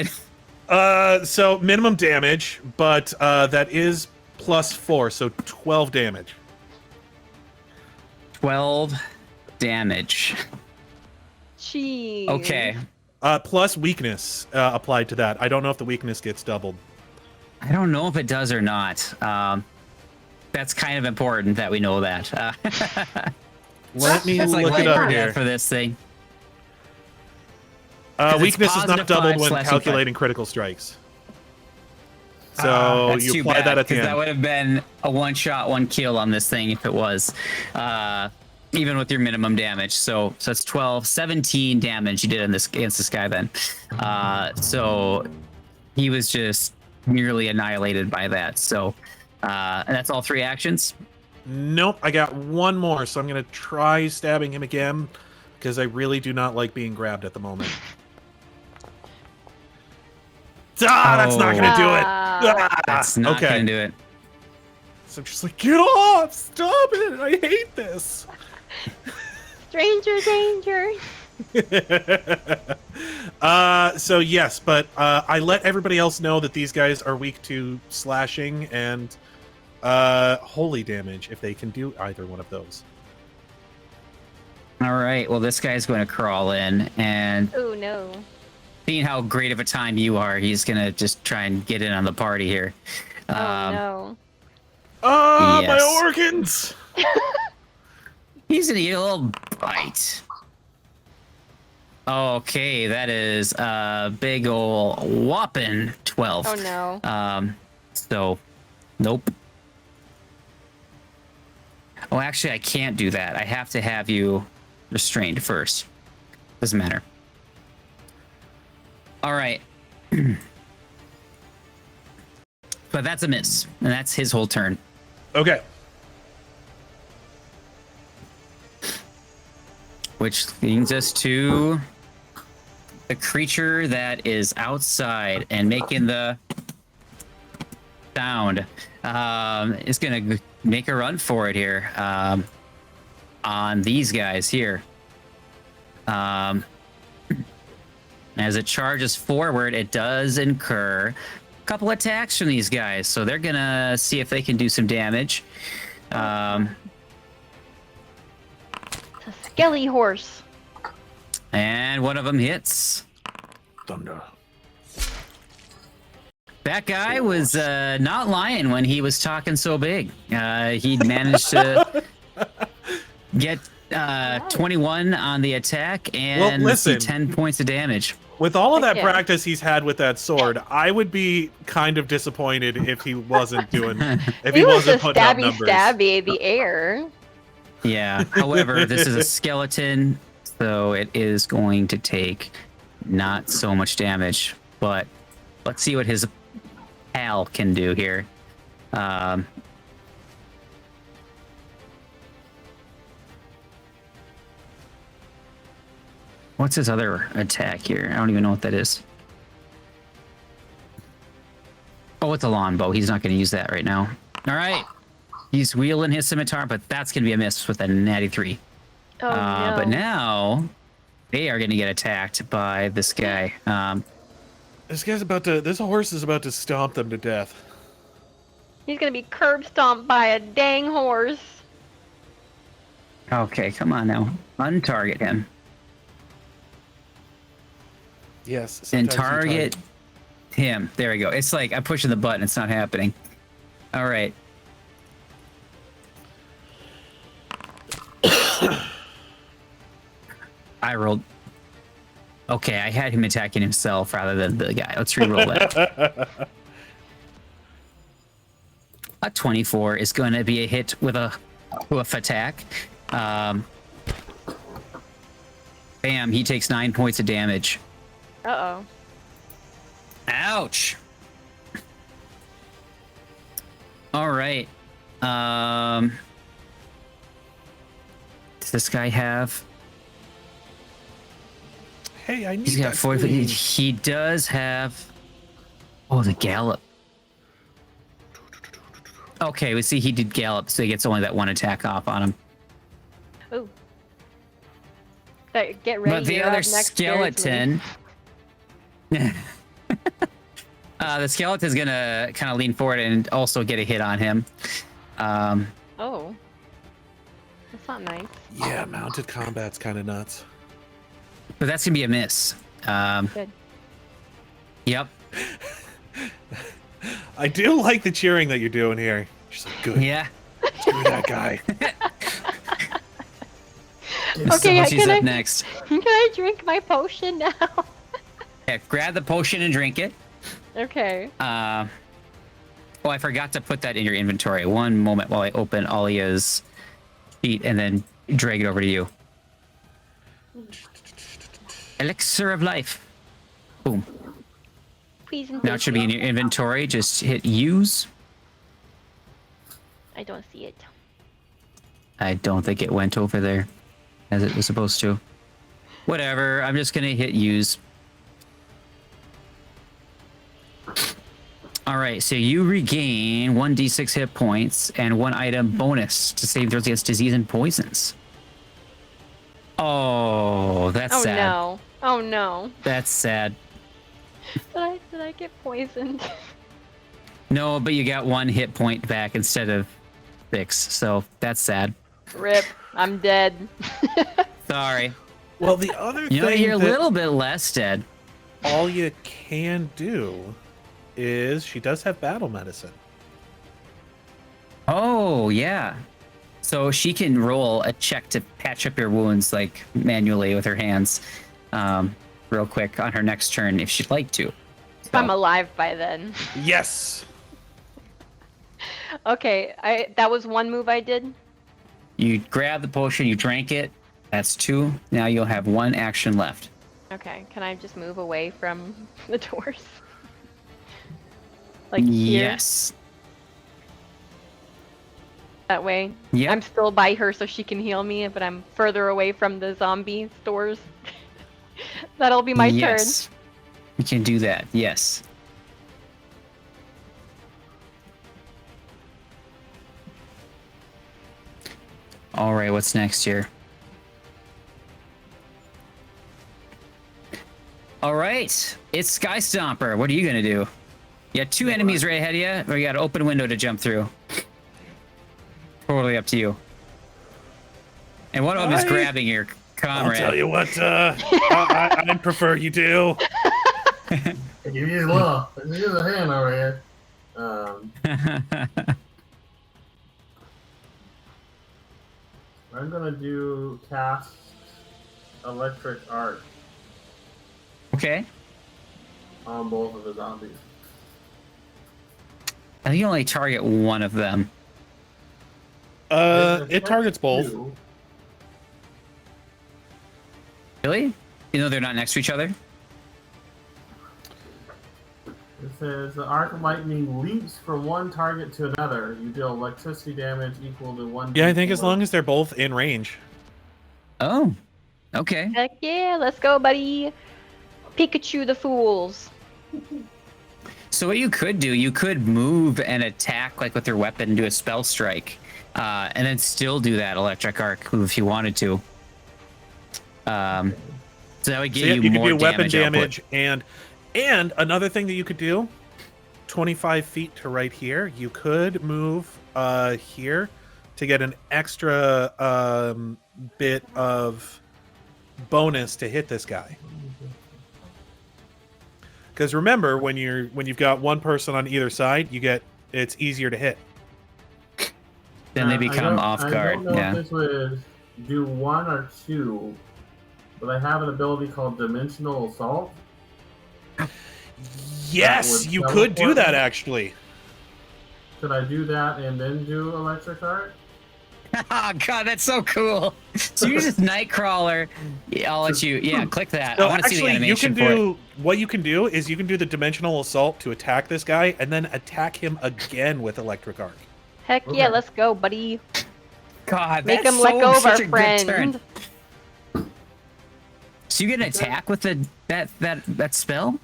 So minimum damage, but that is +4, so 12 damage. 12 damage. Jeez. Okay. Plus weakness applied to that. I don't know if the weakness gets doubled. I don't know if it does or not. That's kind of important that we know that. Let me That's like look it life or up death here. for this thing. 'Cause it's Weakness is not positive doubled 5 when slashing calculating critical strikes. So That's you too apply bad, that at the 'cause end. that would have been a one-shot, one kill on this thing if it was. Even with your minimum damage. So it's 12, 17 damage you did in this against this guy then. So he was just nearly annihilated by that. So and that's all 3 actions. Nope, I got one more, so I'm going to try stabbing him again, because I really do not like being grabbed at the moment. That's not going to do it! Ah, That's not okay. gonna do it. So I'm just like, get off! Stop it! I hate this! Stranger danger. So yes, but I let everybody else know that these guys are weak to slashing and holy damage if they can do either one of those. All right. Well, this guy's going to crawl in, and Oh no. seeing how great of a time you are, he's going to just try and get in on the party here. Oh no. Ah, Yes. my organs! He's going to eat a little bite. Okay, that is a big ol' whopping 12. Oh no. So, nope. Oh, actually, I can't do that. I have to have you restrained first. Doesn't matter. All right. But that's a miss, and that's his whole turn. Okay. Which brings us to the creature that is outside and making the sound. Is going to make a run for it here on these guys here. As it charges forward, it does incur a couple attacks from these guys. So they're going to see if they can do some damage. It's a skelly horse. And one of them hits. Thunder. That guy was not lying when he was talking so big. He managed to get 21 on the attack and listen. 10 points of damage. With all of that Yeah. practice he's had with that sword, I would be kind of disappointed if he wasn't doing, if he He was wasn't just putting up stabby, numbers. stabby the air. Yeah. However, this is a skeleton, so it is going to take not so much damage. But let's see what his pal can do here. What's his other attack here? I don't even know what that is. Oh, it's a longbow. He's not going to use that right now. All right. He's wheeling his scimitar, but that's going to be a miss with a natty 3. Oh no. But now they are going to get attacked by this guy. This horse is about to stomp them to death. He's gonna be curb stomped by a dang horse. Okay, come on now. Untarget him. Yes. And sometimes you target him. There we go. It's like I'm pushing the button. It's not happening. All right. I rolled. Okay, I had him attacking himself rather than the guy. Let's re-roll that. A 24 is going to be a hit with a hoof attack. Bam, he takes 9 points of damage. Uh-oh. Ouch. All right. Does this guy have... Hey, I need He's got that 4. queen. He does have... Oh, the gallop. Okay, we see he did gallop, so he gets only that one attack off on him. Ooh. Get ready. But the you're other up next, skeleton... the skeleton's gonna kind of lean forward and also get a hit on him. Oh. That's not nice. Yeah, mounted combat's kind of nuts. But that's gonna be a miss. Good. Yep. I do like the cheering that you're doing here. Just like, good. Yeah. Screw that guy. Okay, So she's can up I- next. Can I drink my potion now? Okay, grab the potion and drink it. Okay. Oh, I forgot to put that in your inventory. One moment while I open Alya's sheet and then drag it over to you. Elixir of life. Boom. Please and Now it thank should be in you. your inventory. Just hit use. I don't see it. I don't think it went over there as it was supposed to. Whatever. I'm just going to hit use. All right. So you regain 1d6 hit points and 1 item bonus to save throws against disease and poisons. Oh, that's Oh sad. no. Oh no. That's sad. Did I get poisoned? No, but you got 1 hit point back instead of 6. So that's sad. Rip. I'm dead. Sorry. Well, the other You know, thing you're a that little bit less dead. all you can do is she does have battle medicine. Oh, yeah. So she can roll a check to patch up your wounds, like, manually with her hands, real quick on her next turn if she'd like to. So, I'm alive by then. Yes. Okay, that was one move I did. you grab the potion, you drank it. That's 2. Now you'll have 1 action left. Okay, can I just move away from the doors? Like here? Yes. That way? Yep. I'm still by her so she can heal me, but I'm further away from the zombie stores. That'll be my turn. Yes. You can do that. Yes. All right, what's next here? All right, it's Skye Stomper. What are you gonna do? You got two enemies right ahead of you, or you got an open window to jump through. Totally up to you. And one of them is grabbing your comrade. I'll tell you what, I prefer you do. You use law. You use a hand over here. I'm gonna do cast electric arc Okay. on both of the zombies. I think you only target one of them. It targets both. Two. Really? You know they're not next to each other? It says the arc of lightning leaps from one target to another. You deal electricity damage equal to 1. Yeah, I think as long as they're both in range. Oh. Okay. Heck yeah, let's go, buddy. Pikachu the fools. So what you could do, you could move and attack like with your weapon and do a spell strike. And then still do that electric arc move if you wanted to. So that would give you more could do weapon damage damage and another thing that you could do, 25 feet to right here, you could move here to get an extra bit of bonus to hit this guy. Because remember, when you've got one person on either side, it's easier to hit. Then they become off guard. I don't know Yeah. if this would do 1 or 2, but I have an ability called Dimensional Assault. Yes, would you could do teleport that me? actually. Could I do that and then do electric arc? Oh god, that's so cool. So you're just Nightcrawler. Yeah, I'll let you. Yeah, click that. I So want to see the actually, you animation can for it. do what you can do is you can do the dimensional assault to attack this guy, and then attack him again with electric arc. Heck yeah, Okay. let's go, buddy. God, Make that's him let go of such our a good friend. turn. So you get an attack with that spell?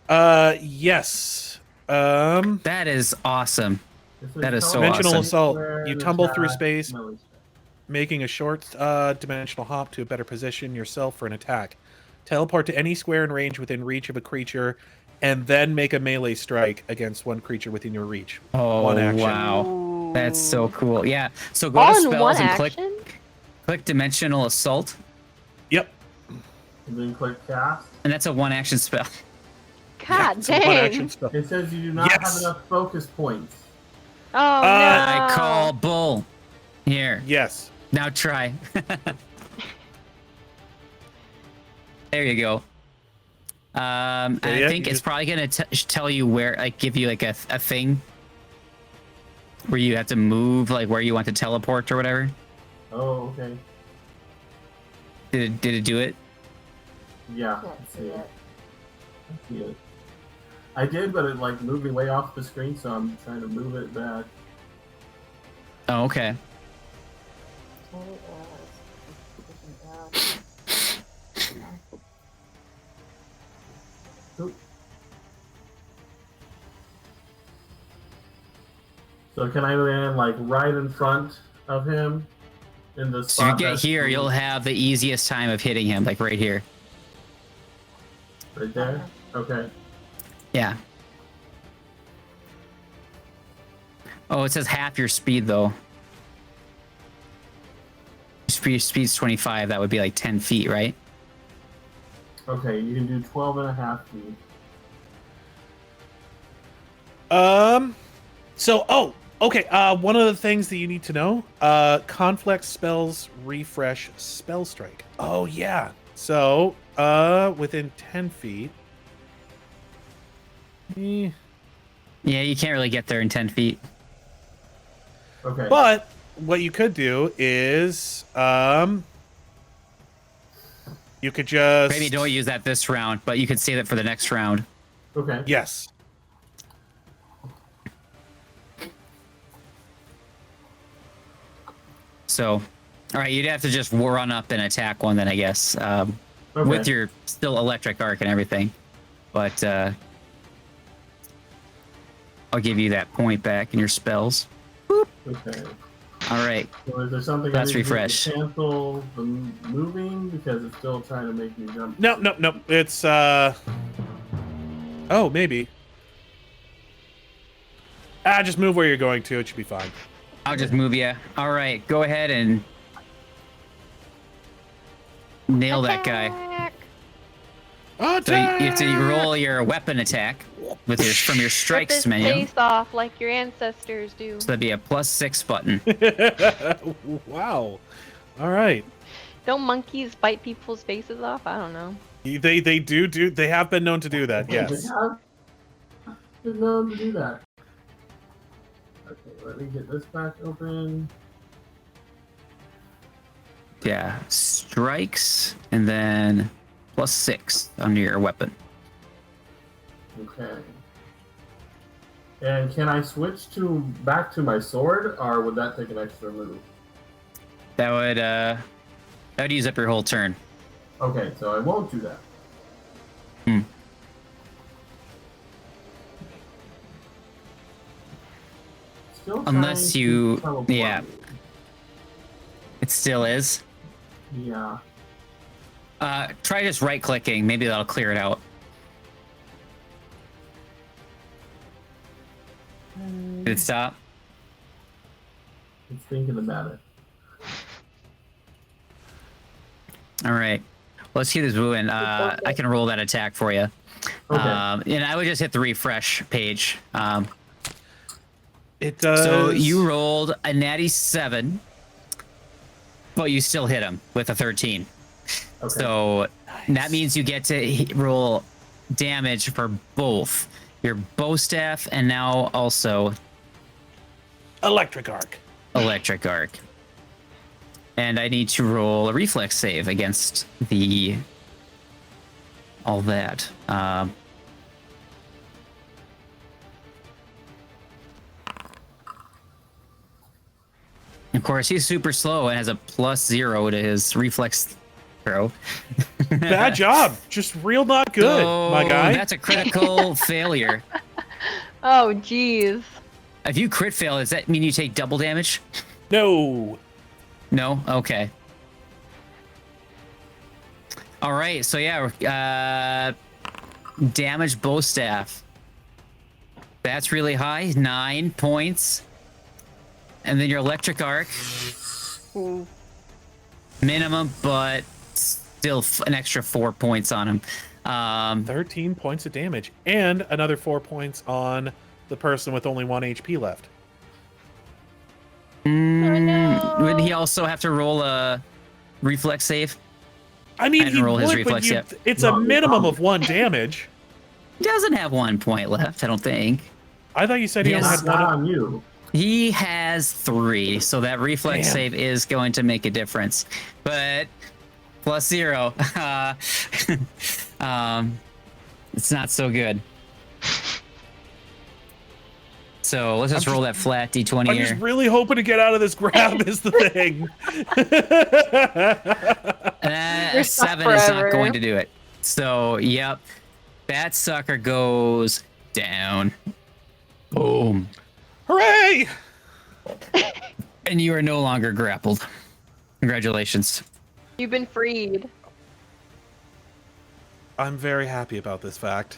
Yes. That is awesome. This is That is so Dimensional awesome. assault. Square You and tumble through attack, space, melee strike. making a short dimensional hop to a better position yourself for an attack. Teleport to any square in range within reach of a creature, and then make a melee strike against one creature within your reach. Oh, One action. wow. That's so cool. Yeah. So go All to in spells one and action? click Dimensional Assault, Yep. And then click cast. and that's a one action spell. God It's a one dang. action spell. It says you do not Yes. have enough focus points. Oh I no. call bull. Here. Yes. Now try. There you go. And So, I yeah, think you it's just- probably gonna tell you where, like, give you like a thing where you have to move, like where you want to teleport or whatever. Oh, okay. Did it do it? Yeah. Can't I see it. I see it. I did, but it like moved me way off the screen, so I'm trying to move it back. Oh, okay. Oop. So can I land like right in front of him in the So spot? if you get that's here, you'll have the easiest time of hitting him, like right here. right there. Okay. Yeah. Oh, it says half your speed though. Speed's 25. That would be like 10 feet, right? Okay, you can do 12 and a half feet. Okay. One of the things that you need to know, conflict spells refresh spell strike. Oh yeah. So, within 10 feet. Yeah, you can't really get there in 10 feet. Okay. But what you could do is, you You could just Maybe don't use that this round, but you could save it for the next round. Okay. Yes. So, all right, you'd have to just run up and attack one then, I guess, with your still electric arc and everything. But I'll give you that point back in your spells. Boop. Okay. All right. So is there something Let's I need refresh. to cancel the moving because it's still trying to make me jump? No. It's oh, maybe. Just move where you're going to. It should be fine. I'll just move you. All right, go ahead and nail that guy. Attack. So you have to roll your weapon attack with from your Rip strikes his menu. face off like your ancestors do. So that'd be a +6 button. Wow. All right. Don't monkeys bite people's faces off? I don't know. They do. They have been known to do that. Yes. Been known to do that. Okay, let me get this back open. Yeah, strikes and then +6 under your weapon. Okay. And can I switch back to my sword, or would that take an extra move? That would use up your whole turn. Okay, so I won't do that. Still Unless trying you- to teleport yeah. me. It still is. Yeah. Try just right-clicking. Maybe that'll clear it out. Did it stop? It's thinking about it. All right. Let's keep this moving. I can roll that attack for you. Okay. And I would just hit the refresh page. It does. So you rolled a natty 7, but you still hit him with a 13. Okay. So that means you get to roll damage for both your bow staff and now also electric arc. electric arc. And I need to roll a reflex save against all that. Of course, he's super slow and has a +0 to his reflex throw. Bad job. Just real not good, So my guy. That's a critical failure. Oh, jeez. If you crit fail, does that mean you take double damage? No. No? Okay. All right, so yeah, damage bow staff. That's really high, 9 points. And then your electric arc, Ooh. minimum, but still an extra 4 points on him. 13 points of damage and another 4 points on the person with only 1 HP left. no. Would he also have to roll a reflex save? I mean, And he roll his would, reflex, but yep. it's a minimum of 1 damage. He doesn't have 1 point left, I don't think. I thought you said he Yes. only Not, had not 1. on you. He has 3, so that reflex Damn. save is going to make a difference. But +0, it's not so good. So let's just roll that flat D20 I'm here. just really hoping to get out of this grab is the thing. You're A stuck 7 is not forever. going to do it. So, yep. That sucker goes down. Boom. Hooray! And you are no longer grappled. Congratulations. You've been freed. I'm very happy about this fact.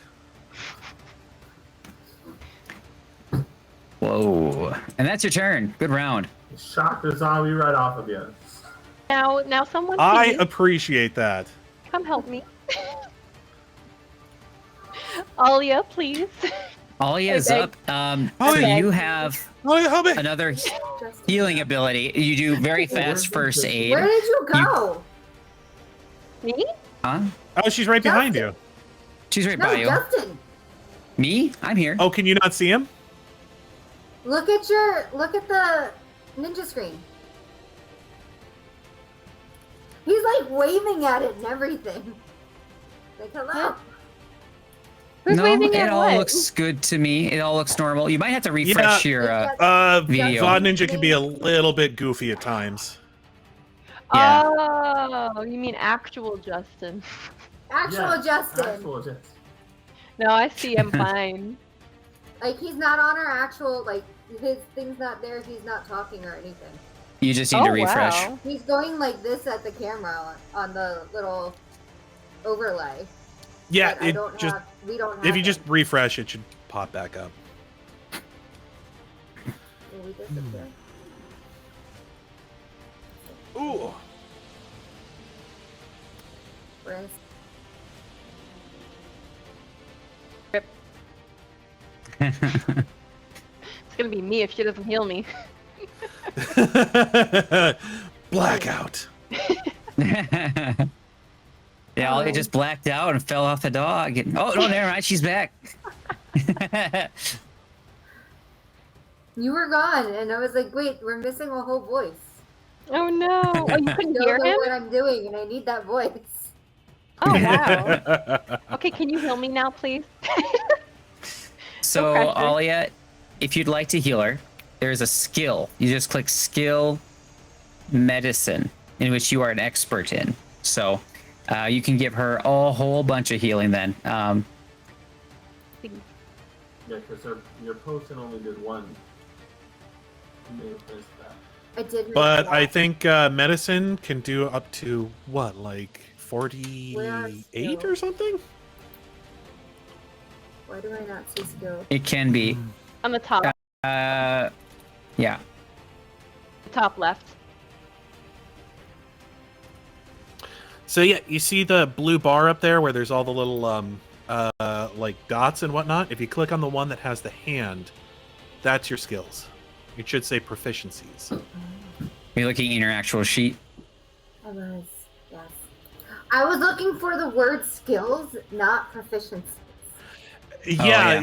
Whoa. And that's your turn. Good round. Shock the zombie right off of you. Now someone I please appreciate that. come help me. Alya, please. Alya is Okay. up. So Okay. you have Oh, help me! another Just healing ability. You do very fast first aid. Where did you go? Me? Huh? Oh, she's right behind you. She's right No, by you. Justin. Me? I'm here. Oh, can you not see him? Look at the ninja screen. He's like like waving at it and everything. Like, hello. Who's No, waving it at all what? looks good to me. It all looks normal. You might have to refresh your video. VOD Ninja can be a little bit goofy at times. Yeah. Oh, you mean actual Justin? Actual Justin. Actual Justin. No, I see him fine. Like, he's not on our actual, like, his thing's not there, he's not talking or anything. You just need to refresh. Wow. He's going like this at the camera on the little overlay. Yeah, But I don't have, we don't have if you it. just refresh, it should pop back up. Will we disappear? Ooh. Where is- It's gonna be me if she doesn't heal me. Blackout. Yeah, it just blacked out and fell off the dog. Oh, no, never mind. She's back. You were gone, and I was like, wait, we're missing a whole voice. Oh no! Oh, you couldn't I hear don't know him? what I'm doing, and I need that voice. Oh wow! Okay, can you heal me now, please? So, pressure. Alya, if you'd like to heal her, there's a skill. You just click Skill Medicine, in which you are an expert in. So, you can give her a whole bunch of healing then. Yeah, because your potion only did one. You may have missed that. I did. But I think medicine can do up to what, like 48 or something? Why do I not see skill? It can be. On the top, Yeah. top left. So yeah, you see the blue bar up there where there's all the little like dots and whatnot. If you click on the one that has the hand, that's your skills. It should say proficiencies. Are you looking in your actual sheet? I was, yes. I was looking for the word skills, not proficiency. Yeah,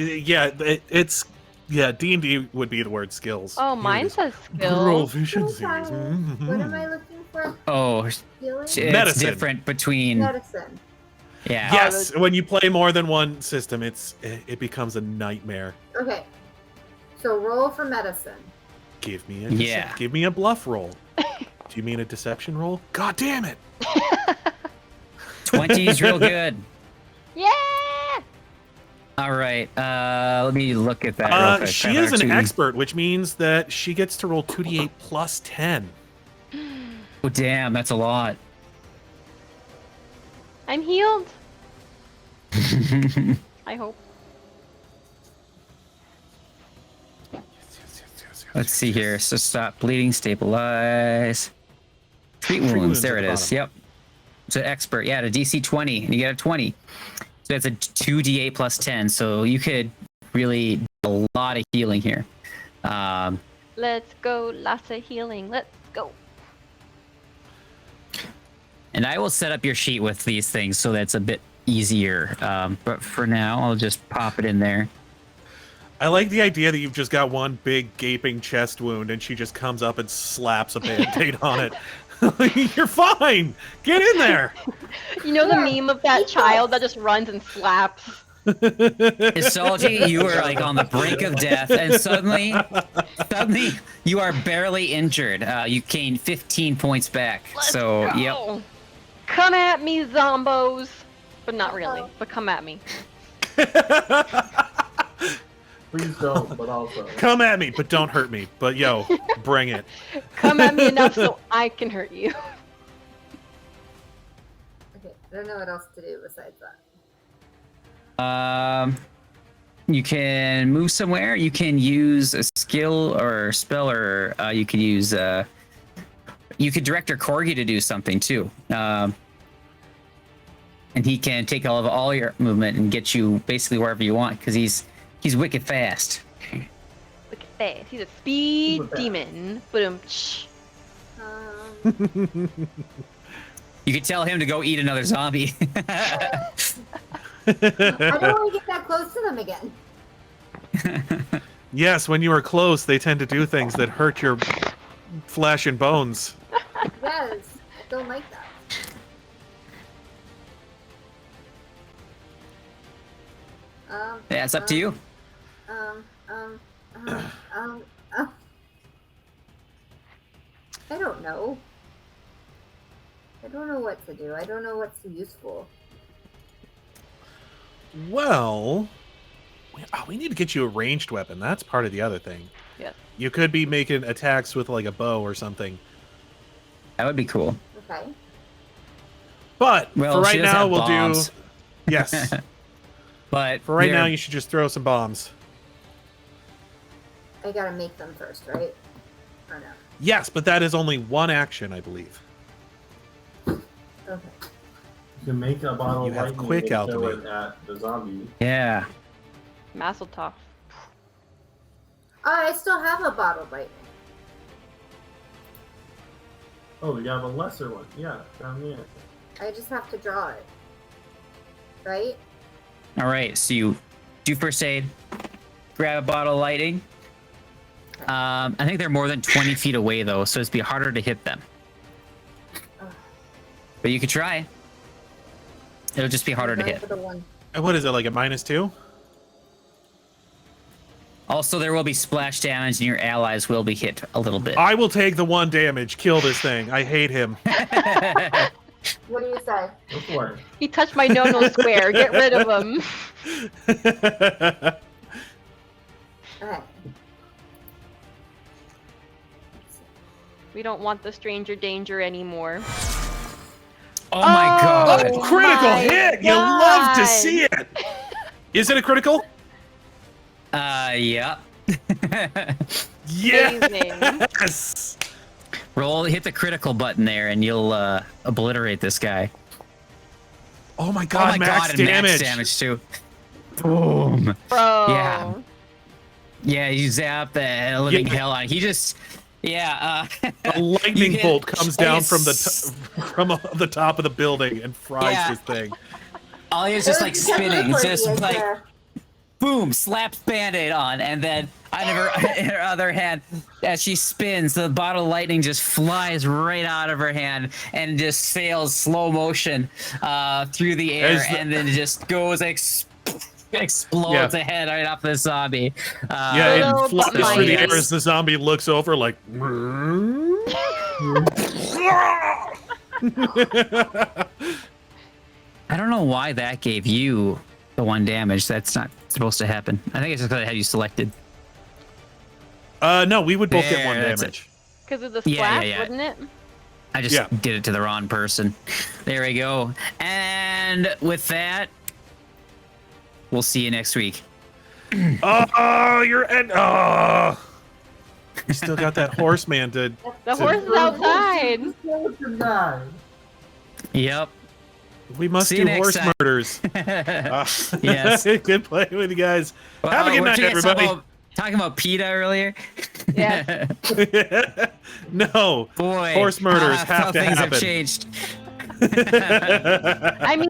it's D&D would be the word skills. Oh, Here it mine is. says skills. Proficiencies. What am I looking for? Oh, Healing? it's Medicine. different between. Medicine. Yeah. Yes, when you play more than one system, it becomes a nightmare. Okay. So roll for medicine. Give me a Yeah. give me a bluff roll. Do you mean a deception roll? God damn it! 20 is real good. Yeah! All right. Let me look at that real quick. She is an expert, which means that she gets to roll 2d8 plus 10. Oh, damn. That's a lot. I'm healed. I hope. Let's see here. So stop bleeding, stabilize. Treat wounds. wounds There at it the is. bottom. Yep. So expert. Yeah, to DC 20. And you get a 20. So that's a 2d8 plus 10. So you could really do a lot of healing here. Let's go. Lots of healing. Let's go. And I will set up your sheet with these things so that's a bit easier. But for now, I'll just pop it in there. I like the idea that you've just got one big gaping chest wound and she just comes up and slaps a band-aid on it. You're fine! Get in there! You know the meme of that child that just runs and slaps? Nostalgi, you are like on the brink of death, and suddenly you are barely injured. You gain 15 points back. Let's So, go. yep. Come at me, zombos. But not really. But come at me. Please don't, but also. Come at me, but don't hurt me. But yo, bring it. Come at me enough so I can hurt you. Okay, I don't know what else to do besides that. You can move somewhere. You can use a skill or spell, or you could use. You could direct your corgi to do something too, and he can take all your movement and get you basically wherever you want because he's wicked fast. Look at that. He's a speed Super fast. demon. Boom. You could tell him to go eat another zombie. I don't want to get that close to them again. Yes, when you are close, they tend to do things that hurt your flesh and bones. Yes, I don't like that. Yeah, it's up to you. I don't know. I don't know what to do. I don't know what's useful. Well, we need to get you a ranged weapon. That's part of the other thing. Yeah. You could be making attacks with like a bow or something. That would be cool. Okay. But Well, for right she does now, have we'll bombs. do. Yes. But For right they're- now, you should just throw some bombs. I gotta make them first, right? Or no? Yes, but that is only one action, I believe. Okay. You can make a bottle You of have lightning quick and throw alchemy. it at the zombie. Yeah. Mazel tov. Oh, I still have a bottle of lightning. Oh, you have a lesser one. Yeah, down there. I just have to draw it. Right? All right. So you do first aid, grab a bottle of lighting. I think they're more than 20 feet away though, so it'd be harder to hit them. But you could try. It'll just be harder to Going hit. for the one. And what is it, like a -2? Also, there will be splash damage, and your allies will be hit a little bit. I will take the 1 damage. Kill this thing. I hate him. What do you say? Go for it. He touched my no-no square. Get rid of him. Okay. We don't want the stranger danger anymore. Oh my god! Oh, critical my hit! You love to God. see it! Is it a critical? Yeah. Yes! Hit the critical button there, and you'll obliterate this guy. Oh my god, oh my max god, and damage! max damage too. Boom. Bro. Yeah. Yeah, you zap the living hell on. He just, A you lightning get- bolt comes down from it's- the top of the building and fries Yeah. this thing. Olya's just like spinning. It's just Yes, like sir. boom, slaps Band-Aid on, and then in her other hand, as she spins, the bottle of lightning just flies right out of her hand and just sails slow motion through the air, As the- and then just goes explodes Yeah. ahead right off the zombie. Yeah, Little it flies through the button air as the zombie looks over like. I don't know why that gave you the 1 damage. That's not supposed to happen. I think it's just because I had you selected. No, we would both get There, 1 that's damage. Because of the Yeah, splash, yeah. wouldn't it? I just Yeah. did it to the wrong person. There we go. And with that, we'll see you next week. Oh, you're at. Oh. You still got that horseman to. The horse is outside. Yep. We must See you do next horse time. murders. Yes. Good playing with you guys. Have a good We're night, just everybody. Talking about PETA earlier. Yeah. No. Boy, Horse murders how have to things happen. have changed. I mean,